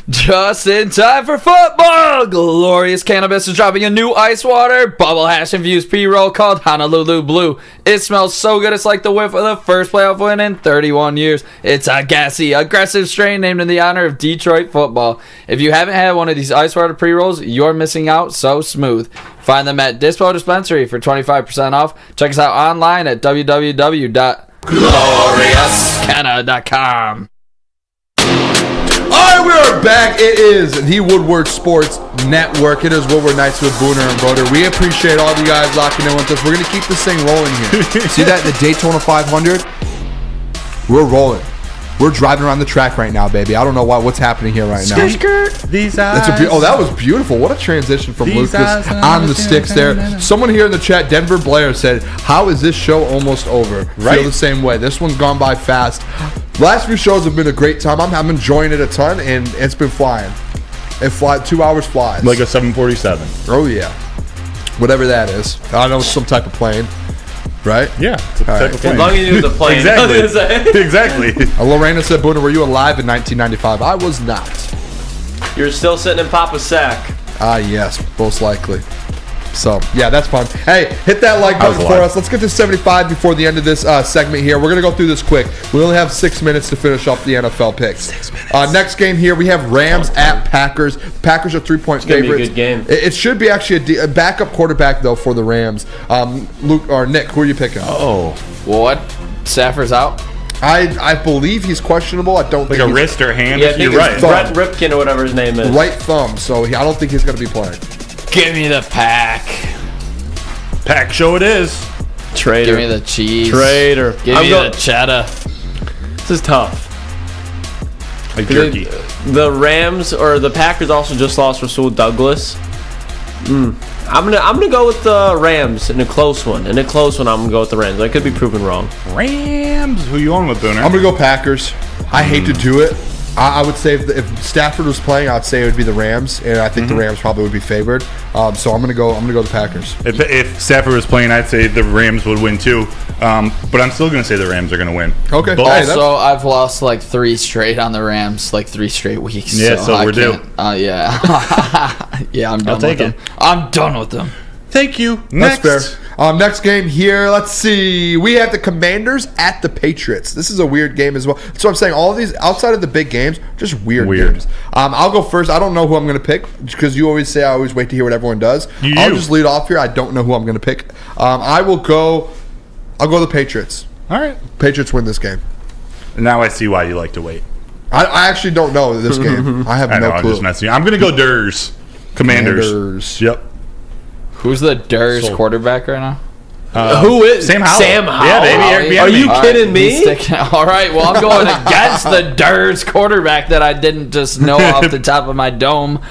Just in time for football! Glorious Cannabis is dropping a new ice water bubble hash infused pre-roll called Honolulu Blue. It smells so good it's like the whiff of the first playoff win in 31 years. It's a gassy, aggressive strain named in the honor of Detroit football. If you haven't had one of these ice water pre-rolls, you're missing out so smooth. Find them at Dispo Dispensary for 25% off. Check us out online at www.gloriouscanna.com. All right, back. It is the Woodward Sports Network. It is Woodward Nights with Booner and Broder. We appreciate all of you guys locking in with us. We're going to keep this thing rolling here. See that? The Daytona 500? We're rolling. We're driving around the track right now, baby. I don't know what's happening here right now. These eyes. That was beautiful. What a transition from Lucas on the sticks there. Someone here in the chat, Denver Blair, said, how is this show almost over? Feel the same way. This one's gone by fast. Last few shows have been a great time. I'm enjoying it a ton, and it's been flying. 2 hours flies. Like a 747. Oh, yeah. Whatever that is. I know it's some type of plane. Right? Yeah. It's a type of plane. As long as you use a plane. Exactly. Lorena said, Booner, were you alive in 1995? I was not. You're still sitting in Papa's sack. Yes, most likely. So, yeah, that's fun. Hey, hit that like button for us. Let's get to 75 before the end of this segment here. We're going to go through this quick. We only have 6 minutes to finish up the NFL picks. 6 minutes. Next game here, we have Rams at Packers. Packers are 3-point favorites. It's going to be a good game. It should be actually a backup quarterback, though, for the Rams. Luke or Nick, who are you picking? What? Stafford's out? I believe he's questionable. I don't think a wrist or hand. Yeah, I think it's Brett Ripken or whatever his name is. Right thumb. So I don't think he's going to be playing. Give me the pack. Pack show it is. Trader. Give me the cheese. Trader. Give me the cheddar. This is tough. Like jerky. The Rams or the Packers also just lost Rasul Douglas. I'm gonna go with the Rams in a close one. I'm gonna go with the Rams. I could be proven wrong. Rams. Who you on with, Booner? I'm gonna go Packers. I hate to do it. I would say if Stafford was playing, I'd say it would be the Rams, and I think the Rams probably would be favored. So I'm gonna go the Packers. If Stafford was playing, I'd say the Rams would win too. But I'm still gonna say the Rams are gonna win. Okay. Also, I've lost like 3 straight on the Rams, like 3 straight weeks. Yeah, so we're due. Yeah. Yeah, I'm done with them. I'm done with them. Thank you. Next. That's fair. Next game here, let's see. We have the Commanders at the Patriots. This is a weird game as well. So I'm saying all of these, outside of the big games, just weird games. I'll go first. I don't know who I'm going to pick because you always say I always wait to hear what everyone does. I'll just lead off here. I don't know who I'm going to pick. I'll go the Patriots. All right. Patriots win this game. Now I see why you like to wait. I actually don't know this game. I have no clue. I'm just messing. I'm going to go Durs. Commanders. Yep. Who's the Durs quarterback right now? Who is Sam Howell? Sam Howell? Yeah, baby. Are you kidding me? All right, well, I'm going against the Durs quarterback that I didn't just know off the top of my dome.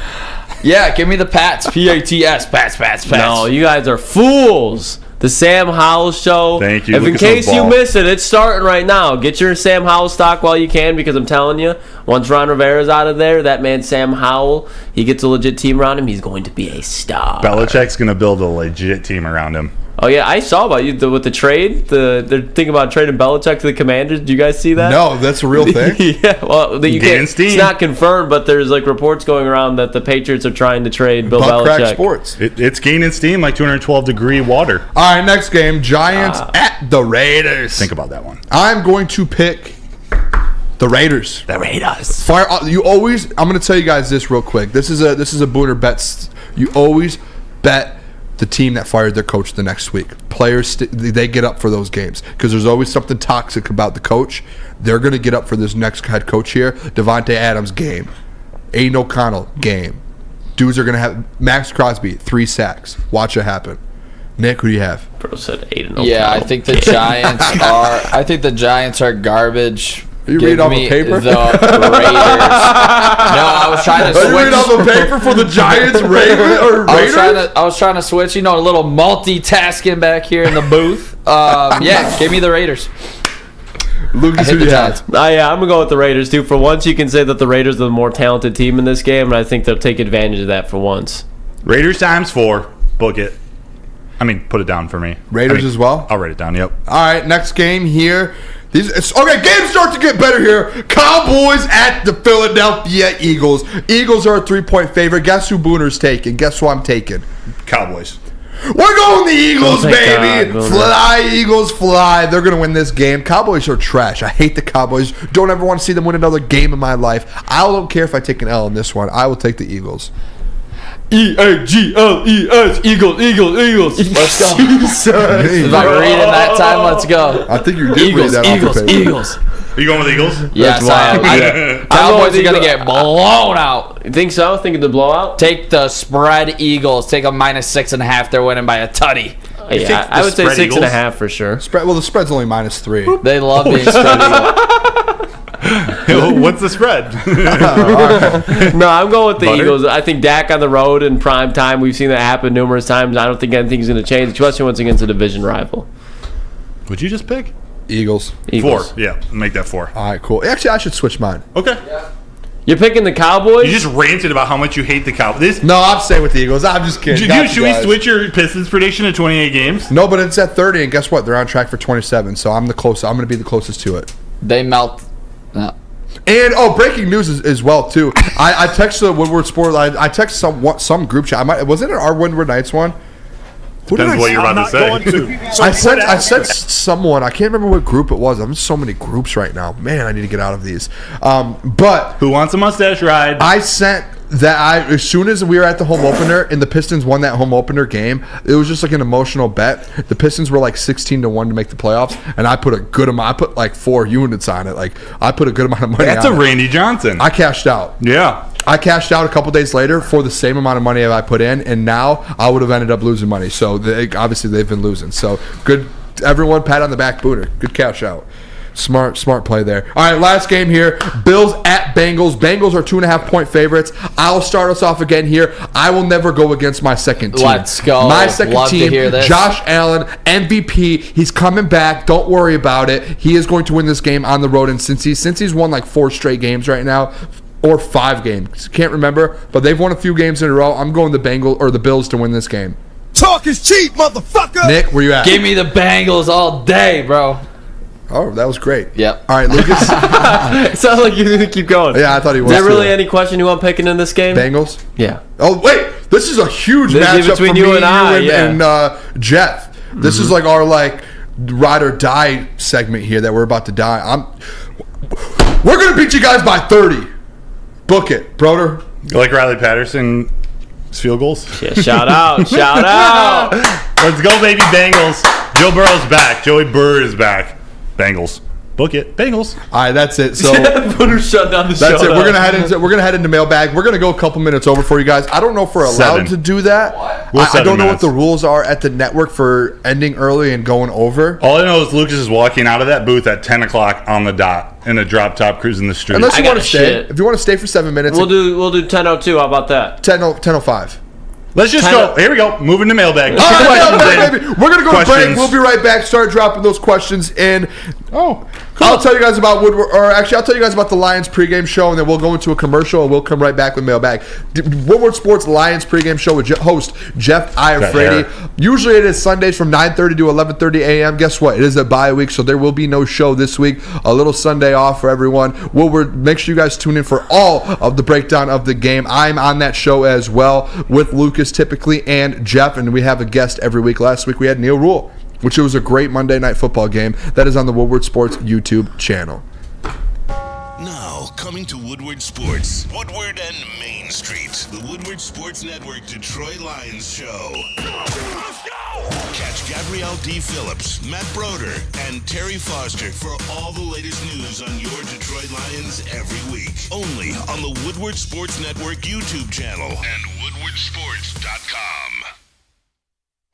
Yeah, give me the Pats. P-A-T-S. Pats. No, you guys are fools. The Sam Howell show. Thank you. If in case you miss it, it's starting right now. Get your Sam Howell stock while you can, because I'm telling you, once Ron Rivera's out of there, that man Sam Howell, he gets a legit team around him, he's going to be a star. Belichick's going to build a legit team around him. Oh, yeah, I saw about you with the trade. They're thinking about trading Belichick to the Commanders. Did you guys see that? No, that's a real thing? Yeah, well, it's not confirmed, but there's like reports going around that the Patriots are trying to trade Bill Belichick. Sports. It's gaining steam like 212-degree water. All right, next game, Giants at the Raiders. Think about that one. I'm going to pick the Raiders. The Raiders. I'm going to tell you guys this real quick. This is a Booner bet. You always bet the team that fired their coach the next week. Players, they get up for those games because there's always something toxic about the coach. They're going to get up for this next head coach here. Devontae Adams, game. Aiden O'Connell, game. Dudes are going to have Max Crosby, 3 sacks. Watch it happen. Nick, who do you have? Bro said Aiden O'Connell. Yeah, I think the Giants are garbage. You read off a paper? The Raiders. No, I was trying to switch. You read off a paper for the Giants, Raiders? I was trying to switch. A little multitasking back here in the booth. Yeah, give me the Raiders. Lucas, who do you have? Yeah, I'm going to go with the Raiders, too. For once, you can say that the Raiders are the more talented team in this game, and I think they'll take advantage of that for once. Raiders ×4. Book it. Put it down for me. Raiders as well? I'll write it down, yep. All right, next game here. Games start to get better here. Cowboys at the Philadelphia Eagles. Eagles are a 3-point favorite. Guess who Booner's taking? Guess who I'm taking? Cowboys. We're going the Eagles, baby. Fly, Eagles, fly. They're going to win this game. Cowboys are trash. I hate the Cowboys. Don't ever want to see them win another game in my life. I don't care if I take an L in this one. I will take the Eagles. Eagles, Eagles. Let's go. If I read in that time, let's go. I think you did read that off the paper. Eagles. Are you going with Eagles? Yes, I am. Cowboys are going to get blown out. You think so? Think of the blowout? Take the spread Eagles. Take a -6.5. They're winning by a tutty. Yeah, I would say 6.5 for sure. Well, the spread's only -3. They love being spread Eagles. What's the spread? No, I'm going with the Eagles. I think Dak on the road in prime time. We've seen that happen numerous times. I don't think anything's going to change, especially once against a division rival. Would you just pick? Eagles. 4. Yeah, make that 4. All right, cool. Actually, I should switch mine. Okay. You're picking the Cowboys? You just ranted about how much you hate the Cowboys. No, I'm staying with the Eagles. I'm just kidding. Should we switch your Pistons prediction to 28 games? No, but it's at 30, and guess what? They're on track for 27, so I'm going to be the closest to it. They melt. No. And breaking news as well too. I texted Woodward Sport. I texted some group chat. Was it our Woodward Nights one? Depends what you're about to say. I sent someone. I can't remember what group it was. I'm in so many groups right now. Man, I need to get out of these. But who wants a mustache ride? I sent that. As soon as we were at the home opener and the Pistons won that home opener game, it was just like an emotional bet. The Pistons were like 16-1 to make the playoffs, and I put a good amount. I put like 4 units on it. Like I put a good amount of money. That's on a Randy Johnson. I cashed out. Yeah. I cashed out a couple days later for the same amount of money that I put in, and now I would have ended up losing money. So obviously they've been losing. So good, everyone, pat on the back, Booner. Good cash out. Smart play there. All right, last game here. Bills at Bengals. Bengals are 2.5-point favorites. I'll start us off again here. I will never go against my second team. Let's go. My second Love team, to hear this. Josh Allen, MVP. He's coming back. Don't worry about it. He is going to win this game on the road. And since he's won like 4 straight games right now, or 5 games. Can't remember, but they've won a few games in a row. I'm going the Bills to win this game. Talk is cheap, motherfucker. Nick, where you at? Give me the Bengals all day, bro. Oh, that was great. Yep. All right, Lucas. It sounds like you're going to keep going. Yeah, I thought he was. Is there really any question who I'm picking in this game? Bengals? Yeah. Oh, wait. This is a huge matchup between for you me and I, and Jeff. This is like our ride or die segment here that we're about to die. We're going to beat you guys by 30. Book it, Broder. You like Riley Patterson's field goals? Yeah, shout out. Let's go, baby, Bengals. Joe Burrow's back. Joey Burr is back. Bengals. Book it. Bengals. All right, that's it. So Booner shut down the show. That's it. We're gonna head into mailbag. We're gonna go a couple minutes over for you guys. I don't know if we're allowed to do that. I don't know what the rules are at the network for ending early and going over. All I know is Lucas is walking out of that booth at 10 o'clock on the dot in a drop top cruising the street. Unless you want to stay. If you want to stay for 7 minutes, we'll do 10:02. How about that? 10:05. Let's just go. Here we go. Moving to mailbag. All right, baby. We're going to go to break. We'll be right back. Start dropping those questions in. Oh, cool. I'll tell you guys about Woodward, or actually, I'll tell you guys about the Lions pregame show, and then we'll go into a commercial, and we'll come right back with mailbag. Woodward Sports Lions pregame show with host Jeff Iafredi. Usually it is Sundays from 9:30 to 11:30 a.m. Guess what? It is a bye week, so there will be no show this week. A little Sunday off for everyone. Woodward, make sure you guys tune in for all of the breakdown of the game. I'm on that show as well with Lucas typically and Jeff, and we have a guest every week. Last week we had Neil Rule, which was a great Monday Night Football game. That is on the Woodward Sports YouTube channel. Now, coming to Woodward Sports, Woodward and Main Street, the Woodward Sports Network Detroit Lions show. Let's go! Catch Gabrielle D. Phillips, Matt Broder, and Terry Foster for all the latest news on your Detroit Lions every week. Only on the Woodward Sports Network YouTube channel and woodwardsports.com.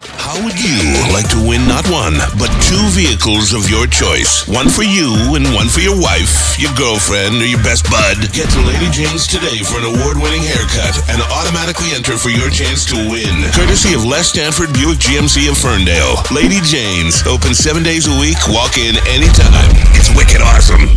How would you like to win not one, but 2 vehicles of your choice? One for you and one for your wife, your girlfriend, or your best bud. Get to Lady Jane's today for an award-winning haircut and automatically enter for your chance to win. Courtesy of Les Stanford Buick GMC of Ferndale. Lady Jane's, open 7 days a week, walk in anytime. It's wicked awesome.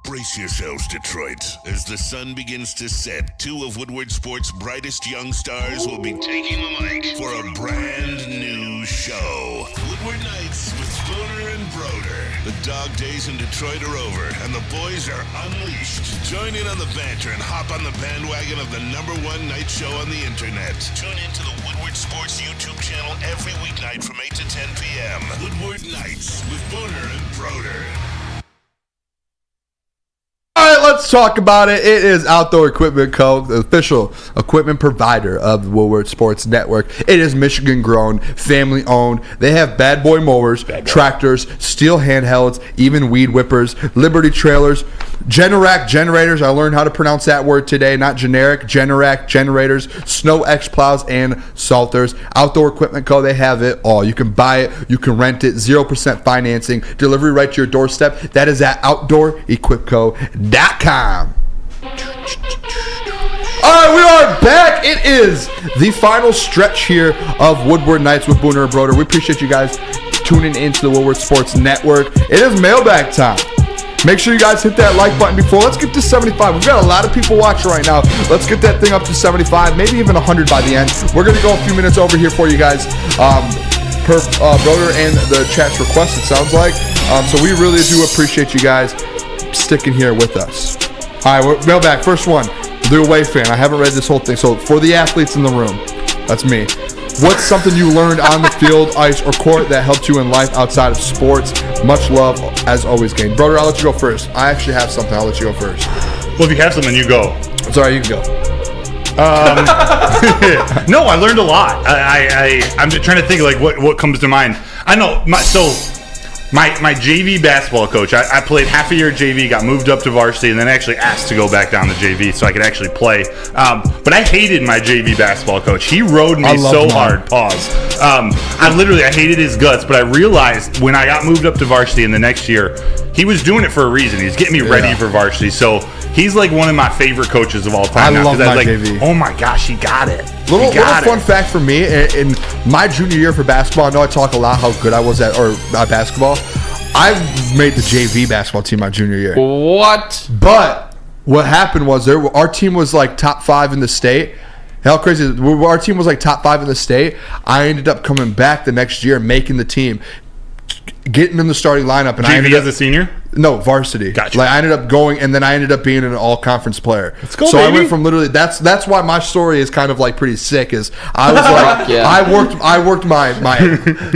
Brace yourselves, Detroit. As the sun begins to set, 2 of Woodward Sports' brightest young stars will be taking the mic for a brand new show. Woodward Nights with Booner and Broder. The dog days in Detroit are over, and the boys are unleashed. Join in on the banter and hop on the bandwagon of the #1 night show on the internet. Tune into the Woodward Sports YouTube channel every weeknight from 8 to 10 p.m. Woodward Nights with Booner and Broder. All right, let's talk about it. It is Outdoor Equipment Co., the official equipment provider of the Woodward Sports Network. It is Michigan grown, family owned. They have bad boy mowers, tractors, steel handhelds, even weed whippers, Liberty trailers, Generac generators. I learned how to pronounce that word today, not generic. Generac generators, Snow X plows, and salters. Outdoor Equipment Co., they have it all. You can buy it, you can rent it, 0% financing, delivery right to your doorstep. That is at OutdoorEquipco.com. All right, we are back. It is the final stretch here of Woodward Nights with Booner and Broder. We appreciate you guys tuning into the Woodward Sports Network. It is mailbag time. Make sure you guys hit that like button before. Let's get to 75. We've got a lot of people watching right now. Let's get that thing up to 75, maybe even 100 by the end. We're going to go a few minutes over here for you guys. Per Broder and the chat's request, it sounds like. So we really do appreciate you guys sticking here with us. All right, mailbag, first one. The away fan. I haven't read this whole thing. So for the athletes in the room, that's me. What's something you learned on the field, ice, or court that helped you in life outside of sports? Much love, as always, gang. Broder, I'll let you go first. I actually have something. I'll let you go first. Well, if you have something, you go. Sorry, you can go. No, I learned a lot. I'm just trying to think like what comes to mind. I know my JV basketball coach. I played half a year at JV, got moved up to varsity, and then actually asked to go back down to JV so I could actually play. But I hated my JV basketball coach. He rode me so hard. Pause. I hated his guts. But I realized when I got moved up to varsity in the next year, he was doing it for a reason. He's getting me ready for varsity. So he's like one of my favorite coaches of all time. I love my JV. Oh my gosh, he got it. Little fun fact for me, in my junior year for basketball, I know I talk a lot how good I was at basketball. I made the JV basketball team my junior year. What? But what happened was our team was like top 5 in the state. How crazy! Our team was like top 5 in the state. I ended up coming back the next year, making the team, getting in the starting lineup, and JV I ended up as a senior. No, varsity. Gotcha. Like I ended up going, and then I ended up being an all-conference player. Let's go, so baby. I went from literally. That's why my story is kind of like pretty sick. Is I was like I worked my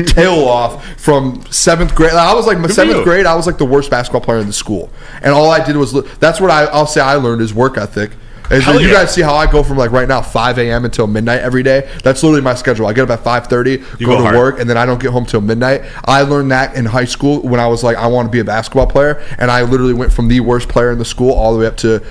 tail off from 7th grade. I was like 7th grade. I was like the worst basketball player in the school, and all I did was that's what I'll say I learned is work ethic. You guys see how I go from like right now 5 a.m. until midnight every day? That's literally my schedule. I get up at 5:30, go to work, and then I don't get home till midnight. I learned that in high school when I was like, I want to be a basketball player, and I literally went from the worst player in the school all the way up to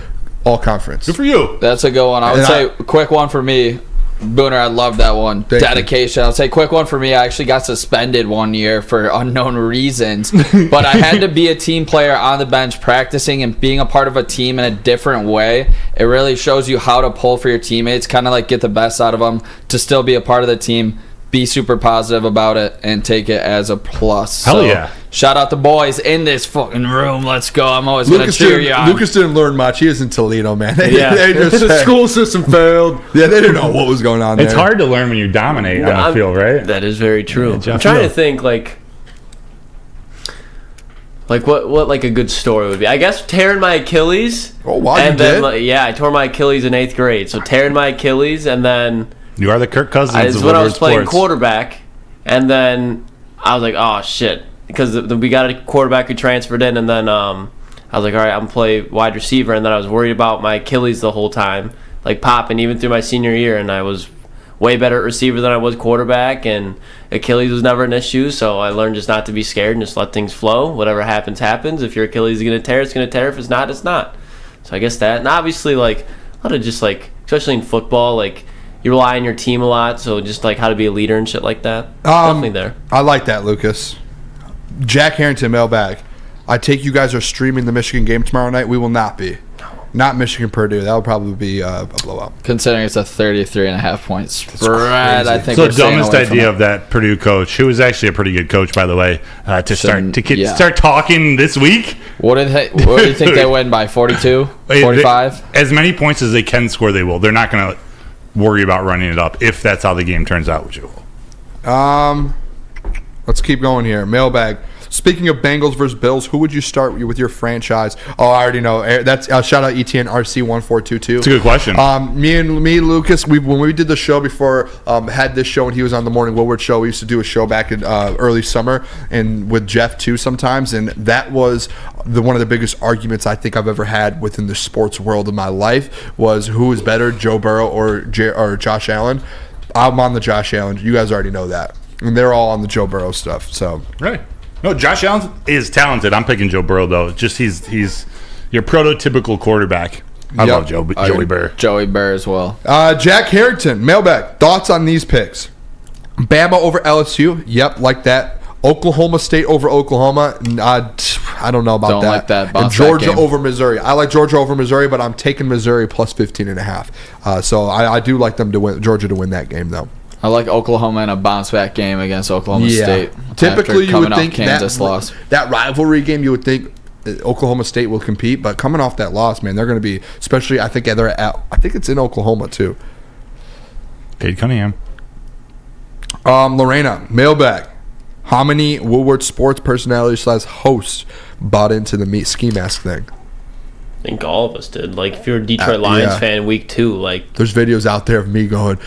all conference. Good for you. That's a good one. I would say quick one for me. Booner, I love that one. Dedication. I'll say quick one for me. I actually got suspended one year for unknown reasons, but I had to be a team player on the bench practicing and being a part of a team in a different way. It really shows you how to pull for your teammates, kind of like get the best out of them to still be a part of the team. Be super positive about it and take it as a plus. Hell yeah. Shout out the boys in this fucking room. Let's go. I'm always going to cheer you on. Lucas didn't learn much. He was in Toledo, man. The school system failed. Yeah, they didn't know what was going on there. It's hard to learn when you dominate on the field, right? That is very true. I'm trying to think like what like a good story would be. I guess tearing my Achilles. Oh, wow, and you then, did? I tore my Achilles in 8th grade. So tearing my Achilles, and then you are the Kirk Cousins of when I was Woodward playing Sports. quarterback, and then I was like, oh shit, because we got a quarterback who transferred in, and then I was like, all right, I'm gonna play wide receiver, and then I was worried about my Achilles the whole time, like popping even through my senior year, and I was way better at receiver than I was quarterback, and Achilles was never an issue, so I learned just not to be scared and just let things flow. Whatever happens, happens. If your Achilles is going to tear, it's going to tear. If it's not, it's not. So I guess that, and obviously like a lot of just like, especially in football, like you rely on your team a lot, so just like how to be a leader and shit like that. Definitely there. I like that, Lucas. Jack Harrington, mailbag. I take you guys are streaming the Michigan game tomorrow night. We will not be. Not Michigan Purdue. That would probably be a blowout. Considering it's a 33.5 point spread, I think it's the dumbest idea of that Purdue coach, who was actually a pretty good coach, by the way, to start talking this week. What do you think they win by? 42? 45? As many points as they can score, they will. They're not going to worry about running it up if that's how the game turns out with you. Let's keep going here. Mailbag. Speaking of Bengals versus Bills, who would you start with your franchise? Oh, I already know. That's shout out ETN RC1422. It's a good question. Me, Lucas, when we did the show before, had this show when he was on the Morning Woodward show. We used to do a show back in early summer and with Jeff too sometimes, and that was one of the biggest arguments I think I've ever had within the sports world of my life was who is better, Joe Burrow or Josh Allen. I'm on the Josh Allen. You guys already know that. And they're all on the Joe Burrow stuff. So right. No, Josh Allen is talented. I'm picking Joe Burrow though. Just he's your prototypical quarterback. I love Joey Burr. Joey Burr as well. Jack Harrington, mailbag. Thoughts on these picks? Bama over LSU. Yep, like that. Oklahoma State over Oklahoma. I don't know about don't that. Like that. And Georgia over Missouri. I like Georgia over Missouri, but I'm taking Missouri plus 15.5. So I do like them to win Georgia to win that game though. I like Oklahoma in a bounce back game against Oklahoma State. Typically, you would think Kansas loss. That rivalry game, you would think Oklahoma State will compete, but coming off that loss, man, they're going to be. Especially, I think it's in Oklahoma too. Cade Cunningham. Lorena, mailbag. How many Woodward sports personalities / hosts bought into the ski mask thing? I think all of us did. Like, if you're a Detroit Lions fan, week 2, like... There's videos out there of me going,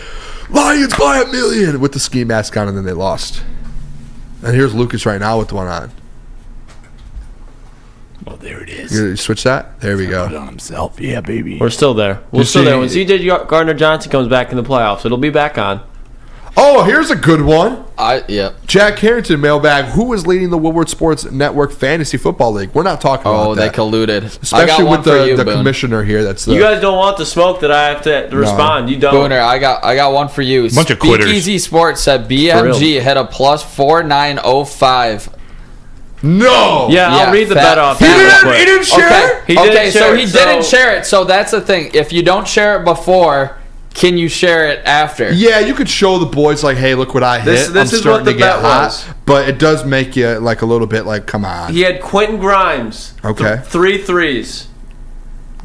Lions by 1 million, with the ski mask on, and then they lost. And here's Lucas right now with the one on. Oh, there it is. You switch that? There we go. Put it on himself. Yeah, baby. We're still there. We're still there. When C.J. Gardner-Johnson comes back in the playoffs, it'll be back on. Oh, here's a good one. Yeah. Jack Harrington, mailbag. Who is leading the Woodward Sports Network Fantasy Football League? We're not talking about that. They colluded. Especially with the commissioner here. You guys don't want the smoke that I have to respond. You don't. Booner, I got one for you. Bunch of quitters. Speakeasy Sports said BMG had a plus 4905. No. Yeah, I'll read the bet off. He didn't share it? He didn't share it. So that's the thing. If you don't share it before, can you share it after? Yeah, you could show the boys like, hey, look what I hit. This is what the bet was. But it does make you like a little bit like, come on. He had Quentin Grimes. Okay. 3 threes.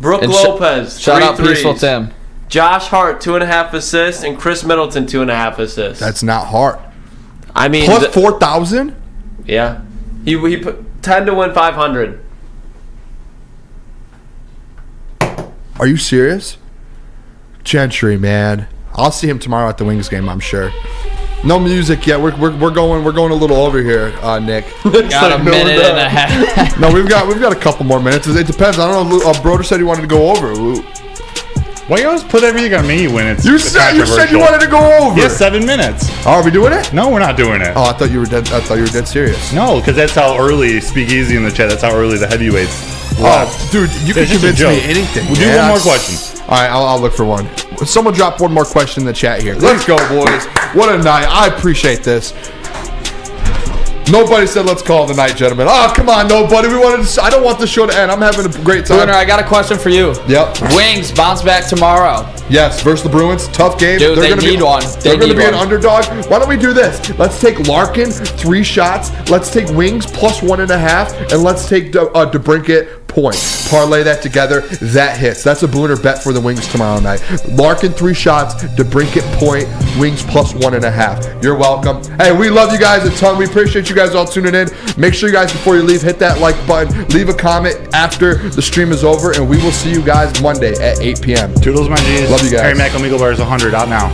Brooke Lopez. Shout 3 out threes. Peaceful Tim. Josh Hart 2.5 assists and Chris Middleton 2.5 assists. That's not hard. I mean, plus 4,000. Yeah, he put 10 to win 500. Are you serious? Gentry, man. I'll see him tomorrow at the Wings game, I'm sure. No music yet. We're going a little over here, Nick. Got a minute and a half. No, we've got a couple more minutes. It depends. I don't know. Broder said he wanted to go over. Why you always put everything on me when it's you said you wanted to go over. Yeah, 7 minutes. Oh, are we doing it? No, we're not doing it. Oh, I thought you were dead. I thought you were dead serious. No, because that's how early. Speak easy in the chat. That's how early the heavyweights. Oh, dude, you can convince me anything. We'll do one more question. All right, I'll look for one. Someone drop one more question in the chat here. Let's go, boys. What a night. I appreciate this. Nobody said let's call it the night, gentlemen. Oh, come on, nobody. I don't want the show to end. I'm having a great time. Booner, I got a question for you. Yep. Wings bounce back tomorrow. Yes, versus the Bruins. Tough game. Dude, they need one. They're going to be an underdog. Why don't we do this? Let's take Larkin, 3 shots. Let's take Wings plus 1.5. And let's take DeBrincat point. Parlay that together. That hits. That's a Booner bet for the Wings tomorrow night. Larkin, 3 shots. DeBrincat point. Wings plus 1.5. You're welcome. Hey, we love you guys a ton. We appreciate you guys all tuning in. Make sure you guys, before you leave, hit that like button. Leave a comment after the stream is over. And we will see you guys Monday at 8 p.m. Toodles, my G's. Love you guys. Harry Mack Omegle Bars 100 out now.